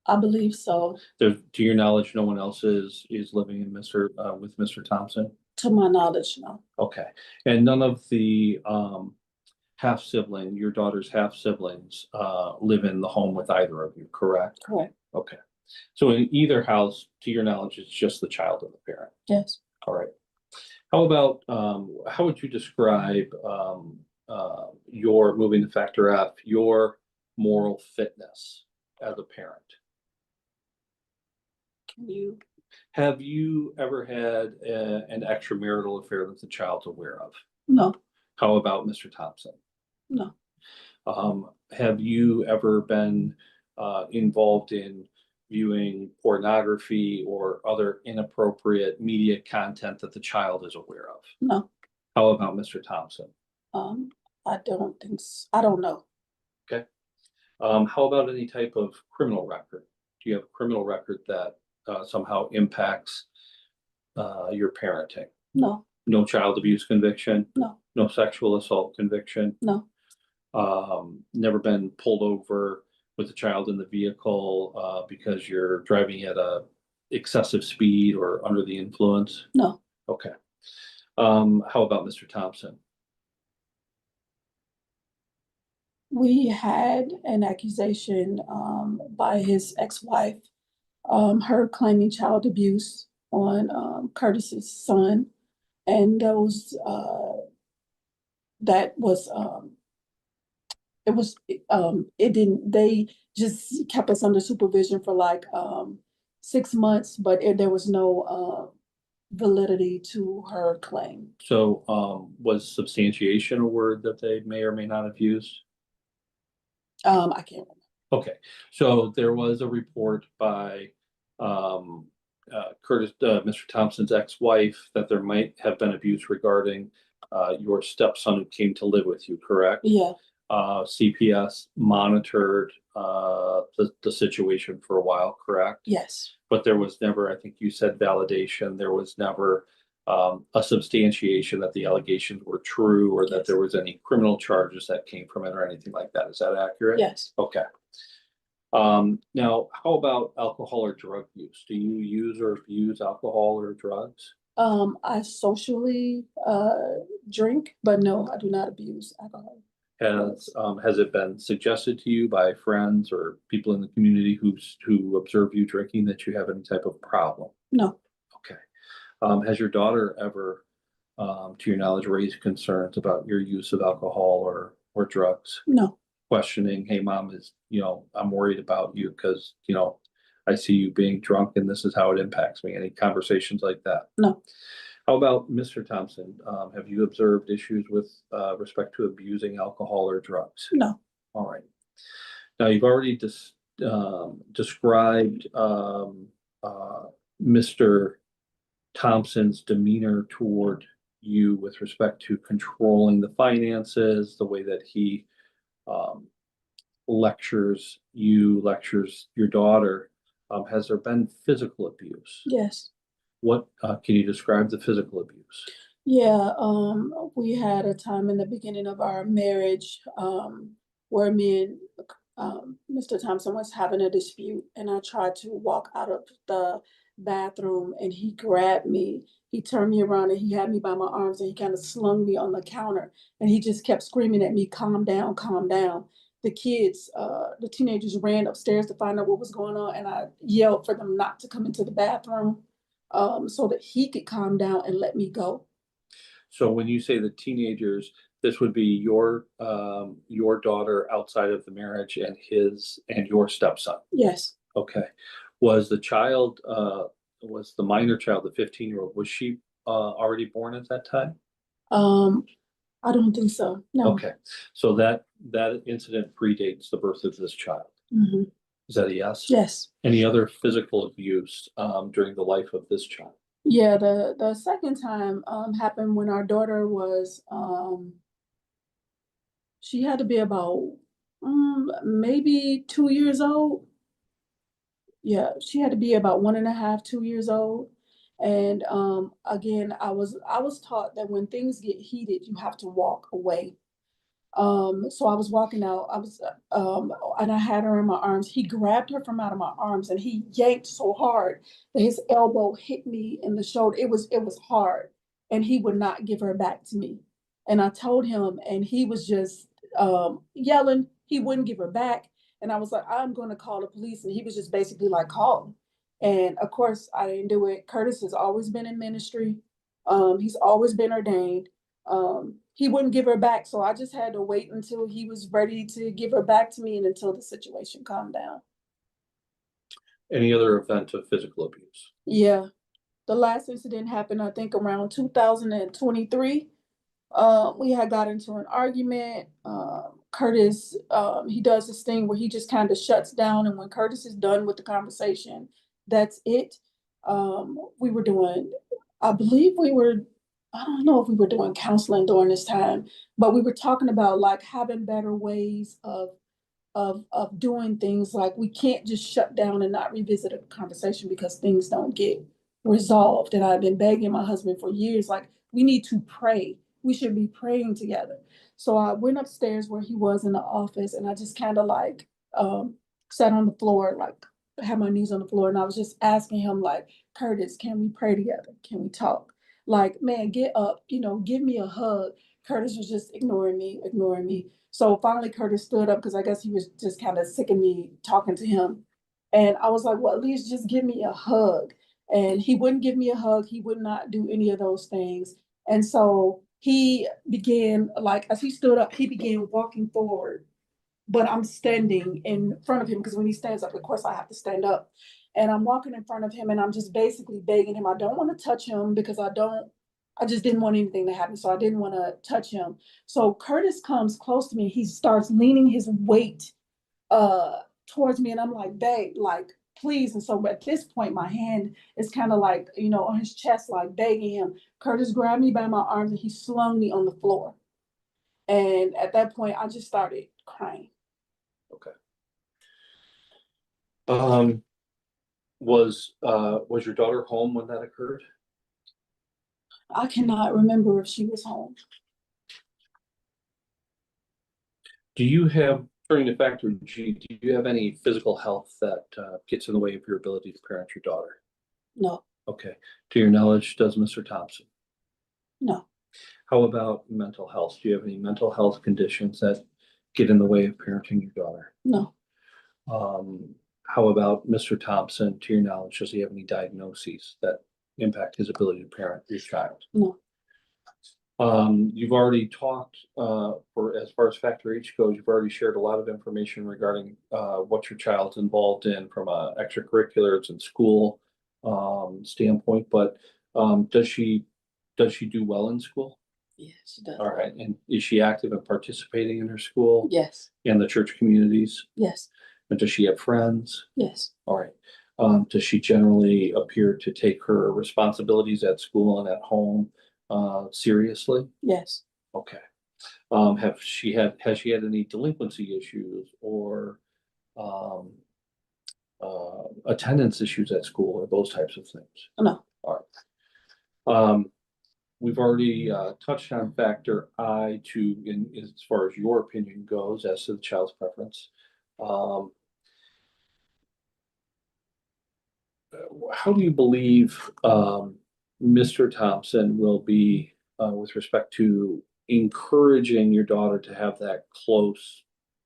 I believe so. To your knowledge, no one else is living in with Mr. Thompson? To my knowledge, no. Okay, and none of the your daughter's half siblings live in the home with either of you, correct? Correct. Okay, so in either house, to your knowledge, it's just the child and the parent. Yes. All right. How about how would you describe your, moving to factor F, your moral fitness as a parent? Can you? Have you ever had an extramarital affair that the child's aware of? No, How about Mr. Thompson? no, Have you ever been involved in viewing pornography or other inappropriate media content that the child is aware of? no. How about Mr. Thompson? I don't think so. I don't know. Okay. How about any type of criminal record? Do you have a criminal record that somehow impacts your parenting? No, No child abuse conviction? no, No sexual assault conviction? no, Never been pulled over with a child in the vehicle because you're driving at a excessive speed or under the influence? no. Okay. How about Mr. Thompson? We had an accusation by his ex-wife, her claiming child abuse on Curtis's son, and they just kept us under supervision for like 6 months, but there was no validity to her claim. So was substantiation a word that they may or may not have used? I can't remember. Okay, so there was a report by Mr. Thompson's ex-wife that there might have been abuse regarding your stepson who came to live with you, correct? Yeah, CPS monitored the situation for a while, correct? yes, But there was never, I think you said validation, there was never a substantiation that the allegations were true or that Yes. there was any criminal charges that came from it or anything like that. Is that accurate? yes. Okay. Now, how about alcohol or drug use? Do you use or abuse alcohol or drugs? I socially drink, but no, I do not abuse alcohol. Has it been suggested to you by friends or people in the community who observe you drinking that you have any type of problem? No, Okay. Has your daughter ever, to your knowledge, raised concerns about your use of alcohol or drugs? no, Questioning, hey, mom, I'm worried about you because, I see you being drunk and this is how it impacts me. Any conversations like that? no, How about Mr. Thompson? Have you observed issues with respect to abusing alcohol or drugs? no. All right. Now, you've already described Mr. Thompson's demeanor toward you with respect to controlling the finances, the way that he lectures your daughter. Has there been physical abuse? Yes. What can you describe the physical abuse? Yeah, we had a time in the beginning of our marriage where me and Mr. Thompson was having a dispute, and I tried to walk out of the bathroom and he grabbed me. He turned me around and he had me by my arms and he kind of slung me on the counter and he just kept screaming at me, calm down, calm down. The kids, the teenagers ran upstairs to find out what was going on and I yelled for them not to come into the bathroom so that he could calm down and let me go. So when you say the teenagers, this would be your daughter outside of the marriage and your stepson. Yes. Okay. Was the child, was the minor child, the 15-year-old, was she already born at that time? I don't think so. No. Okay. So that incident predates the birth of this child. Mm-hmm. Is that a yes? Yes. Any other physical abuse during the life of this child? Yeah, the second time happened when our daughter was she had to be about maybe 2 years old. Yeah, she had to be about 1.5, 2 years old. And again, I was taught that when things get heated, you have to walk away. So I was walking out, and I had her in my arms. He grabbed her from out of my arms and he yanked so hard that his elbow hit me in the shoulder. It was hard and he would not give her back to me. And I told him and he was just yelling, he wouldn't give her back. And I was like, I'm going to call the police. And he was just basically like, call. And of course I didn't do it. Curtis has always been in ministry. He's always been ordained. He wouldn't give her back. So I just had to wait until he was ready to give her back to me and until the situation calmed down. Any other event of physical abuse? Yeah. The last incident happened, I think, around 2023. We had got into an argument. Curtis, he does this thing where he just kind of shuts down. And when Curtis is done with the conversation, that's it. We were doing, I believe we were, I don't know if we were doing counseling during this time, but we were talking about like having better ways of doing things. Like we can't just shut down and not revisit a conversation because things don't get resolved. And I've been begging my husband for years, like we need to pray. We should be praying together. So I went upstairs where he was in the office and I just kind of like sat on the floor, like had my knees on the floor and I was just asking him like, Curtis, can we pray together? Can we talk? Like, man, get up, give me a hug. Curtis was just ignoring me. So finally Curtis stood up because I guess he was just kind of sick of me talking to him. And I was like, well, at least just give me a hug. And he wouldn't give me a hug. He would not do any of those things. And so he began, like, as he stood up, he began walking forward. But I'm standing in front of him because when he stands up, of course, I have to stand up. And I'm walking in front of him and I'm just basically begging him. I don't want to touch him because I just didn't want anything to happen. So I didn't want to touch him. So Curtis comes close to me. He starts leaning his weight towards me. And I'm like, babe, like, please. And so at this point, my hand is kind of like, on his chest, like begging him. Curtis grabbed me by my arms and he slung me on the floor. And at that point, I just started crying. Okay. Was your daughter home when that occurred? I cannot remember if she was home. Do you have, turning to factor G, do you have any physical health that gets in the way of your ability to parent your daughter? No. Okay. To your knowledge, does Mr. Thompson? No. How about mental health? Do you have any mental health conditions that get in the way of parenting your daughter? No. How about Mr. Thompson? To your knowledge, does he have any diagnoses that impact his ability to parent your child? No. You've already talked, for as far as factor H goes, you've already shared a lot of information regarding what your child's involved in from extracurriculars and school standpoint, but does she do well in school? Yeah, she does. All right. And is she active in participating in her school? Yes. And the church communities? Yes. And does she have friends? Yes. All right. Does she generally appear to take her responsibilities at school and at home seriously? Yes. Okay. Has she had any delinquency issues or attendance issues at school or those types of things? No. All right. We've already touched on factor I as far as your opinion goes as to the child's preference. how do you believe Mr. Thompson will be with respect to encouraging your daughter to have that close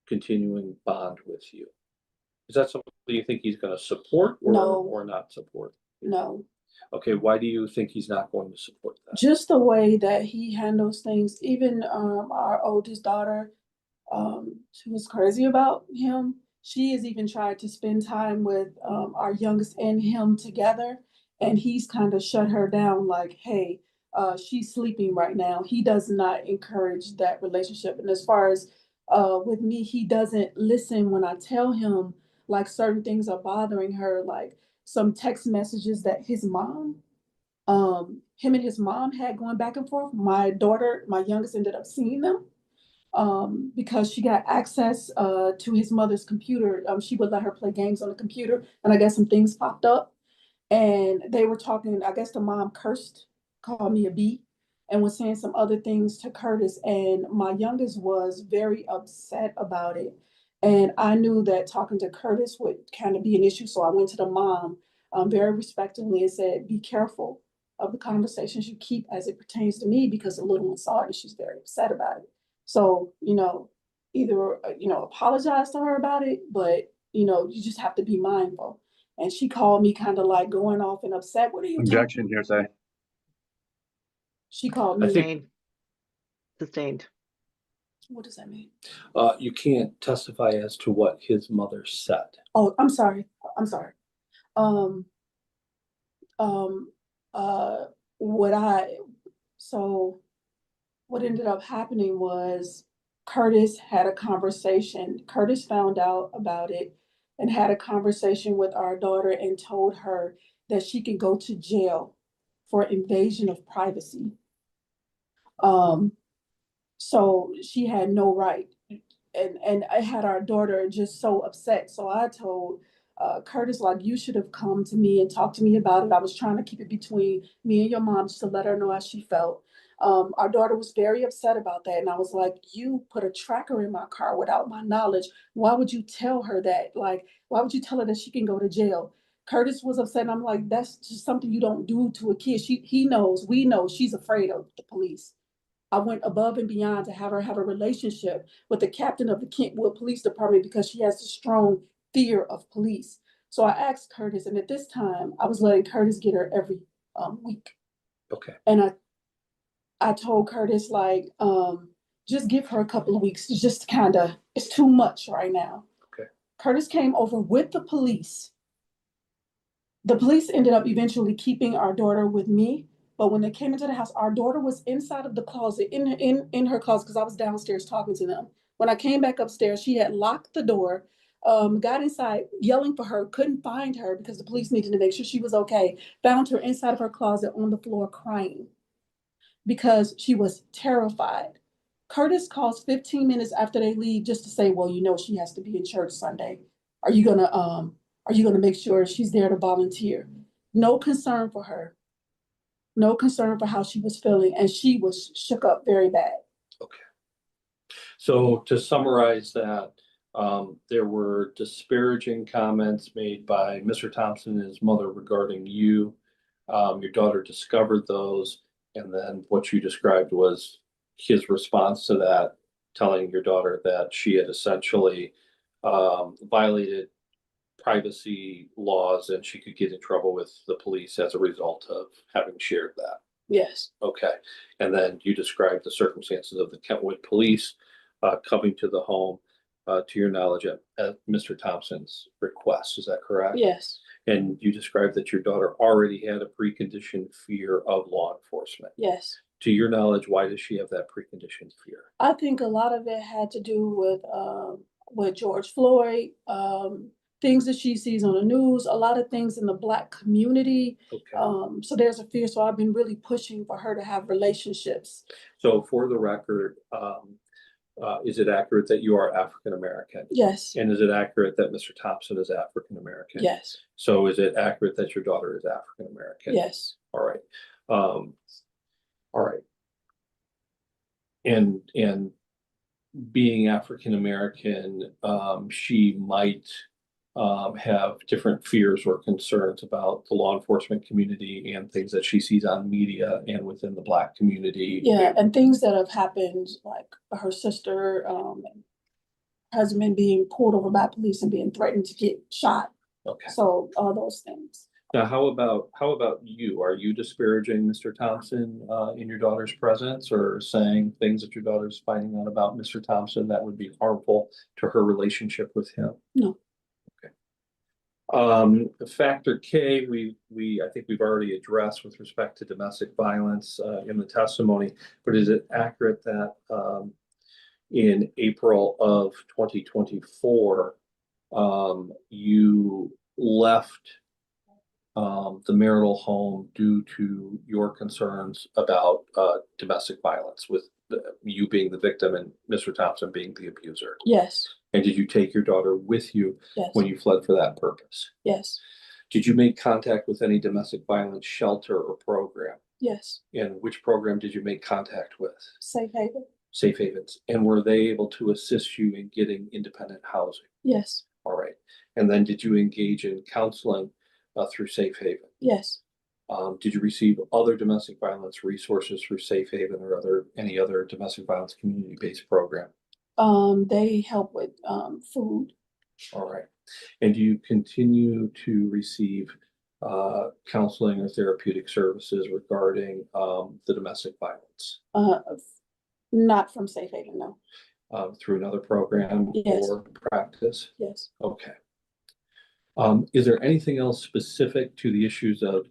continuing bond with you? Is that something you think he's going to support No. or not support? No, Okay, why do you think he's not going to support that? just the way that he handles things, even our oldest daughter, she was crazy about him. She has even tried to spend time with our youngest and him together, and he's kind of shut her down like, hey, she's sleeping right now. He does not encourage that relationship. And as far as with me, he doesn't listen when I tell him like certain things are bothering her, like some text messages that his mom, him and his mom had going back and forth. My daughter, my youngest, ended up seeing them because she got access to his mother's computer. She would let her play games on the computer, and I guess some things popped up. And they were talking, I guess the mom cursed, called me a B, and was saying some other things to Curtis. And my youngest was very upset about it. And I knew that talking to Curtis would kind of be an issue. So I went to the mom very respectfully and said, be careful of the conversations you keep as it pertains to me, because the little one saw it and she's very upset about it. So, either, apologize to her about it, but, you just have to be mindful. And she called me kind of like going off and upset. What are you talking? Objection, hearsay. She called I me. think- Sustained. What does that mean? You can't testify as to what his mother said. Oh, I'm sorry. I'm sorry. Um, um, uh, what I, so what ended up happening was Curtis had a conversation. Curtis found out about it and had a conversation with our daughter and told her that she could go to jail for invasion of privacy. So she had no right. And I had our daughter just so upset. So I told Curtis, like, you should have come to me and talked to me about it. I was trying to keep it between me and your mom just to let her know how she felt. Our daughter was very upset about that. And I was like, you put a tracker in my car without my knowledge. Why would you tell her that? Like, why would you tell her that she can go to jail? Curtis was upset. And I'm like, that's just something you don't do to a kid. We know she's afraid of the police. I went above and beyond to have her have a relationship with the captain of the Kentwood Police Department because she has a strong fear of police. So I asked Curtis, and at this time, I was letting Curtis get her every week. Okay. And I told Curtis, like, just give her a couple of weeks. It's just it's too much right now. Okay. Curtis came over with the police. The police ended up eventually keeping our daughter with me. But when they came into the house, our daughter was inside of the closet, in her closet, because I was downstairs talking to them. When I came back upstairs, she had locked the door, got inside, yelling for her, couldn't find her because the police needed to make sure she was okay. Found her inside of her closet on the floor crying because she was terrified. Curtis calls 15 minutes after they leave just to say, well, she has to be in church Sunday. Are you gonna make sure she's there to volunteer? No concern for her. No concern for how she was feeling, and she was shook up very bad. Okay. So to summarize that, there were disparaging comments made by Mr. Thompson and his mother regarding you. Your daughter discovered those, and then what you described was his response to that, telling your daughter that she had essentially violated privacy laws and she could get in trouble with the police as a result of having shared that. Yes. Okay. And then you described the circumstances of the Kentwood police coming to the home, to your knowledge, at Mr. Thompson's request. Is that correct? Yes. And you described that your daughter already had a preconditioned fear of law enforcement. Yes. To your knowledge, why does she have that preconditioned fear? I think a lot of it had to do with George Floyd, things that she sees on the news, a lot of things in the Black community. Okay. So there's a fear. So I've been really pushing for her to have relationships. So for the record, is it accurate that you are African American? Yes. And is it accurate that Mr. Thompson is African American? Yes. So is it accurate that your daughter is African American? Yes. All right. All right. And being African American, she might have different fears or concerns about the law enforcement community and things that she sees on media and within the Black community. Yeah, and things that have happened, like her sister, husband being pulled over by police and being threatened to get shot. Okay. So all those things. Now, how about you? Are you disparaging Mr. Thompson in your daughter's presence, or saying things that your daughter's finding out about Mr. Thompson that would be harmful to her relationship with him? No. Factor K, I think we've already addressed with respect to domestic violence in the testimony, but is it accurate that in April of 2024, you left the marital home due to your concerns about domestic violence, with you being the victim and Mr. Thompson being the abuser? Yes, And did you take your daughter with you yes, when you fled for that purpose? yes, Did you make contact with any domestic violence shelter or program? yes. And which program did you make contact with? Safe haven. Safe Havens. And were they able to assist you in getting independent housing? Yes, All right. And then did you engage in counseling through Safe Haven? yes, Did you receive other domestic violence resources through Safe Haven or any other domestic violence community-based program? they help with food. All right. And do you continue to receive counseling or therapeutic services regarding the domestic violence Not from Safe Haven, no. through another program Yes. or practice? Yes. Okay. Is there anything else specific to the issues of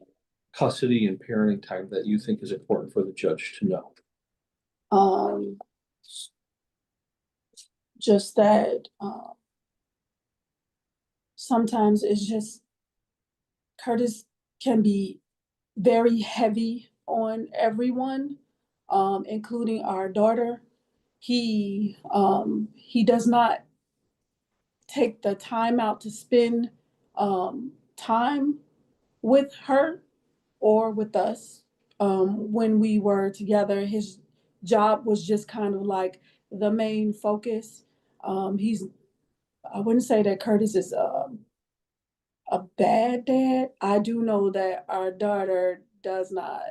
custody and parenting time that you think is important for the judge to know? Just that sometimes it's just Curtis can be very heavy on everyone, including our daughter. He does not take the time out to spend time with her or with us. When we were together, his job was just kind of like the main focus. I wouldn't say that Curtis is a bad dad. I do know that our daughter does not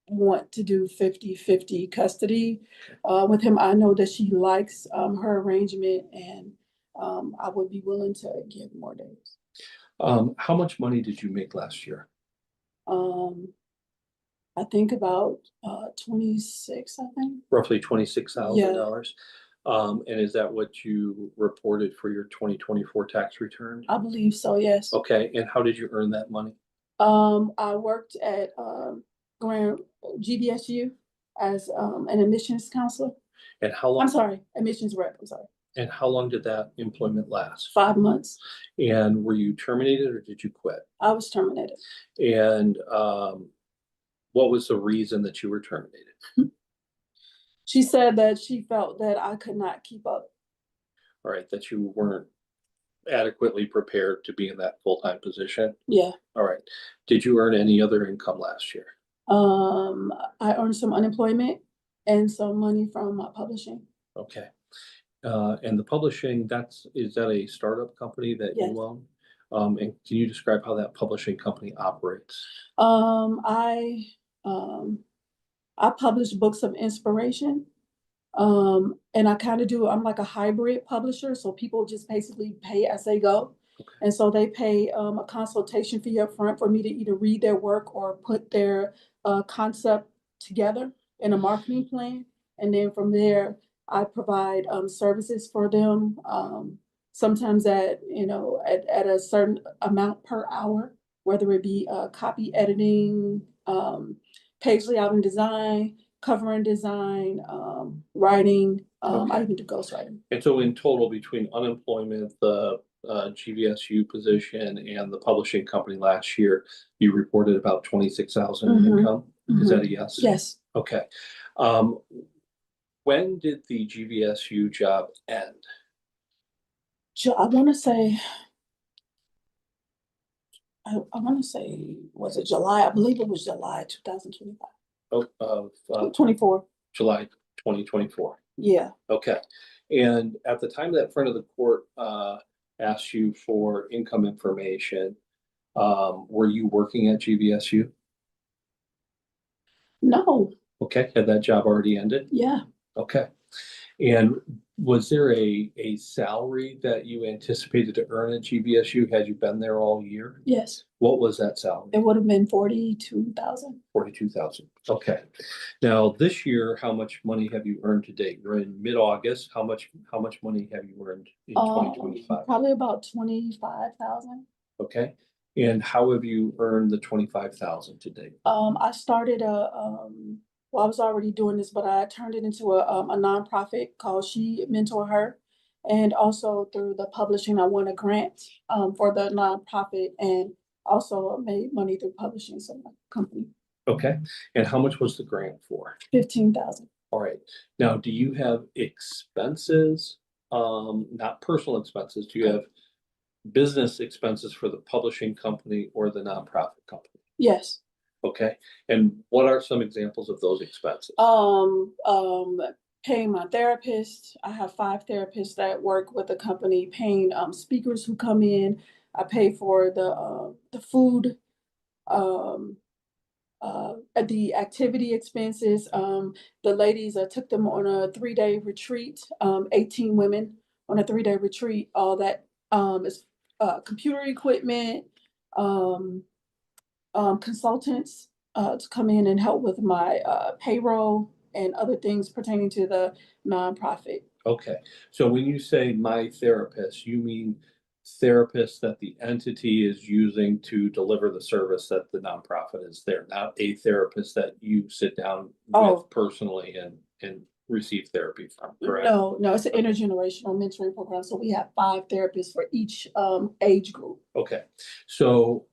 want to do 50-50 custody with him. I know that she likes her arrangement, and I would be willing to give more days. How much money did you make last year? I think about 26, I think. Roughly $26,000. And is that what you reported for your 2024 tax return? I believe so, yes. Okay, and how did you earn that money? I worked at Grand GBSU as an admissions counselor. And how long? I'm sorry, admissions rep, I'm sorry. And how long did that employment last? 5 months. And were you terminated or did you quit? I was terminated. And what was the reason that you were terminated? She said that she felt that I could not keep up. All right, that you weren't adequately prepared to be in that full-time position? Yeah. All right. Did you earn any other income last year? I earned some unemployment and some money from my publishing. Okay. And the publishing, is that a startup company that Yes. you own? And can you describe how that publishing company operates? I publish books of inspiration. And I'm like a hybrid publisher. So people just basically pay as they go. Okay. And so they pay a consultation fee up front for me to either read their work or put their concept together in a marketing plan. And then from there, I provide services for them. Sometimes at a certain amount per hour, whether it be copy editing, page layout and design, covering design, writing. Okay. I even do ghostwriting. And so in total, between unemployment, the GVSU position, and the publishing company last year, you reported about 26,000 in income. Is that a yes? Yes. Okay. When did the GVSU job end? I want to say, was it July? I believe it was July 2025. 24. July 2024. Yeah. Okay. And at the time that front of the court asked you for income information, were you working at GVSU? No, Okay, had that job already ended? yeah, Okay. And was there a salary that you anticipated to earn at GVSU had you been there all year? yes, What was that salary? it would have been 42,000. 42,000. Okay. Now this year, how much money have you earned to date? We're in mid-August. How much money have you earned in 2025? Probably about 25,000. Okay. And how have you earned the 25,000 to date? I started well, I was already doing this, but I turned it into a nonprofit called She Mentor Her. And also through the publishing, I won a grant for the nonprofit and also made money through publishing some company. Okay. And how much was the grant for? 15,000. All right. Now, do you have expenses? Not personal expenses. Do you have business expenses for the publishing company or the nonprofit company? Yes. Okay. And what are some examples of those expenses? Paying my therapist. I have 5 therapists that work with the company, paying speakers who come in. I pay for the food, the activity expenses. The ladies, I took them on a 3-day retreat, 18 women on a 3-day retreat. All that is computer equipment, consultants to come in and help with my payroll and other things pertaining to the nonprofit. Okay. So when you say my therapist, you mean therapists that the entity is using to deliver the service that the nonprofit is there, not a therapist that you sit down with personally and receive therapy from, correct? No, it's an intergenerational mentoring program. So we have 5 therapists for each age group. Okay. So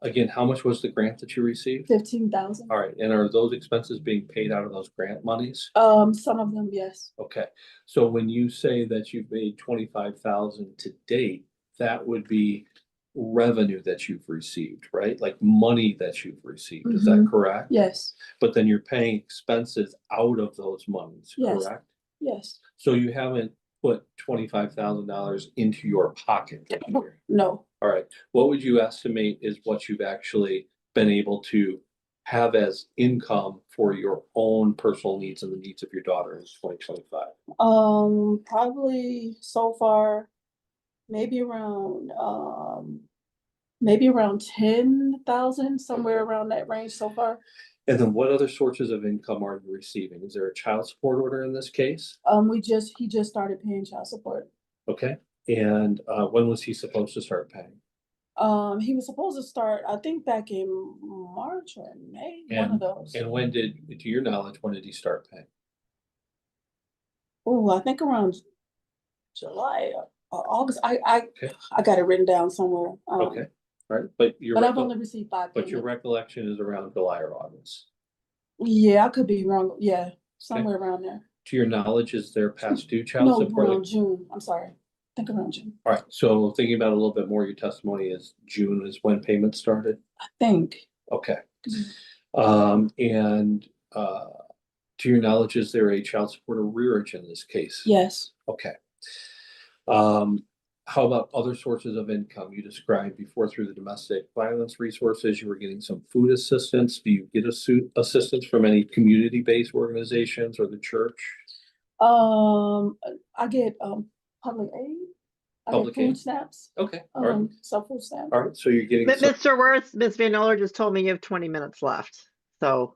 again, how much was the grant that you received? 15,000. All right. And are those expenses being paid out of those grant monies? Some of them, yes. Okay. So when you say that you've made 25,000 to date, that would be revenue that you've received, right? Like money that you've received. Is that correct? Yes. But then you're paying expenses out of those monies, Yes. correct? Yes. So you haven't put $25,000 into your pocket this year. No. All right. What would you estimate is what you've actually been able to have as income for your own personal needs and the needs of your daughter in 2025? Probably so far, maybe around 10,000, somewhere around that range so far. And then what other sources of income are you receiving? Is there a child support order in this case? He just started paying child support. Okay. And when was he supposed to start paying? He was supposed to start, I think, back in March or May, one of those. And when did, to your knowledge, when did he start paying? Oh, I think around July or August. I Okay. got it written down somewhere. Okay. All right. But I've only received 5 but your payments. recollection is around July or August. Yeah, I could be wrong. Yeah, somewhere around there. To your knowledge, is there past due child No, support? around June. I'm sorry. I think around June. All right. So thinking about it a little bit more, your testimony is June is when payment started. I think. Okay. And to your knowledge, is there a child support arrearage in this case? Yes. Okay. How about other sources of income? You described before through the domestic violence resources, you were getting some food assistance. Do you get assistance from any community-based organizations or the church? I get public aid. I Public get food aid? stamps. Okay. All right. Some food stamps. All right. So you're getting some, Mr. Worth, Ms. Van Oler just told me you have 20 minutes left. So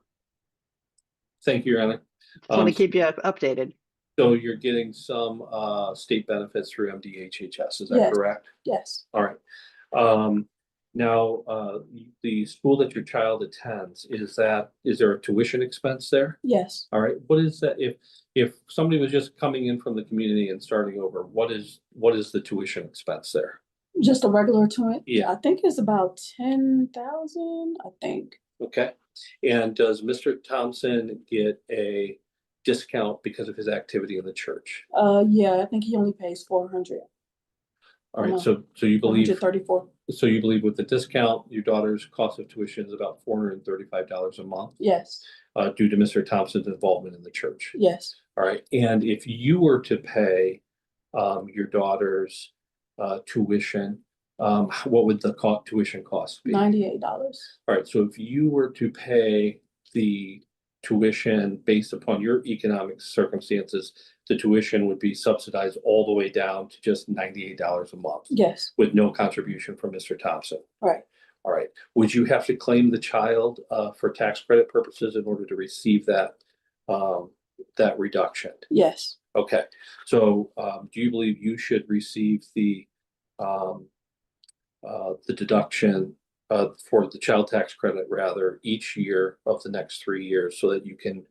thank you, Your Honor. just want to keep you updated. So you're getting some state benefits through MDHHS, is that Yes. correct? Yes. All right. Now, the school that your child attends, is there a tuition expense there? Yes. All right. What is that? If somebody was just coming in from the community and starting over, what is the tuition expense there? Just a regular twin. Yeah. I think it's about 10,000. I think. Okay. And does Mr. Thompson get a discount because of his activity in the church? Yeah. I think he only pays 400. All right. So you believe 434. So you believe with the discount, your daughter's cost of tuition is about $435 a month? Yes. Due to Mr. Thompson's involvement in the church? Yes. All right. And if you were to pay your daughter's tuition, what would the tuition cost be? $98. All right, so if you were to pay the tuition based upon your economic circumstances, the tuition would be subsidized all the way down to just $98 a month Yes, with no contribution from Mr. Thompson. right. All right, would you have to claim the child for tax credit purposes in order to receive that that reduction? Yes, Okay, so do you believe you should receive the deduction for the child tax credit rather each year of the next 3 years so that you can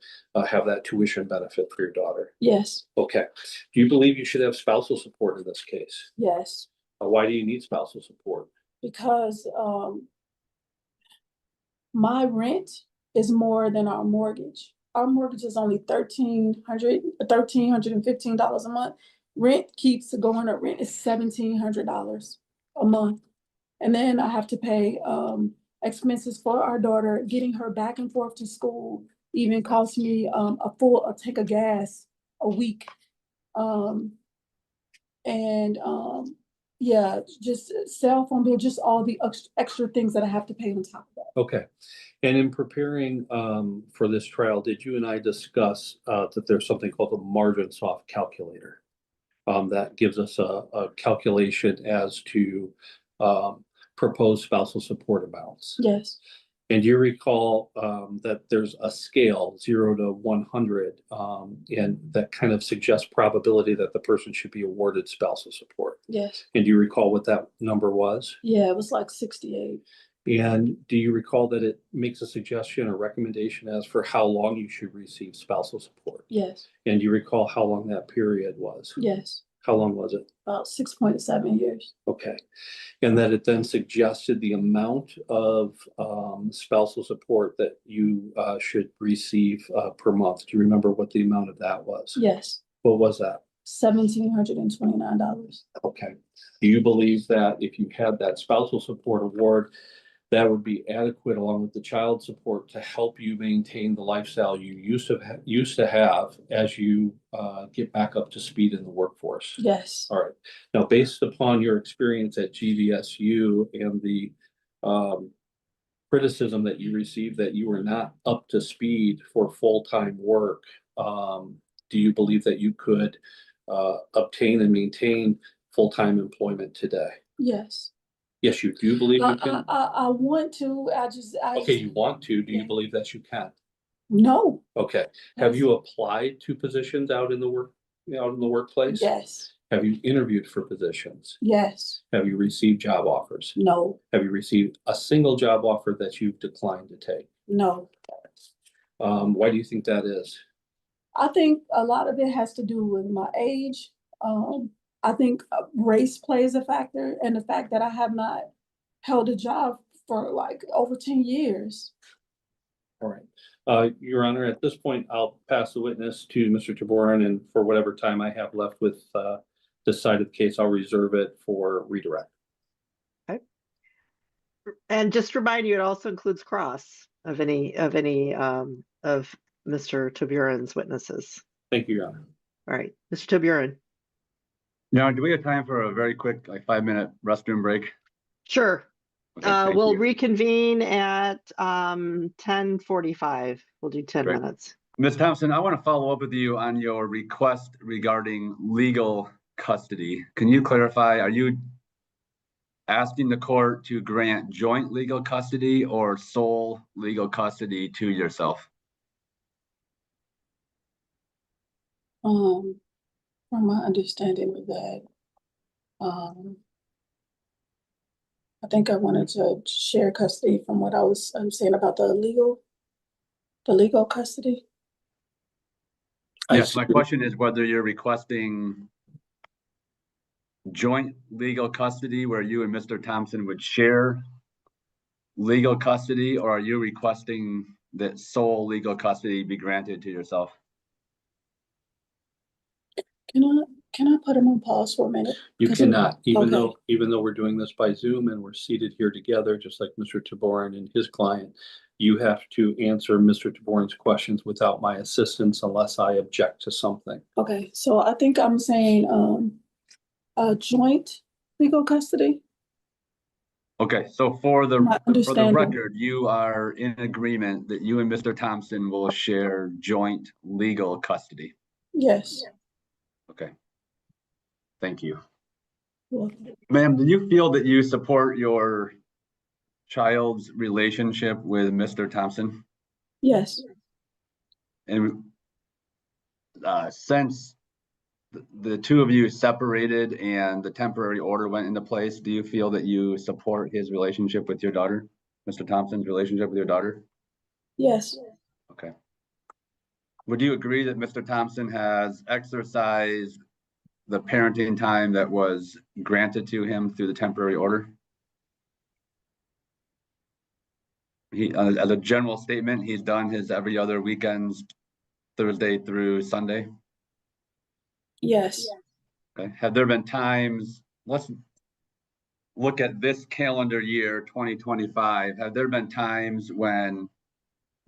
have that tuition benefit for your daughter? yes, Okay, do you believe you should have spousal support in this case? yes. Why do you need spousal support? Because my rent is more than our mortgage. Our mortgage is only $1,315 a month. Rent keeps going up. Rent is $1,700 a month. And then I have to pay expenses for our daughter, getting her back and forth to school, even costs me a tank of gas a week. Yeah, just cell phone bill, just all the extra things that I have to pay on top of that. Okay, and in preparing for this trial, did you and I discuss that there's something called the margin soft calculator? That gives us a calculation as to proposed spousal support amounts. Yes, And you recall that there's a scale 0 to 100, and that kind of suggests probability that the person should be awarded spousal support. yes. And do you recall what that number was? Yeah, it was like 68. And do you recall that it makes a suggestion or recommendation as for how long you should receive spousal support? Yes, And do you recall how long that period was? yes. How long was it? About 6.7 years. Okay. And that it then suggested the amount of spousal support that you should receive per month. Do you remember what the amount of that was? Yes, What was that? $1,729. Okay. Do you believe that if you had that spousal support award, that would be adequate along with the child support to help you maintain the lifestyle you used to have as you get back up to speed in the workforce? Yes, All right. Now, based upon your experience at GVSU and the criticism that you received that you were not up to speed for full-time work, do you believe that you could obtain and maintain full-time employment today? yes. Yes, you do believe you can? I want to, Okay, you want to. Do you Yeah. believe that you can? No. Okay. Have you applied to positions out in the workplace? Yes, Have you interviewed for positions? yes, Have you received job offers? no, Have you received a single job offer that you've declined to take? no. Why do you think that is? I think a lot of it has to do with my age. I think race plays a factor, and the fact that I have not held a job for like over 10 years. All right. Your Honor, at this point, I'll pass the witness to Mr. Tobirin, and for whatever time I have left with this side of the case, I'll reserve it for redirect. And just remind you, it also includes cross of any of Mr. Tobirin's witnesses. Thank you, Your Honor. All right, Mr. Tobirin. Now, do we have time for a very quick, like 5-minute restroom break? Sure. Okay, thank We'll you. reconvene at 10:45. We'll do 10 Great. minutes. Ms. Thompson, I want to follow up with you on your request regarding legal custody. Can you clarify, are you asking the court to grant joint legal custody or sole legal custody to yourself? From my understanding of that, I think I wanted to share custody from what I'm saying about the legal custody. Yes, my question is whether you're requesting joint legal custody where you and Mr. Thompson would share legal custody, or are you requesting that sole legal custody be granted to yourself? Can I put him on pause for a minute? You cannot, even okay. though we're doing this by Zoom and we're seated here together, just like Mr. Tobirin and his client, you have to answer Mr. Tobirin's questions without my assistance unless I object to something. Okay, so I think I'm saying, joint legal custody. Okay, so for the My understanding. record, you are in agreement that you and Mr. Thompson will share joint legal custody. Yes. Okay. Thank you. Well, Ma'am, do you feel that you support your child's relationship with Mr. Thompson? yes. And since the two of you separated and the temporary order went into place, do you feel that you support his relationship with your daughter, Mr. Thompson's relationship with your daughter? Yes. Okay. Would you agree that Mr. Thompson has exercised the parenting time that was granted to him through the temporary order? He, as a general statement, he's done his every other weekends, Thursday through Sunday. Yes. Okay. Have there been times, let's look at this calendar year, 2025. Have there been times when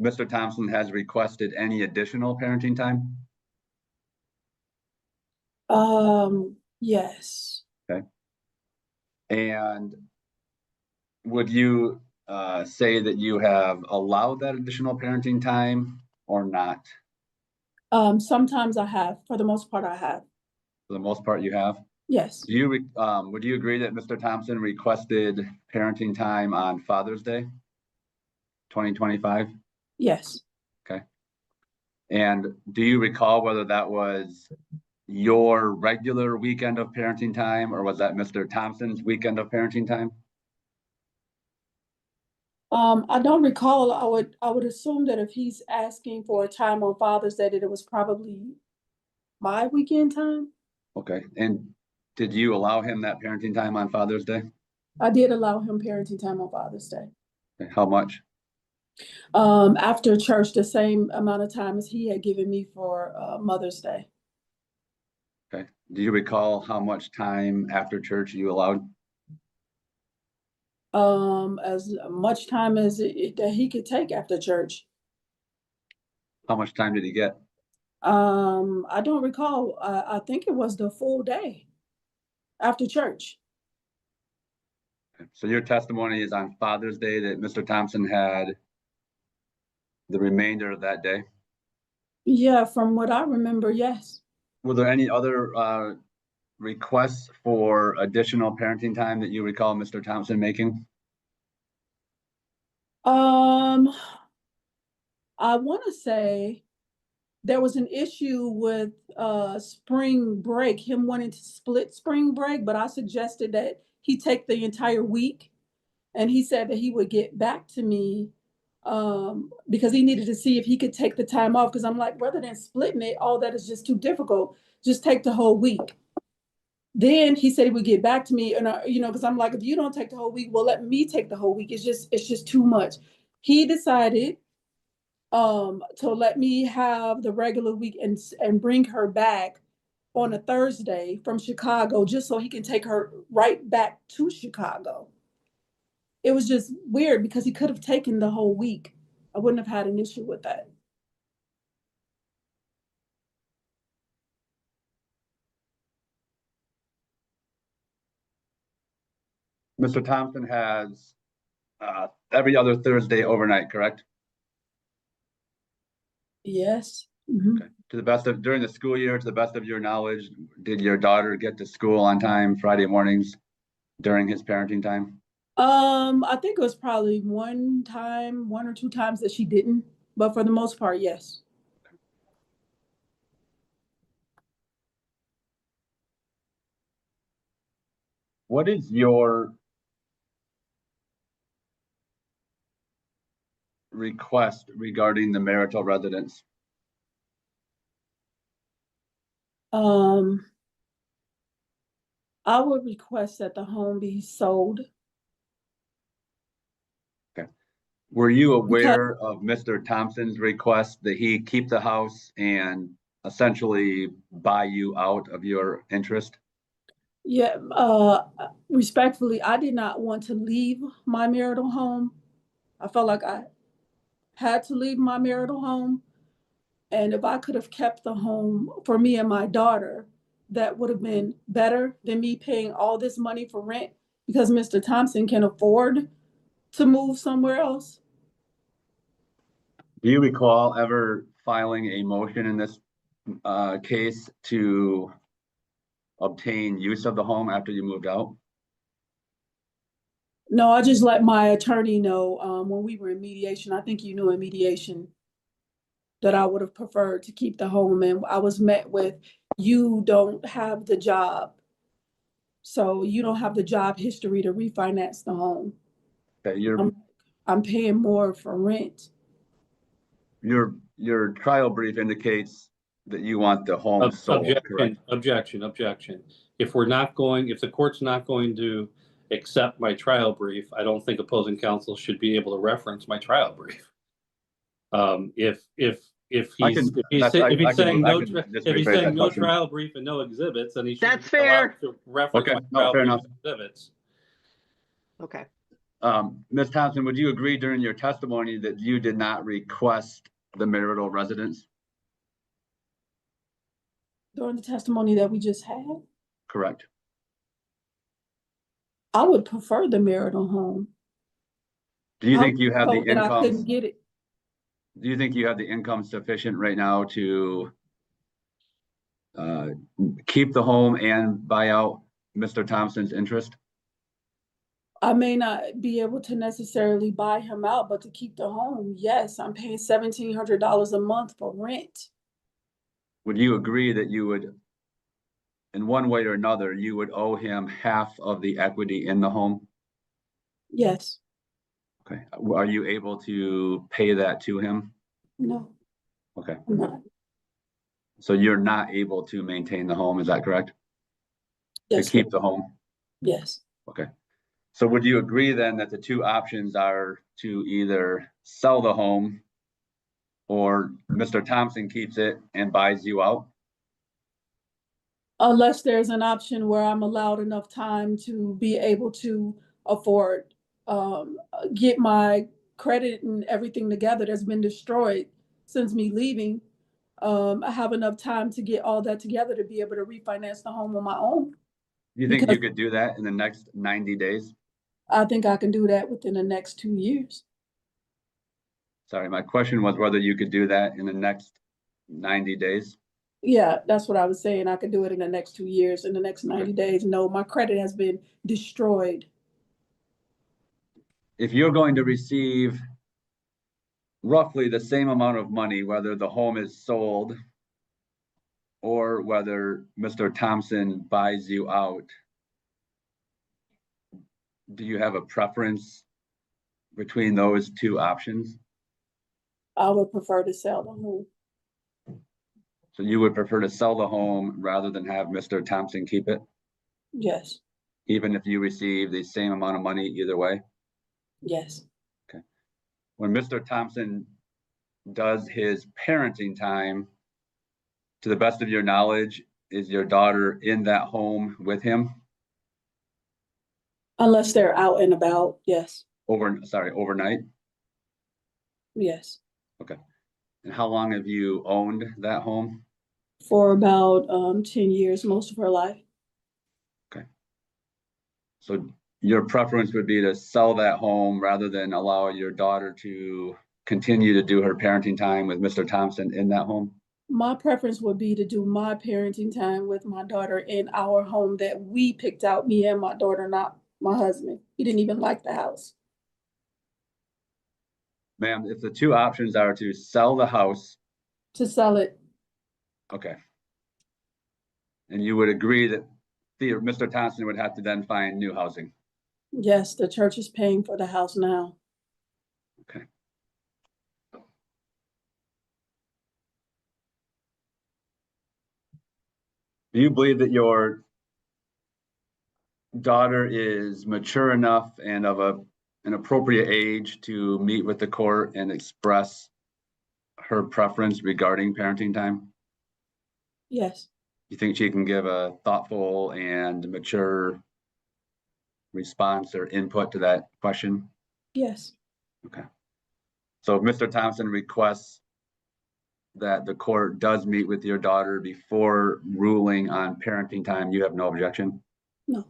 Mr. Thompson has requested any additional parenting time? Yes. Okay. And would you say that you have allowed that additional parenting time or not? Sometimes I have, for the most part, I have. For the most part, you have. Yes. Do you would you agree that Mr. Thompson requested parenting time on Father's Day, 2025? Yes. Okay. And do you recall whether that was your regular weekend of parenting time or was that Mr. Thompson's weekend of parenting time? I don't recall. I would assume that if he's asking for a time on Father's Day, that it was probably my weekend time. Okay. And did you allow him that parenting time on Father's Day? I did allow him parenting time on Father's Day. Okay. How much? After church, the same amount of time as he had given me for Mother's Day. Okay. Do you recall how much time after church you allowed? As much time as that he could take after church. How much time did he get? I don't recall. I think it was the full day after church. Okay. So your testimony is on Father's Day that Mr. Thompson had the remainder of that day? Yeah, from what I remember, yes. Were there any other requests for additional parenting time that you recall Mr. Thompson making? I want to say there was an issue with spring break, him wanting to split spring break, but I suggested that he take the entire week. And he said that he would get back to me because he needed to see if he could take the time off. Because I'm like, rather than splitting it, all that is just too difficult. Just take the whole week. Then he said he would get back to me, and because I'm like, if you don't take the whole week, well, let me take the whole week. It's just too much. He decided to let me have the regular week and bring her back on a Thursday from Chicago, just so he can take her right back to Chicago. It was just weird because he could have taken the whole week. I wouldn't have had an issue with that. Mr. Thompson has every other Thursday overnight, correct? Yes. Mm-hmm. Okay. To the best of, during the school year, to the best of your knowledge, did your daughter get to school on time Friday mornings during his parenting time? I think it was probably one or two times that she didn't, but for the most part, yes. What is your request regarding the marital residence? I would request that the home be sold. Okay. Were you aware of Mr. Thompson's request that he keep the house and essentially buy you out of your interest? Yeah, respectfully, I did not want to leave my marital home. I felt like I had to leave my marital home. And if I could have kept the home for me and my daughter, that would have been better than me paying all this money for rent because Mr. Thompson can afford to move somewhere else? Do you recall ever filing a motion in this case to obtain use of the home after you moved out? No, I just let my attorney know when we were in mediation. I think you knew in mediation that I would have preferred to keep the home, and I was met with, you don't have the job. So you don't have the job history to refinance the home. That I'm paying more for rent. your trial brief indicates that you want the home sold, correct? Objection. If the court's not going to accept my trial brief, I don't think opposing counsel should be able to reference my trial brief. If he's saying no trial brief and no exhibits, then he should That's be allowed fair. to reference Okay, my no, trial fair brief enough. and exhibits. Okay. Ms. Thompson, would you agree during your testimony that you did not request the marital residence? During the testimony that we just had, Correct. I would prefer the marital home. Do you think you have the I couldn't income? get it. Do you think you have the income sufficient right now to keep the home and buy out Mr. Thompson's interest? I may not be able to necessarily buy him out, but to keep the home, yes, I'm paying $1,700 a month for rent. Would you agree that you would, in one way or another, you would owe him half of the equity in the home? Yes. Okay. Are you able to pay that to him? No, Okay. I'm not. So you're not able to maintain the home, is that correct? Yes, To keep the home? yes. Okay. So would you agree then that the two options are to either sell the home or Mr. Thompson keeps it and buys you out? Unless there's an option where I'm allowed enough time to be able to afford, get my credit and everything together that's been destroyed since me leaving. I have enough time to get all that together to be able to refinance the home on my own. Do you think Because you could do that in the next 90 days? I think I can do that within the next 2 years. Sorry, my question was whether you could do that in the next 90 days. Yeah, that's what I was saying. I could do it in the next 2 years, in the next 90 days. No, my credit has been destroyed. If you're going to receive roughly the same amount of money, whether the home is sold or whether Mr. Thompson buys you out, do you have a preference between those two options? I would prefer to sell the home. So you would prefer to sell the home rather than have Mr. Thompson keep it, Yes, even if you receive the same amount of money either way? yes. When Mr. Thompson does his parenting time, to the best of your knowledge, is your daughter in that home with him? Unless they're out and about, yes, Overnight? yes. Okay. And how long have you owned that home? For about 10 years, most of her life. Okay. So your preference would be to sell that home rather than allow your daughter to continue to do her parenting time with Mr. Thompson in that home? My preference would be to do my parenting time with my daughter in our home that we picked out, me and my daughter, not my husband. He didn't even like the house. Ma'am, if the two options are to sell the house, To sell it, okay. And you would agree that Mr. Thompson would have to then find new housing? yes, the church is paying for the house now. Okay. Do you believe that your daughter is mature enough and of an appropriate age to meet with the court and express her preference regarding parenting time? Yes, You think she can give a thoughtful and mature response or input to that question? yes, Okay. So if Mr. Thompson requests that the court does meet with your daughter before ruling on parenting time, you have no objection? No.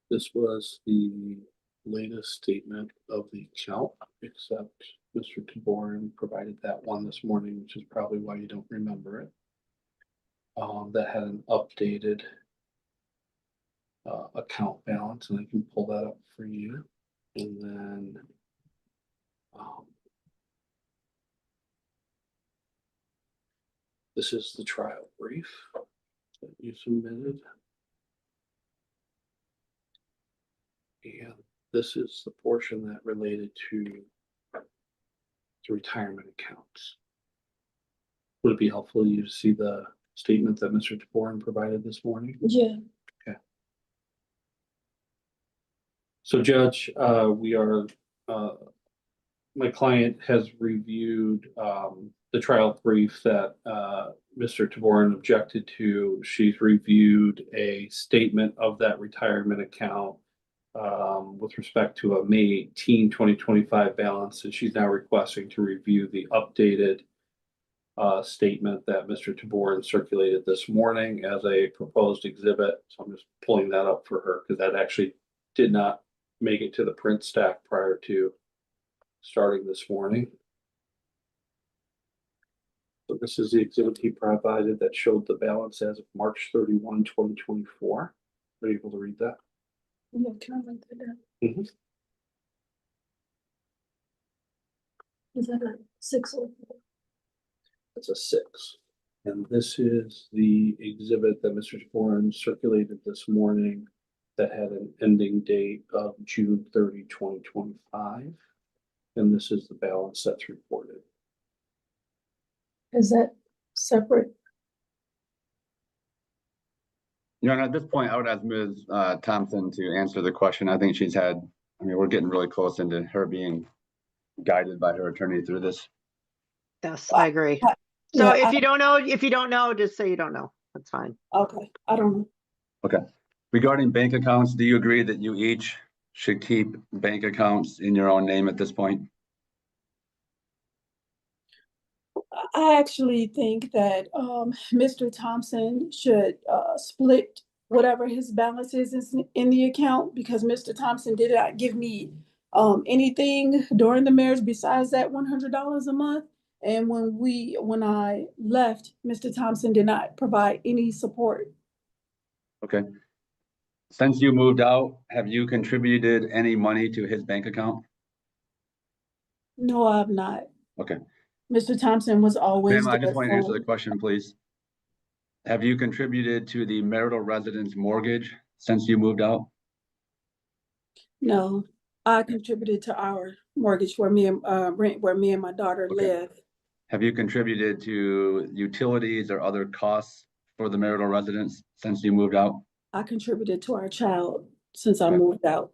This was the latest statement of the account, except Mr. Tobirin provided that one this morning, which is probably why you don't remember it. That had an updated account balance, and I can pull that up for you. And then this is the trial brief that you submitted. And this is the portion that related to the retirement accounts. Would it be helpful to you to see the statement that Mr. Tobirin provided this morning? Yeah. So Judge, we are, my client has reviewed the trial brief that Mr. Tobirin objected to. She's reviewed a statement of that retirement account with respect to a May 18, 2025 balance, and she's now requesting to review the updated statement that Mr. Tobirin circulated this morning as a proposed exhibit. So I'm just pulling that up for her because that actually did not make it to the print stack prior to starting this morning. So this is the exhibit he provided that showed the balance as of March 31, 2024. Are you able to read that? Yeah, can I write that down? Mm-hmm. Is that a 604? It's a 6. And this is the exhibit that Mr. Tobirin circulated this morning that had an ending date of June 30, 2025. And this is the balance that's reported. Is that separate? Your Honor, at this point, I would ask Ms. Thompson to answer the question. I think she's had, I mean, we're getting really close into her being guided by her attorney through this. Yes, I agree. So Yeah, if you don't know, just say you don't know. That's fine. Okay, I don't know. Okay. Regarding bank accounts, do you agree that you each should keep bank accounts in your own name at this point? I actually think that Mr. Thompson should split whatever his balance is in the account, because Mr. Thompson did not give me anything during the marriage besides that $100 a month. And when I left, Mr. Thompson did not provide any support. Okay. Since you moved out, have you contributed any money to his bank account? No, I have not. Okay. Mr. Thompson was always Ma'am, I just there want you to answer the for- question, please. Have you contributed to the marital residence mortgage since you moved out? No, I contributed to our mortgage where me and rent where me and my daughter Okay. live. Have you contributed to utilities or other costs for the marital residence since you moved out? I contributed to our child since I Okay. moved out.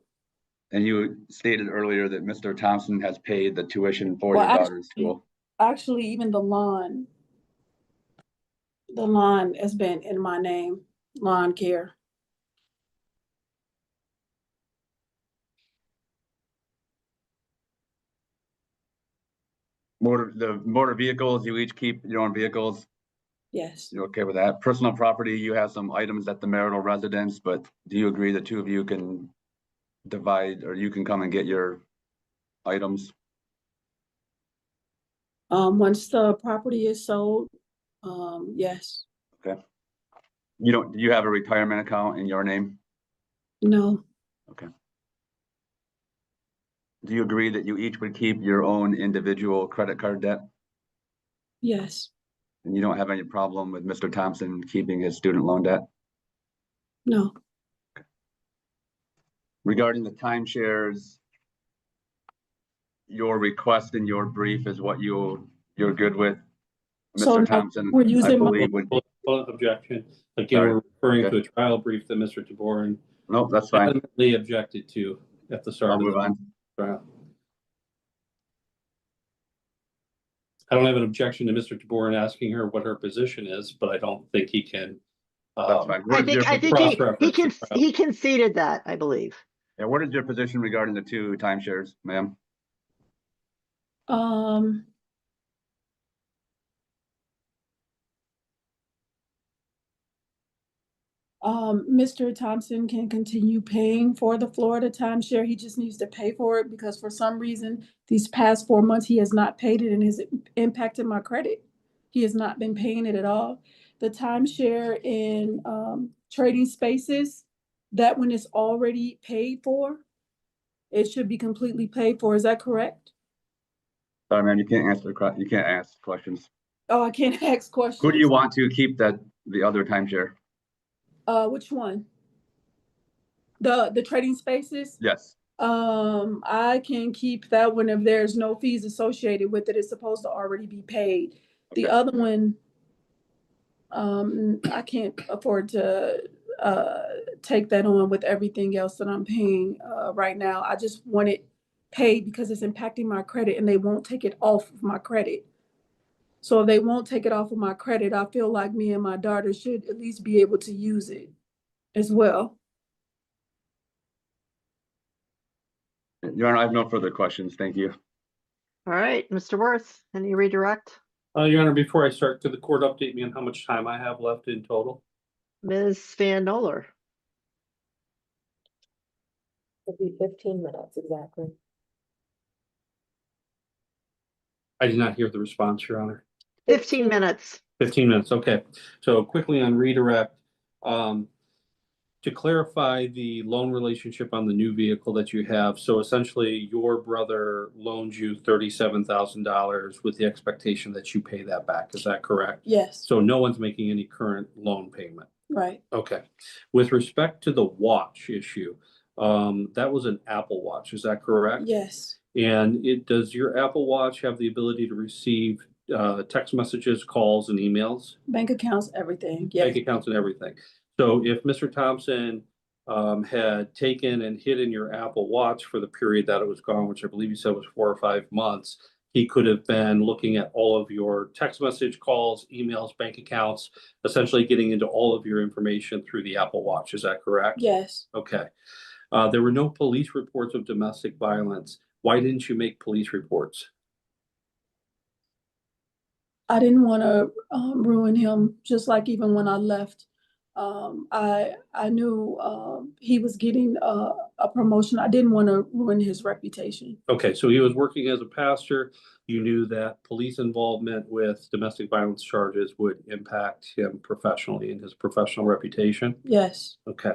And you stated earlier that Mr. Thompson has paid the tuition for Well, your daughter's school. Actually, even the lawn has been in my name, lawn care. The motor vehicles, you each keep your own vehicles. Yes, You okay with that? Personal property, you have some items at the marital residence, but do you agree the two of you can divide, or you can come and get your items? once the property is sold, yes, Okay. Do you have a retirement account in your name? no, Okay. Do you agree that you each would keep your own individual credit card debt? yes, And you don't have any problem with Mr. Thompson keeping his student loan debt? no, Regarding the timeshares, your request in your brief is what you're good with? So Mr. now Thompson, we're I using my- believe would, Objection. Again, Sorry. we're referring Okay. to a trial brief that Mr. Tobirin no, that's fine. adamantly objected to at the start I'll of move the on. trial. I don't have an objection to Mr. Tobirin asking her what her position is, but I don't think he can. That's fine. I think Cross-reference. he conceded that, I believe. Yeah, what is your position regarding the two timeshares, ma'am? Mr. Thompson can continue paying for the Florida timeshare. He just needs to pay for it because for some reason, these past 4 months, he has not paid it and has impacted my credit. He has not been paying it at all. The timeshare in Trading Spaces, that one is already paid for. It should be completely paid for. Is that correct? Sorry, man, you can't ask questions. Oh, I can't ask questions. Who do you want to keep the other timeshare? Which one? The Trading Spaces? Yes. I can keep that one if there's no fees associated with it. It's supposed to already be paid. The Okay. other one, I can't afford to take that on with everything else that I'm paying right now. I just want it paid because it's impacting my credit and they won't take it off of my credit. So if they won't take it off of my credit, I feel like me and my daughter should at least be able to use it as well. Your Honor, I have no further questions. Thank you. All right, Mr. Worth, any redirect? Your Honor, before I start, could the court update me on how much time I have left in total? Ms. Van Noller. It'll be 15 minutes exactly. I did not hear the response, Your Honor. 15 minutes. 15 minutes, okay. So quickly on redirect, to clarify the loan relationship on the new vehicle that you have. So essentially your brother loaned you $37,000 with the expectation that you pay that back. Is that correct? Yes, So no one's making any current loan payment. right. Okay. With respect to the watch issue, that was an Apple Watch. Is that correct? Yes, And does your Apple Watch have the ability to receive text messages, calls, and emails? bank accounts, everything. Yes, Bank accounts and everything. So if Mr. Thompson had taken and hidden your Apple Watch for the period that it was gone, which I believe you said was 4 or 5 months, he could have been looking at all of your text message, calls, emails, bank accounts, essentially getting into all of your information through the Apple Watch. Is that correct? yes. Okay. There were no police reports of domestic violence. Why didn't you make police reports? I didn't want to ruin him, just like even when I left. I knew he was getting a promotion. I didn't want to ruin his reputation. Okay, so he was working as a pastor. You knew that police involvement with domestic violence charges would impact him professionally and his professional reputation. Yes, Okay.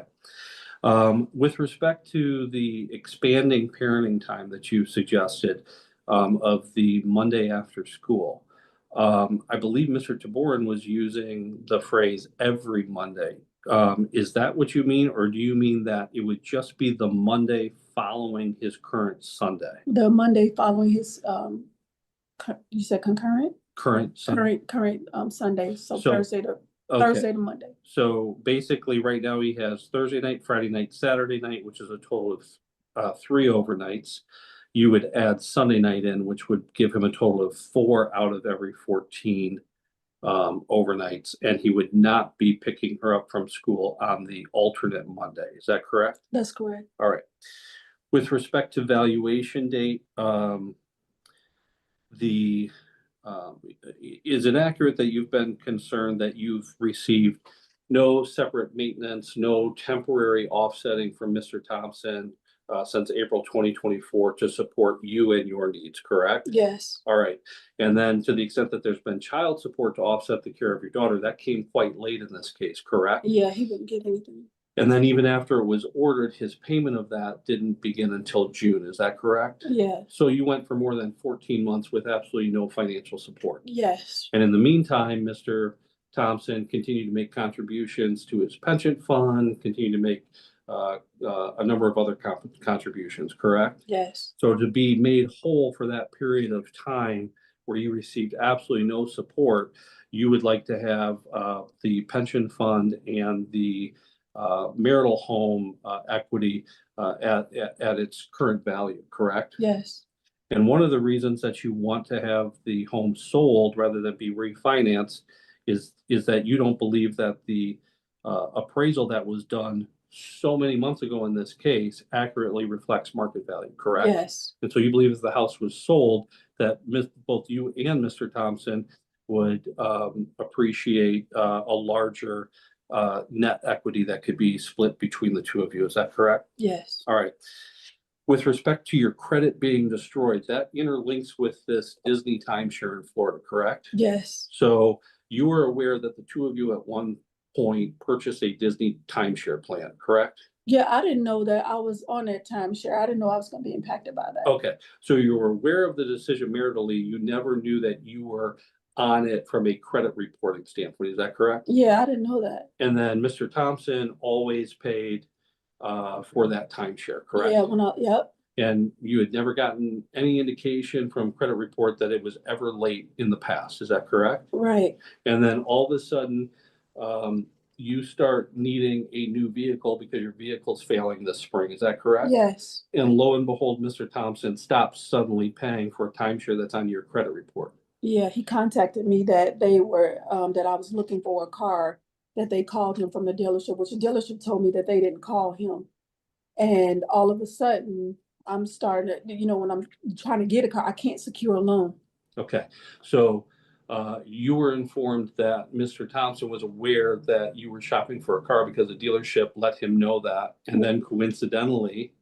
With respect to the expanding parenting time that you suggested of the Monday after school, I believe Mr. Tobirin was using the phrase every Monday. Is that what you mean, or do you mean that it would just be the Monday following his current Sunday? the Monday following his you said concurrent? Current Sunday. Current Sunday, so So, Thursday to Okay. Monday. So basically, right now he has Thursday night, Friday night, Saturday night, which is a total of 3 overnights. You would add Sunday night in, which would give him a total of 4 out of every 14 overnights, and he would not be picking her up from school on the alternate Monday. Is that correct? That's correct. All right. With respect to valuation date, is it accurate that you've been concerned that you've received no separate maintenance, no temporary offsetting from Mr. Thompson since April 2024 to support you and your needs, correct? Yes, All right. And then to the extent that there's been child support to offset the care of your daughter, that came quite late in this case, correct? yeah, he wouldn't get anything. And then even after it was ordered, his payment of that didn't begin until June. Is that correct? Yeah, So you went for more than 14 months with absolutely no financial support. yes, And in the meantime, Mr. Thompson continued to make contributions to his pension fund, continued to make a number of other contributions, correct? yes, So to be made whole for that period of time where you received absolutely no support, you would like to have the pension fund and the marital home equity at its current value, correct? yes, And one of the reasons that you want to have the home sold rather than be refinanced is that you don't believe that the appraisal that was done so many months ago in this case accurately reflects market value, correct? yes, And so you believe if the house was sold, that both you and Mr. Thompson would appreciate a larger net equity that could be split between the two of you. Is that correct? Yes, All right. With respect to your credit being destroyed, that interlinks with this Disney timeshare in Florida, correct? yes. So you were aware that the two of you at one point purchased a Disney timeshare plan, correct? Yeah, I didn't know that I was on that timeshare. I didn't know I was gonna be impacted by that. Okay, so you were aware of the decision maritally. You never knew that you were on it from a credit reporting standpoint. Is that correct? Yeah, I didn't know that. And then Mr. Thompson always paid for that timeshare, correct? Yeah, yep, And you had never gotten any indication from credit report that it was ever late in the past. Is that correct? right. And then all of a sudden, you start needing a new vehicle because your vehicle's failing this spring. Is that correct? Yes, And lo and behold, Mr. Thompson stops suddenly paying for a timeshare that's on your credit report. yeah, he contacted me that they were, that I was looking for a car, that they called him from the dealership, which the dealership told me that they didn't call him. And all of a sudden, I'm starting to, when I'm trying to get a car, I can't secure a loan. Okay, so you were informed that Mr. Thompson was aware that you were shopping for a car because the dealership let him know that. And then coincidentally,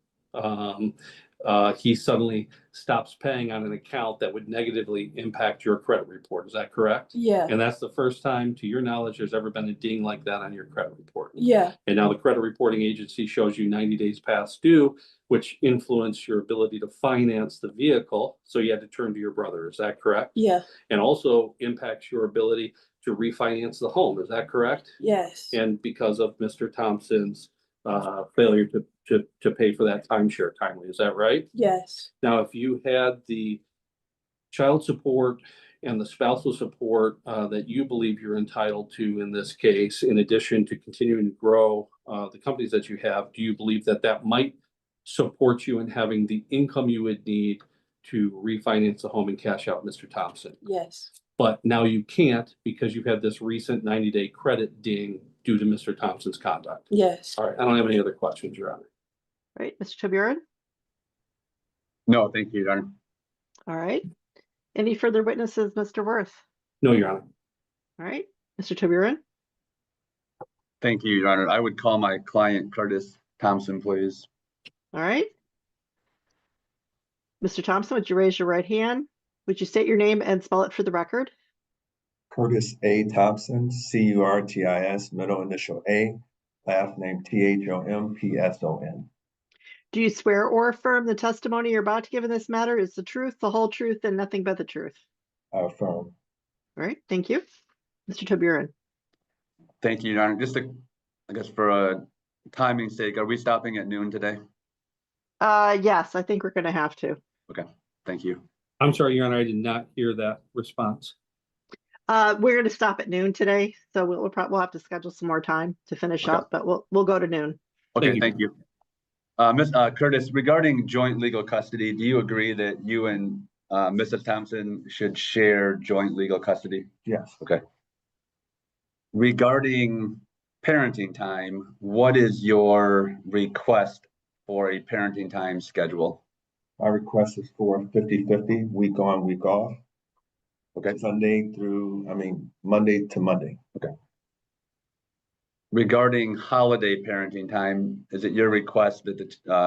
he suddenly stops paying on an account that would negatively impact your credit report. Is that correct? Yeah, And that's the first time, to your knowledge, there's ever been a ding like that on your credit report. yeah, And now the credit reporting agency shows you 90 days past due, which influenced your ability to finance the vehicle. So you had to turn to your brother. Is that correct? yeah, And also impacts your ability to refinance the home. Is that correct? yes, And because of Mr. Thompson's failure to pay for that timeshare timely. Is that right? yes, Now, if you had the child support and the spousal support that you believe you're entitled to in this case, in addition to continuing to grow the companies that you have, do you believe that that might support you in having the income you would need to refinance the home and cash out Mr. Thompson? yes, But now you can't because you've had this recent 90-day credit ding due to Mr. Thompson's conduct. yes. All right, I don't have any other questions, Your Honor. All right, Mr. Tobirin? No, thank you, Your Honor. All right. Any further witnesses, Mr. Worth? No, Your Honor. All right, Mr. Tobirin? Thank you, Your Honor. I would call my client Curtis Thompson, please. All right. Mr. Thompson, would you raise your right hand? Would you state your name and spell it for the record? Curtis A. Thompson, Curtis, middle initial A, last name Thompson. Do you swear or affirm the testimony you're about to give in this matter is the truth, the whole truth, and nothing but the truth? I affirm. All right, thank you. Mr. Tobirin? Thank you, Your Honor. Just to, I guess for a timing's sake, are we stopping at noon today? Yes, I think we're going to have to. Okay, thank you. I'm sorry, Your Honor, I did not hear that response. We're going to stop at noon today, so we'll have to schedule some more time to finish Okay. up, but we'll go to noon. Okay, Thank thank you. Ms. Curtis, regarding joint legal custody, do you agree that you and Mrs. Thompson should share joint legal custody? Yes. Okay. Regarding parenting time, what is your request for a parenting time schedule? My request is for 50-50, week on, week off. Okay. Monday to Monday. Okay. Regarding holiday parenting time, is it your request that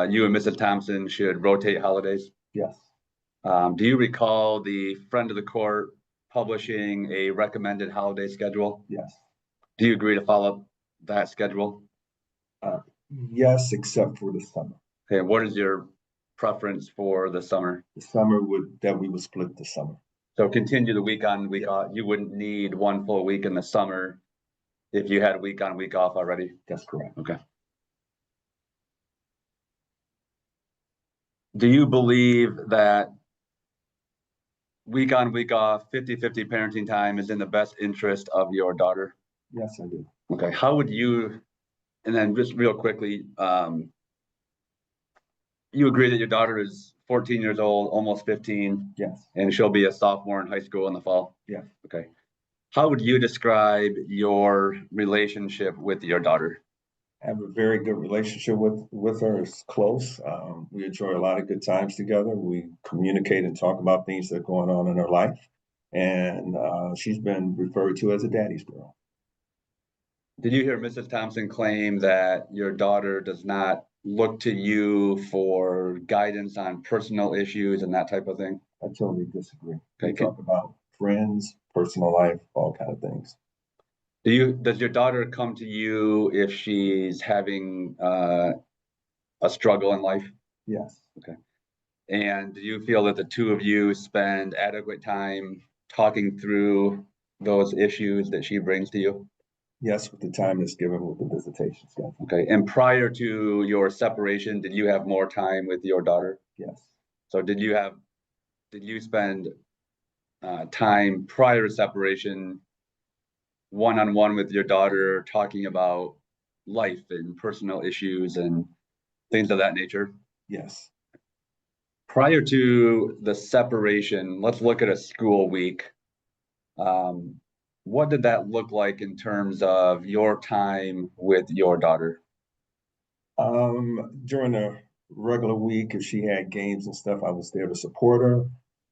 you and Mrs. Thompson should rotate holidays? Yes. Do you recall the friend of the court publishing a recommended holiday schedule? Yes. Do you agree to follow that schedule? Yes, except for the summer. Okay, what is your preference for the summer? The summer we would split the summer. So continue the week on, week off. You wouldn't need one full week in the summer if you had week on, week off already. That's correct. Okay. Do you believe that week on, week off, 50-50 parenting time is in the best interest of your daughter? Yes, I do. Okay, how would you, and then just real quickly, you agree that your daughter is 14 years old, almost 15, Yes. and she'll be a sophomore in high school in the fall? Yes. Okay. How would you describe your relationship with your daughter? I have a very good relationship with her. It's close. We enjoy a lot of good times together. We communicate and talk about things that are going on in her life. And she's been referred to as a daddy's girl. Did you hear Mrs. Thompson claim that your daughter does not look to you for guidance on personal issues and that type of thing? I totally disagree. We Okay. talk about friends, personal life, all kind of things. Does your daughter come to you if she's having a struggle in life? Yes, And do you feel that the two of you spend adequate time talking through those issues that she brings to you? yes, with the time that's given with the visitation schedule. Okay, and prior to your separation, did you have more time with your daughter? Yes, So did you spend time prior to separation one-on-one with your daughter talking about life and personal issues and things of that nature? yes. Prior to the separation, let's look at a school week. What did that look like in terms of your time with your daughter? During a regular week, if she had games and stuff, I was there to support her.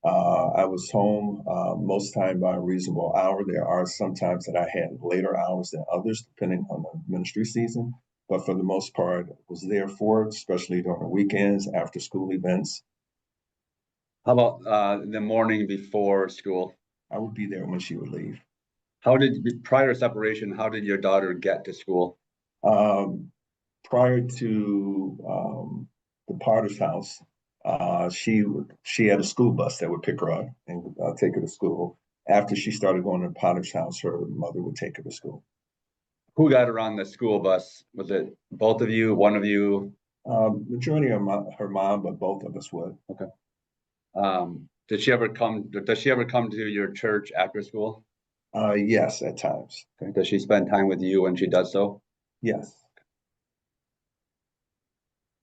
I was home most time by a reasonable hour. There are some times that I had later hours than others, depending on the ministry season. But for the most part, I was there for it, especially during the weekends, after school events. How about the morning before school? I would be there when she would leave. Prior to separation, how did your daughter get to school? Prior to the Potter's house, she had a school bus that would pick her up and take her to school. After she started going to the Potter's house, her mother would take her to school. Who got her on the school bus? Was it both of you, one of you? Majority of her mom, but both of us would. Does she ever come to your church after school? Yes, at times. Okay. Does she spend time with you when she does so? Yes.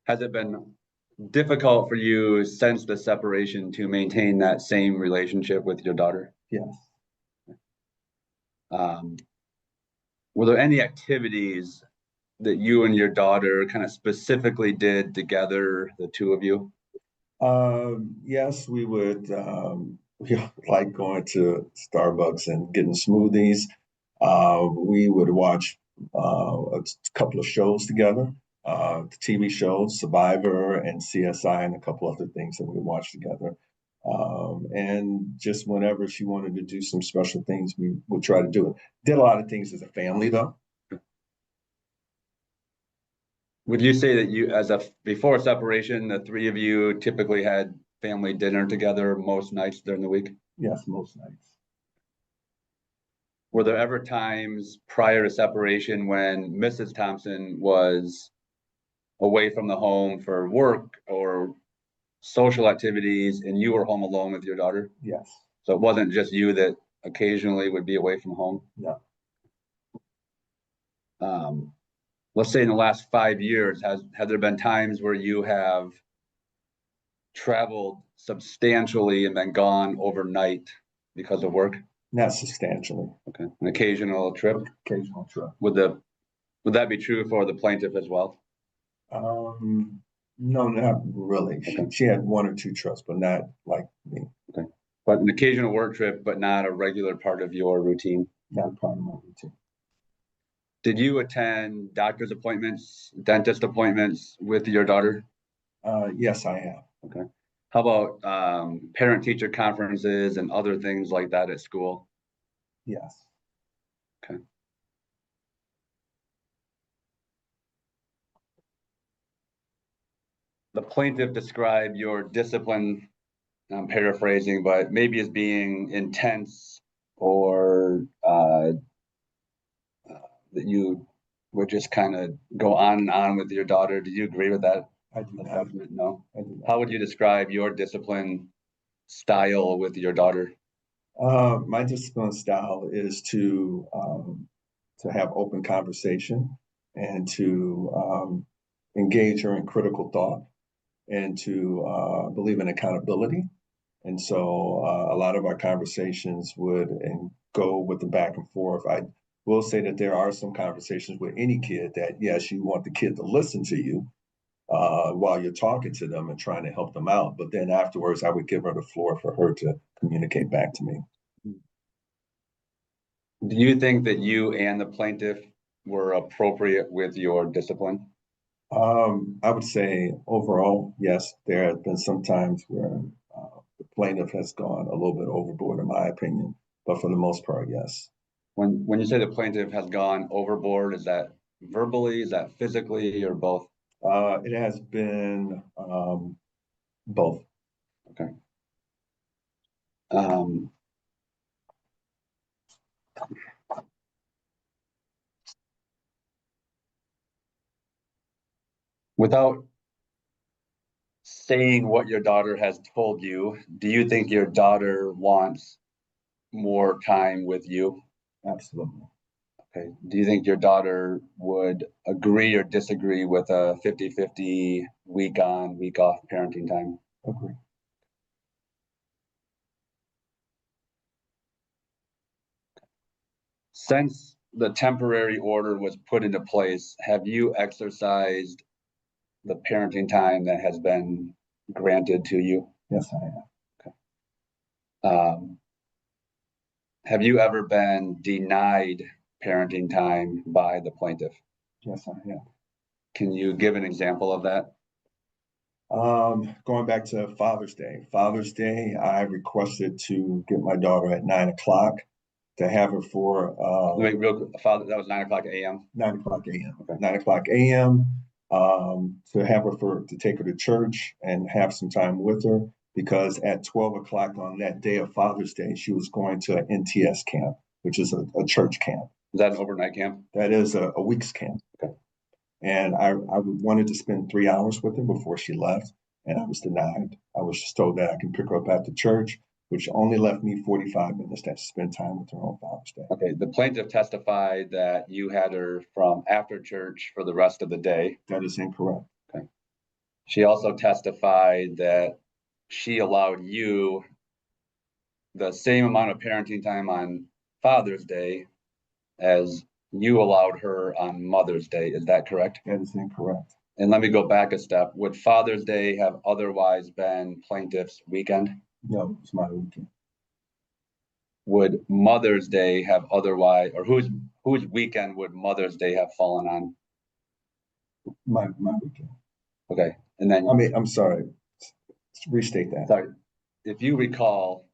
Has it been difficult for you since the separation to maintain that same relationship with your daughter? Yes. Were there any activities that you and your daughter kind of specifically did together, the two of you? Yes, we would we like going to Starbucks and getting smoothies. We would watch a couple of shows together, the TV shows, Survivor and CSI, and a couple other things that we watched together. And just whenever she wanted to do some special things, we would try to do it. Did a lot of things as a family, though. Would you say that before separation, the three of you typically had family dinner together most nights during the week? Yes, most nights. Were there ever times prior to separation when Mrs. Thompson was away from the home for work or social activities and you were home alone with your daughter? Yes. So it wasn't just you that occasionally would be away from home? No. Let's say in the last 5 years, have there been times where you have traveled substantially and been gone overnight because of work? Not substantially. Okay, an occasional trip. Occasional trip. Would that be true for the plaintiff as well? No, not really. Okay. She had one or two trips, but not like me. Okay, but an occasional work trip, but not a regular part of your routine. Not part of my routine. Did you attend doctor's appointments, dentist appointments with your daughter? Yes, I have. Okay. How about parent-teacher conferences and other things like that at school? Yes. Okay. The plaintiff described your discipline, I'm paraphrasing, but maybe as being intense or that you would just kind of go on and on with your daughter. Do you agree with that? I do not. Assessment? No. I do not. How would you describe your discipline style with your daughter? My discipline style is to have open conversation and to engage her in critical thought and to believe in accountability. And so a lot of our conversations would go with the back and forth. I will say that there are some conversations with any kid that, yes, you want the kid to listen to you while you're talking to them and trying to help them out. But then afterwards, I would give her the floor for her to communicate back to me. Do you think that you and the plaintiff were appropriate with your discipline? I would say overall, yes, there have been some times where the plaintiff has gone a little bit overboard, in my opinion, but for the most part, yes. When you say the plaintiff has gone overboard, is that verbally, is that physically, or both? It has been both. Okay. Without saying what your daughter has told you, do you think your daughter wants more time with you? Absolutely. Okay. Do you think your daughter would agree or disagree with a 50-50 week on, week off parenting time? Agree. Since the temporary order was put into place, have you exercised the parenting time that has been granted to you? Yes, I have. Have you ever been denied parenting time by the plaintiff? Yes, I have. Can you give an example of that? Going back to Father's Day. Father's Day, I requested to get my daughter at 9 o'clock to have her for Wait, real quick, Father, that was 9 o'clock a.m. 9 o'clock a.m. Okay. 9 o'clock a.m. To have her to take her to church and have some time with her, because at 12 o'clock on that day of Father's Day, she was going to an NTS camp, which is a church camp. Is that an overnight camp? That is a week's camp. Okay. And I wanted to spend 3 hours with her before she left, and I was denied. I was just told that I can pick her up at the church, which only left me 45 minutes to spend time with her on Father's Day. Okay, the plaintiff testified that you had her from after church for the rest of the day. That is incorrect. Okay. She also testified that she allowed you the same amount of parenting time on Father's Day as you allowed her on Mother's Day. Is that correct? That is incorrect. And let me go back a step. Would Father's Day have otherwise been plaintiff's weekend? No, it's my weekend. Would Mother's Day have otherwise, or whose weekend would Mother's Day have fallen on? My weekend. Okay, and then I'm sorry. Restate that. sorry, if you recall,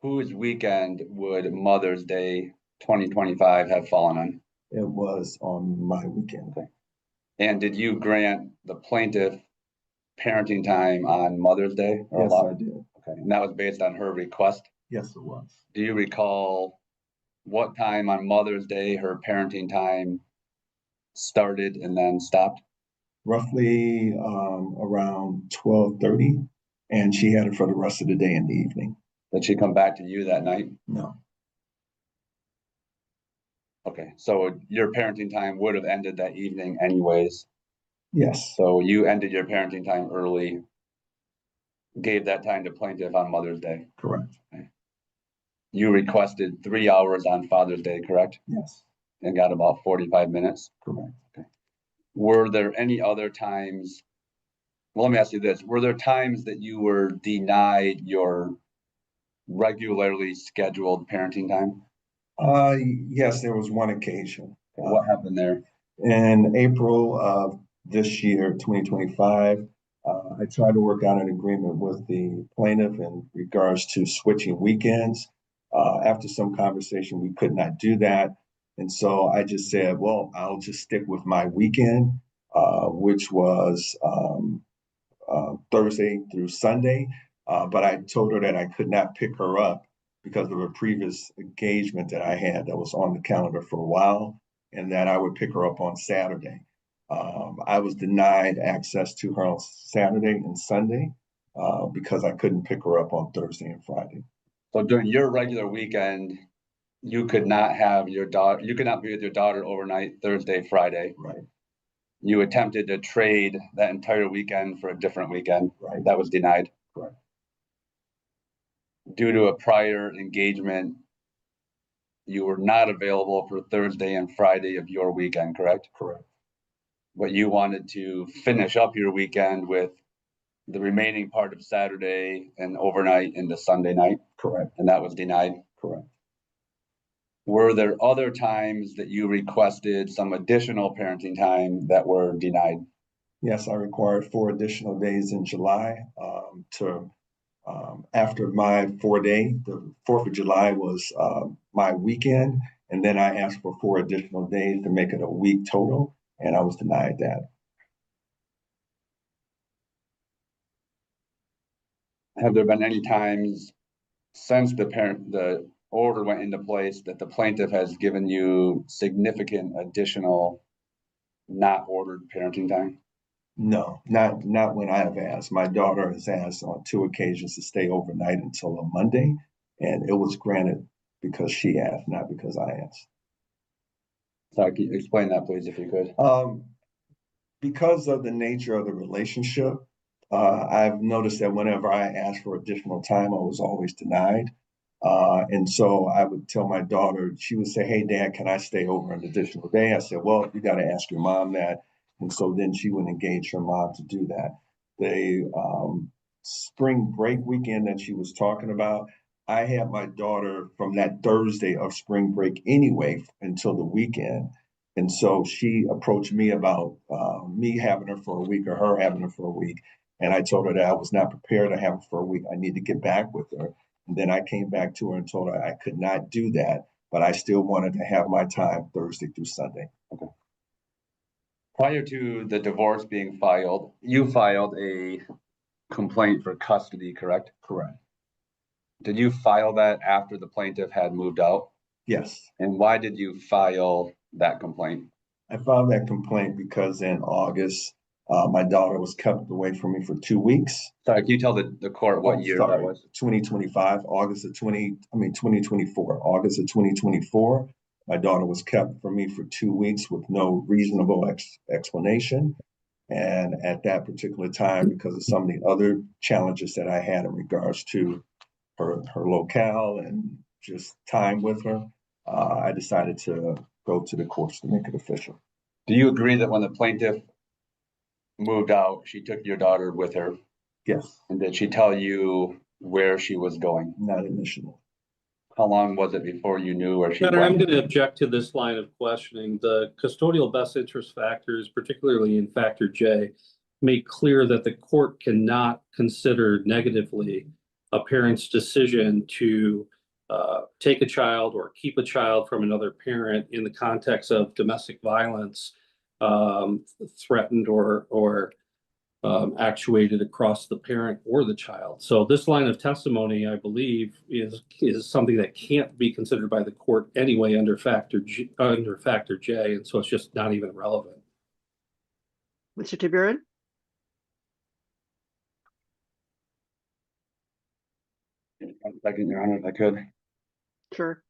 whose weekend would Mother's Day 2025 have fallen on? It was on my weekend. Okay. And did you grant the plaintiff parenting time on Mother's Day? Yes, I did. Okay, and that was based on her request? Yes, it was. Do you recall what time on Mother's Day her parenting time started and then stopped? Roughly around 12:30, and she had it for the rest of the day in the evening. Did she come back to you that night? No. Okay, so your parenting time would have ended that evening anyways. Yes. So you ended your parenting time early, gave that time to plaintiff on Mother's Day. Correct. Okay. You requested 3 hours on Father's Day, correct? Yes. And got about 45 minutes. Correct. Okay. Were there any other times? Well, let me ask you this. Were there times that you were denied your regularly scheduled parenting time? Yes, there was one occasion. What happened there? In April of this year, 2025, I tried to work out an agreement with the plaintiff in regards to switching weekends. After some conversation, we could not do that. And so I just said, well, I'll just stick with my weekend, which was Thursday through Sunday. But I told her that I could not pick her up because of a previous engagement that I had that was on the calendar for a while, and that I would pick her up on Saturday. I was denied access to her on Saturday and Sunday because I couldn't pick her up on Thursday and Friday. So during your regular weekend, you could not have your daughter, you could not be with your daughter overnight Thursday, Friday. Right. You attempted to trade that entire weekend for a different weekend. Right. That was denied. Correct. Due to a prior engagement, you were not available for Thursday and Friday of your weekend, correct? Correct. But you wanted to finish up your weekend with the remaining part of Saturday and overnight into Sunday night, Correct. and that was denied. Correct. Were there other times that you requested some additional parenting time that were denied? Yes, I required 4 additional days in July, after my 4-day, the 4th of July was, my weekend. And then I asked for 4 additional days to make it a week total, and I was denied that. Have there been any times since the order went into place that the plaintiff has given you significant additional not ordered parenting time? No, not when I have asked. My daughter has asked on 2 occasions to stay overnight until a Monday, and it was granted because she asked, not because I asked. So can you explain that, please, if you could? Because of the nature of the relationship, I've noticed that whenever I asked for additional time, I was always denied. And so I would tell my daughter, she would say, "Hey, Dad, can I stay over an additional day?" I said, "Well, you got to ask your mom that." And so then she would engage her mom to do that. The spring break weekend that she was talking about, I had my daughter from that Thursday of spring break anyway until the weekend. And so she approached me about me having her for a week or her having her for a week. And I told her that I was not prepared to have her for a week. I need to get back with her. And then I came back to her and told her I could not do that, but I still wanted to have my time Thursday through Sunday. Okay. Prior to the divorce being filed, you filed a complaint for custody, correct? Correct. Did you file that after the plaintiff had moved out? Yes. And why did you file that complaint? I filed that complaint because in August, my daughter was kept away from me for 2 weeks. Sorry, can you tell the court what year that was? 2025, 2024, August of 2024. My daughter was kept from me for 2 weeks with no reasonable explanation. And at that particular time, because of some of the other challenges that I had in regards to her locale and just time with her, I decided to go to the courts to make it official. Do you agree that when the plaintiff moved out, she took your daughter with her? Yes. And did she tell you where she was going? Not initially. How long was it before you knew where she Senator, I'm went? going to object to this line of questioning. The custodial best interest factors, particularly in factor J, make clear that the court cannot consider negatively a parent's decision to take a child or keep a child from another parent in the context of domestic violence, threatened or actuated across the parent or the child. So this line of testimony, I believe, is something that can't be considered by the court anyway under factor J, and so it's just not even relevant. Mr. Tobirin? One second, Your Honor, if I could. Sure.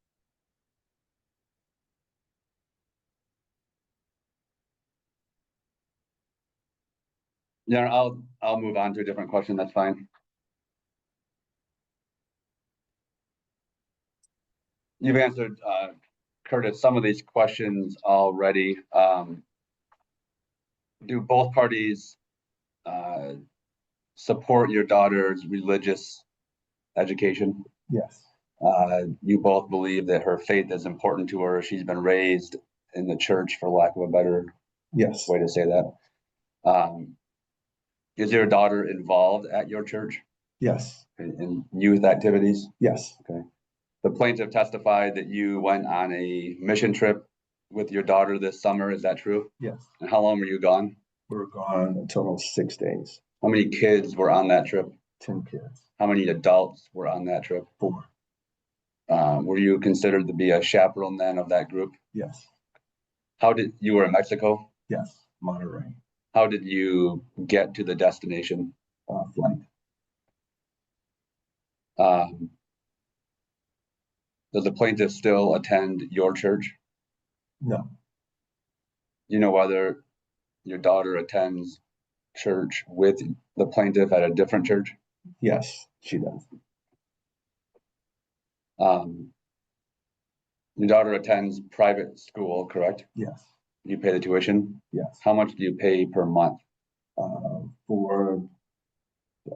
Yeah, I'll move on to a different question. That's fine. You've answered, Curtis, some of these questions already. Do both parties support your daughter's religious education? Yes. You both believe that her faith is important to her. She's been raised in the church, for lack of a better Yes. way to say that. Is your daughter involved at your church Yes. in youth activities? Yes. Okay. The plaintiff testified that you went on a mission trip with your daughter this summer. Is that true? Yes. And how long were you gone? We were gone a total of 6 days. How many kids were on that trip? 10 kids. How many adults were on that trip? 4. Were you considered to be a chaperone then of that group? Yes. You were in Mexico? Yes. Monterey. How did you get to the destination? Flight. Does the plaintiff still attend your church? No. Do you know whether your daughter attends church with the plaintiff at a different church? Yes, she does. Your daughter attends private school, correct? Yes. You pay the tuition? Yes. How much do you pay per month? I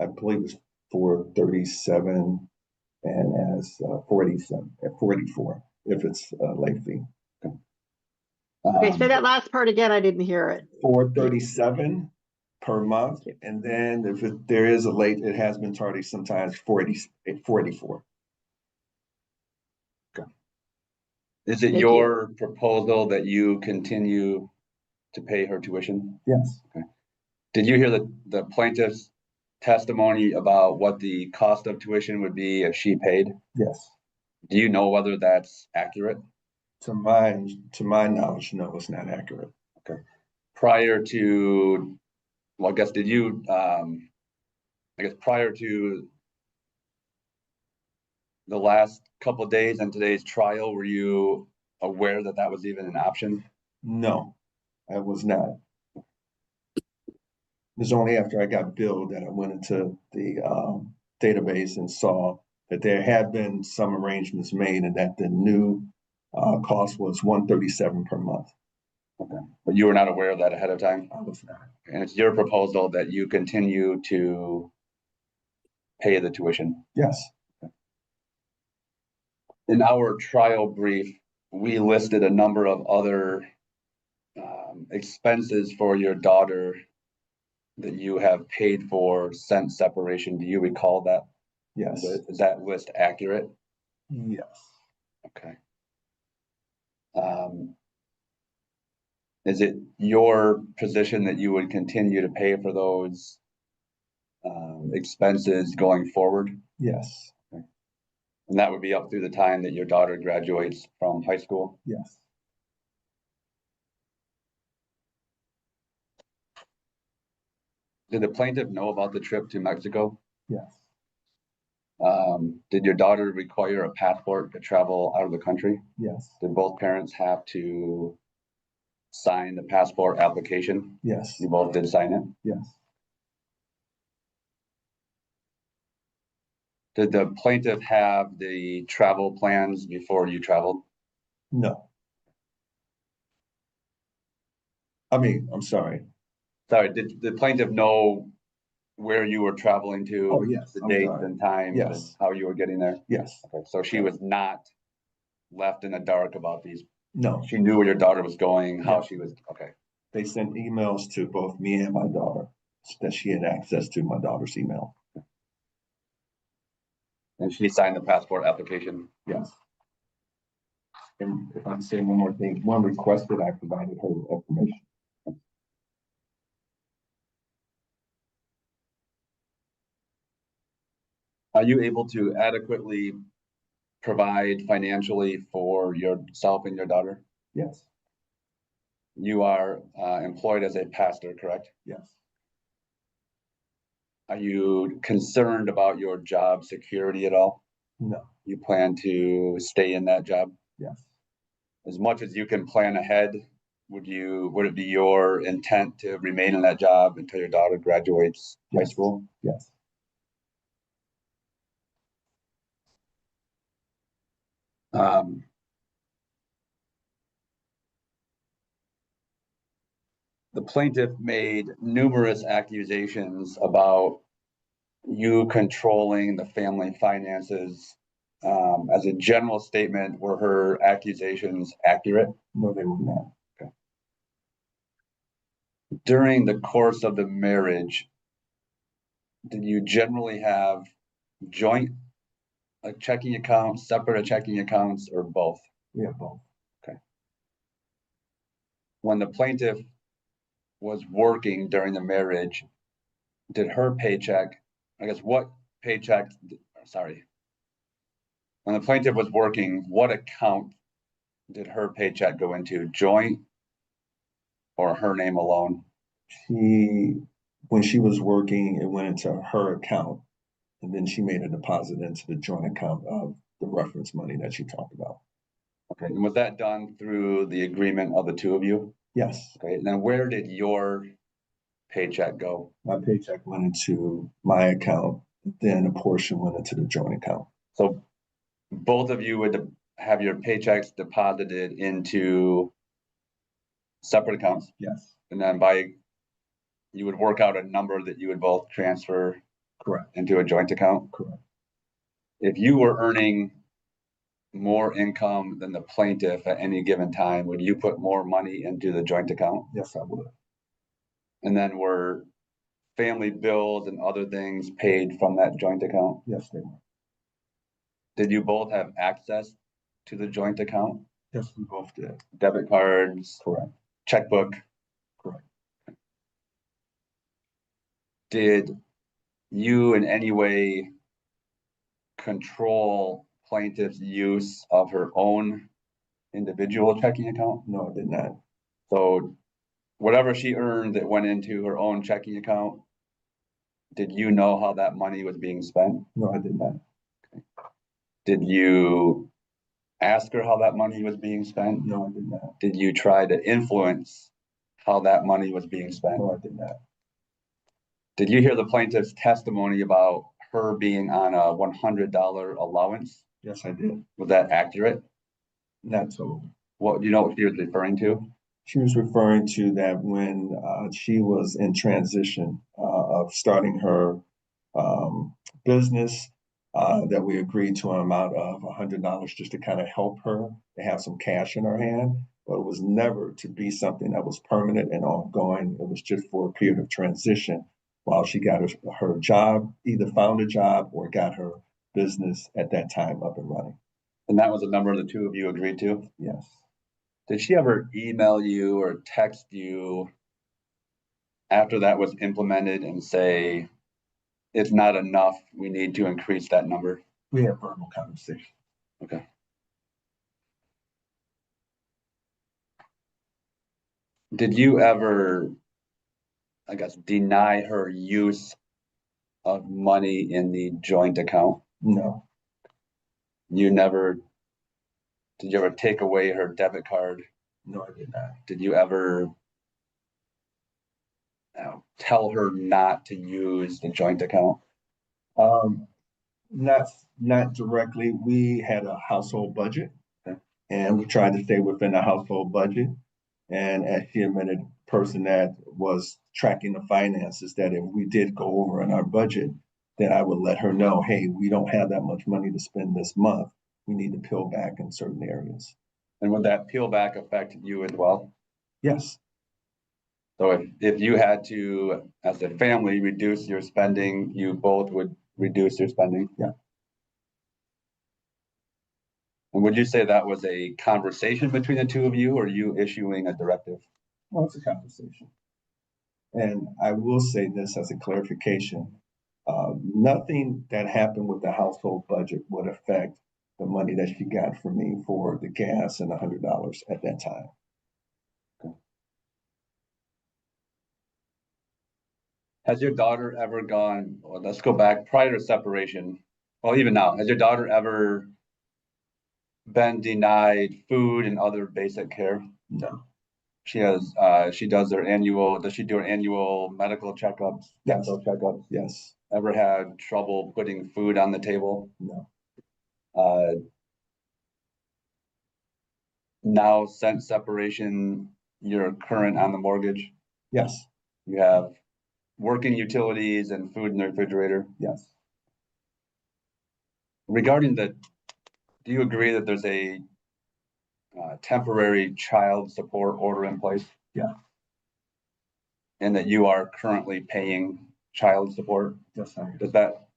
believe it's for 37 and as 47 at 44 if it's a late fee. Okay, say that last part again. I didn't hear it. $437 per month, and then if there is a late, it has been tardy sometimes 44. Is it Thank your proposal that you continue to pay her tuition? Yes, Did you hear the plaintiff's testimony about what the cost of tuition would be if she paid? yes. Do you know whether that's accurate? To my knowledge, no, it's not accurate. Prior to, well, I guess, did you, prior to the last couple of days in today's trial, were you aware that that was even an option? No, I was not. It was only after I got billed that I went into the database and saw that there had been some arrangements made and that the new cost was $137 per month. Okay, but you were not aware of that ahead of time? I was not. And it's your proposal that you continue to pay the tuition? Yes, In our trial brief, we listed a number of other expenses for your daughter that you have paid for since separation. Do you recall that? yes, Is that list accurate? yes. Okay. Is it your position that you would continue to pay for those expenses going forward? Yes, And that would be up through the time that your daughter graduates from high school? yes. Did the plaintiff know about the trip to Mexico? Yes, Did your daughter require a passport to travel out of the country? yes, Did both parents have to sign the passport application? yes, You both did sign it? yes. Did the plaintiff have the travel plans before you traveled? No. I mean, I'm sorry. Sorry, did the plaintiff know where you were traveling to? Oh, yes, The I'm dates sorry. and times and Yes. how you were getting there? Yes, Okay, so she was not left in the dark about these. no. She knew where your daughter was going, how Yes. she was, okay. They sent emails to both me and my daughter that she had access to my daughter's email. And she signed the passport application? Yes. And if I'm saying one more thing, one request that I provided her with information. Are you able to adequately provide financially for yourself and your daughter? Yes, You are employed as a pastor, correct? yes, Are you concerned about your job security at all? no, You plan to stay in that job? yes, As much as you can plan ahead, would it be your intent to remain in that job until your daughter graduates high Yes. school? yes, The plaintiff made numerous accusations about you controlling the family finances. As a general statement, were her accusations accurate? no, they were not. During the course of the marriage, did you generally have joint checking accounts, separate checking accounts, or both? We have both. When the plaintiff was working during the marriage, did her paycheck, I guess what paycheck, sorry. When the plaintiff was working, what account did her paycheck go into, joint or her name alone? When she was working, it went into her account, and then she made a deposit into the joint account of the reference money that she talked about. Okay, and was that done through the agreement of the two of you? Yes, Okay, and then where did your paycheck go? my paycheck went into my account, then a portion went into the joint account. So both of you would have your paychecks deposited into separate accounts, Yes, and then you would work out a number that you would both transfer correct, into a joint account. correct. If you were earning more income than the plaintiff at any given time, would you put more money into the joint account? Yes, I would. And then were family bills and other things paid from that joint account? Yes, they were. Did you both have access to the joint account? Yes, we both did. Debit cards, Correct. checkbook? Correct. Did you in any way control plaintiff's use of her own individual checking account? No, I did not. So whatever she earned that went into her own checking account, did you know how that money was being spent? No, I did not. Did you ask her how that money was being spent? No, I did not. Did you try to influence how that money was being spent? No, I did not. Did you hear the plaintiff's testimony about her being on a $100 allowance? Yes, I did. Was that accurate? Not so. What, do you know what she was referring to? She was referring to that when she was in transition of starting her business, that we agreed to an amount of $100 just to kind of help her to have some cash in her hand. But it was never to be something that was permanent and ongoing. It was just for a period of transition while she got her job, either found a job or got her business at that time up and running. And that was a number the two of you agreed to? Yes. Did she ever email you or text you after that was implemented and say, it's not enough, we need to increase that number? We had verbal conversation. Okay. Did you ever, I guess, deny her use of money in the joint account? No. You never, did you ever take away her debit card? No, I did not. Did you ever tell her not to use the joint account? Not directly. We had a household budget, Okay. and we tried to stay within the household budget. And as she admitted, person that was tracking the finances, that if we did go over in our budget, then I would let her know, hey, we don't have that much money to spend this month. We need to peel back in certain areas. And would that peel back affect you as well? Yes. So if you had to, as a family, reduce your spending, you both would reduce your spending? Yeah. And would you say that was a conversation between the two of you, or you issuing a directive? Well, it's a conversation. And I will say this as a clarification. Nothing that happened with the household budget would affect the money that she got from me for the gas and $100 at that time. Has your daughter ever gone, well, let's go back prior to separation, well, even now, has your daughter ever been denied food and other basic care? No. She has, she does her annual, does she do her annual medical checkups? Yes. Dental checkups? Yes. Ever had trouble putting food on the table? No. Now since separation, you're current on the mortgage? Yes. You have working utilities and food in the refrigerator? Yes. Regarding the, do you agree that there's a temporary child support order in place? Yeah. And that you are currently paying child support? Yes, I am. Does that,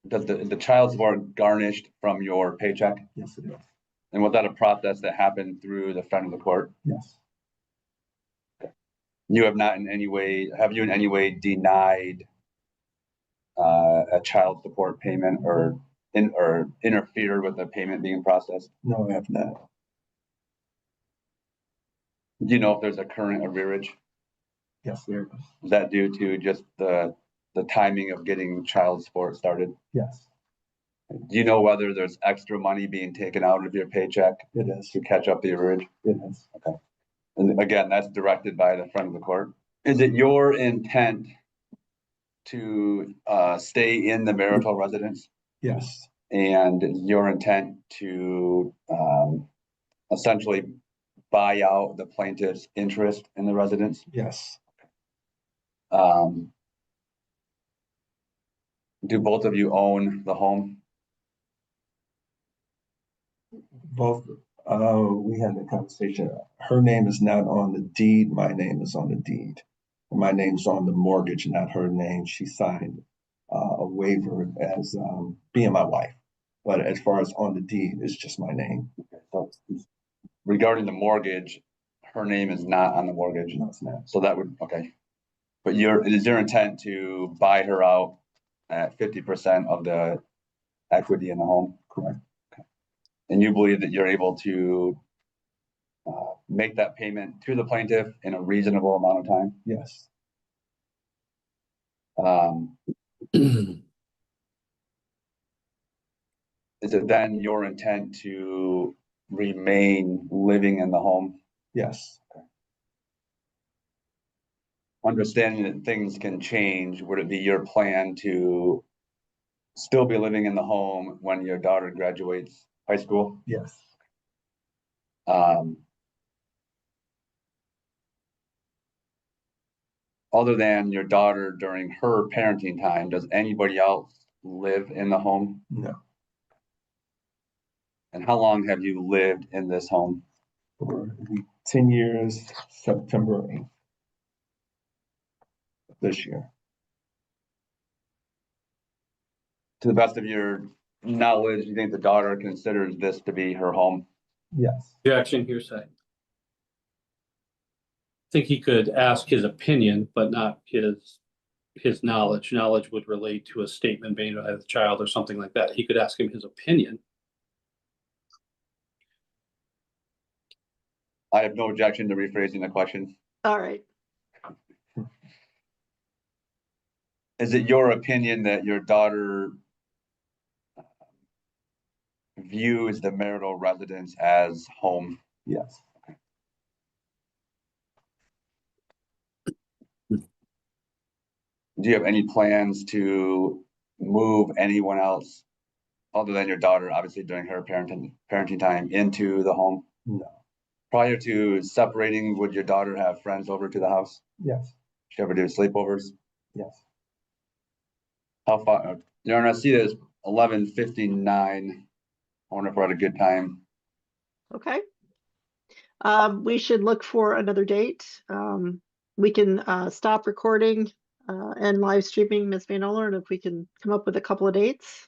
does the child support garnished from your paycheck? Yes, it is. And was that a process that happened through the front of the court? Yes. You have not in any way, have you in any way denied a child support payment or interfered with the payment being processed? No, I have not. Do you know if there's a current arrearage? Yes, there is. Is that due to just the timing of getting child support started? Yes, Do you know whether there's extra money being taken out of your paycheck it is. to catch up the arrearage? It is. And again, that's directed by the front of the court. Is it your intent to stay in the marital residence? Yes. And your intent to essentially buy out the plaintiff's interest in the residence? Yes. Do both of you own the home? Both, we had the conversation. Her name is not on the deed. My name is on the deed. And my name's on the mortgage, not her name. She signed a waiver as being my wife. But as far as on the deed, it's just my name. So regarding the mortgage, her name is not on the mortgage. No, it's not. So that would, okay. But is your intent to buy her out at 50% of the equity in the home? Correct. And you believe that you're able to make that payment to the plaintiff in a reasonable amount of time? Yes. Is it then your intent to remain living in the home? Yes. Understanding that things can change, would it be your plan to still be living in the home when your daughter graduates high school? Yes. Other than your daughter during her parenting time, does anybody else live in the home? No. And how long have you lived in this home? For 10 years, September 8th this year. To the best of your knowledge, you think the daughter considers this to be her home? Yes. Objection, hearsay. I think he could ask his opinion, but not his knowledge. Knowledge would relate to a statement made by the child or something like that. He could ask him his opinion. I have no objection to rephrasing the question. All right. Is it your opinion that your daughter views the marital residence as home? Yes. Do you have any plans to move anyone else other than your daughter, obviously during her parenting time, into the home? No. Prior to separating, would your daughter have friends over to the house? Yes. She ever do sleepovers? Yes. How far, Your Honor, I see it as 11:59. I wonder if we're at a good time. Okay. We should look for another date. We can stop recording and live streaming, Ms. Van Oler, and if we can come up with a couple of dates.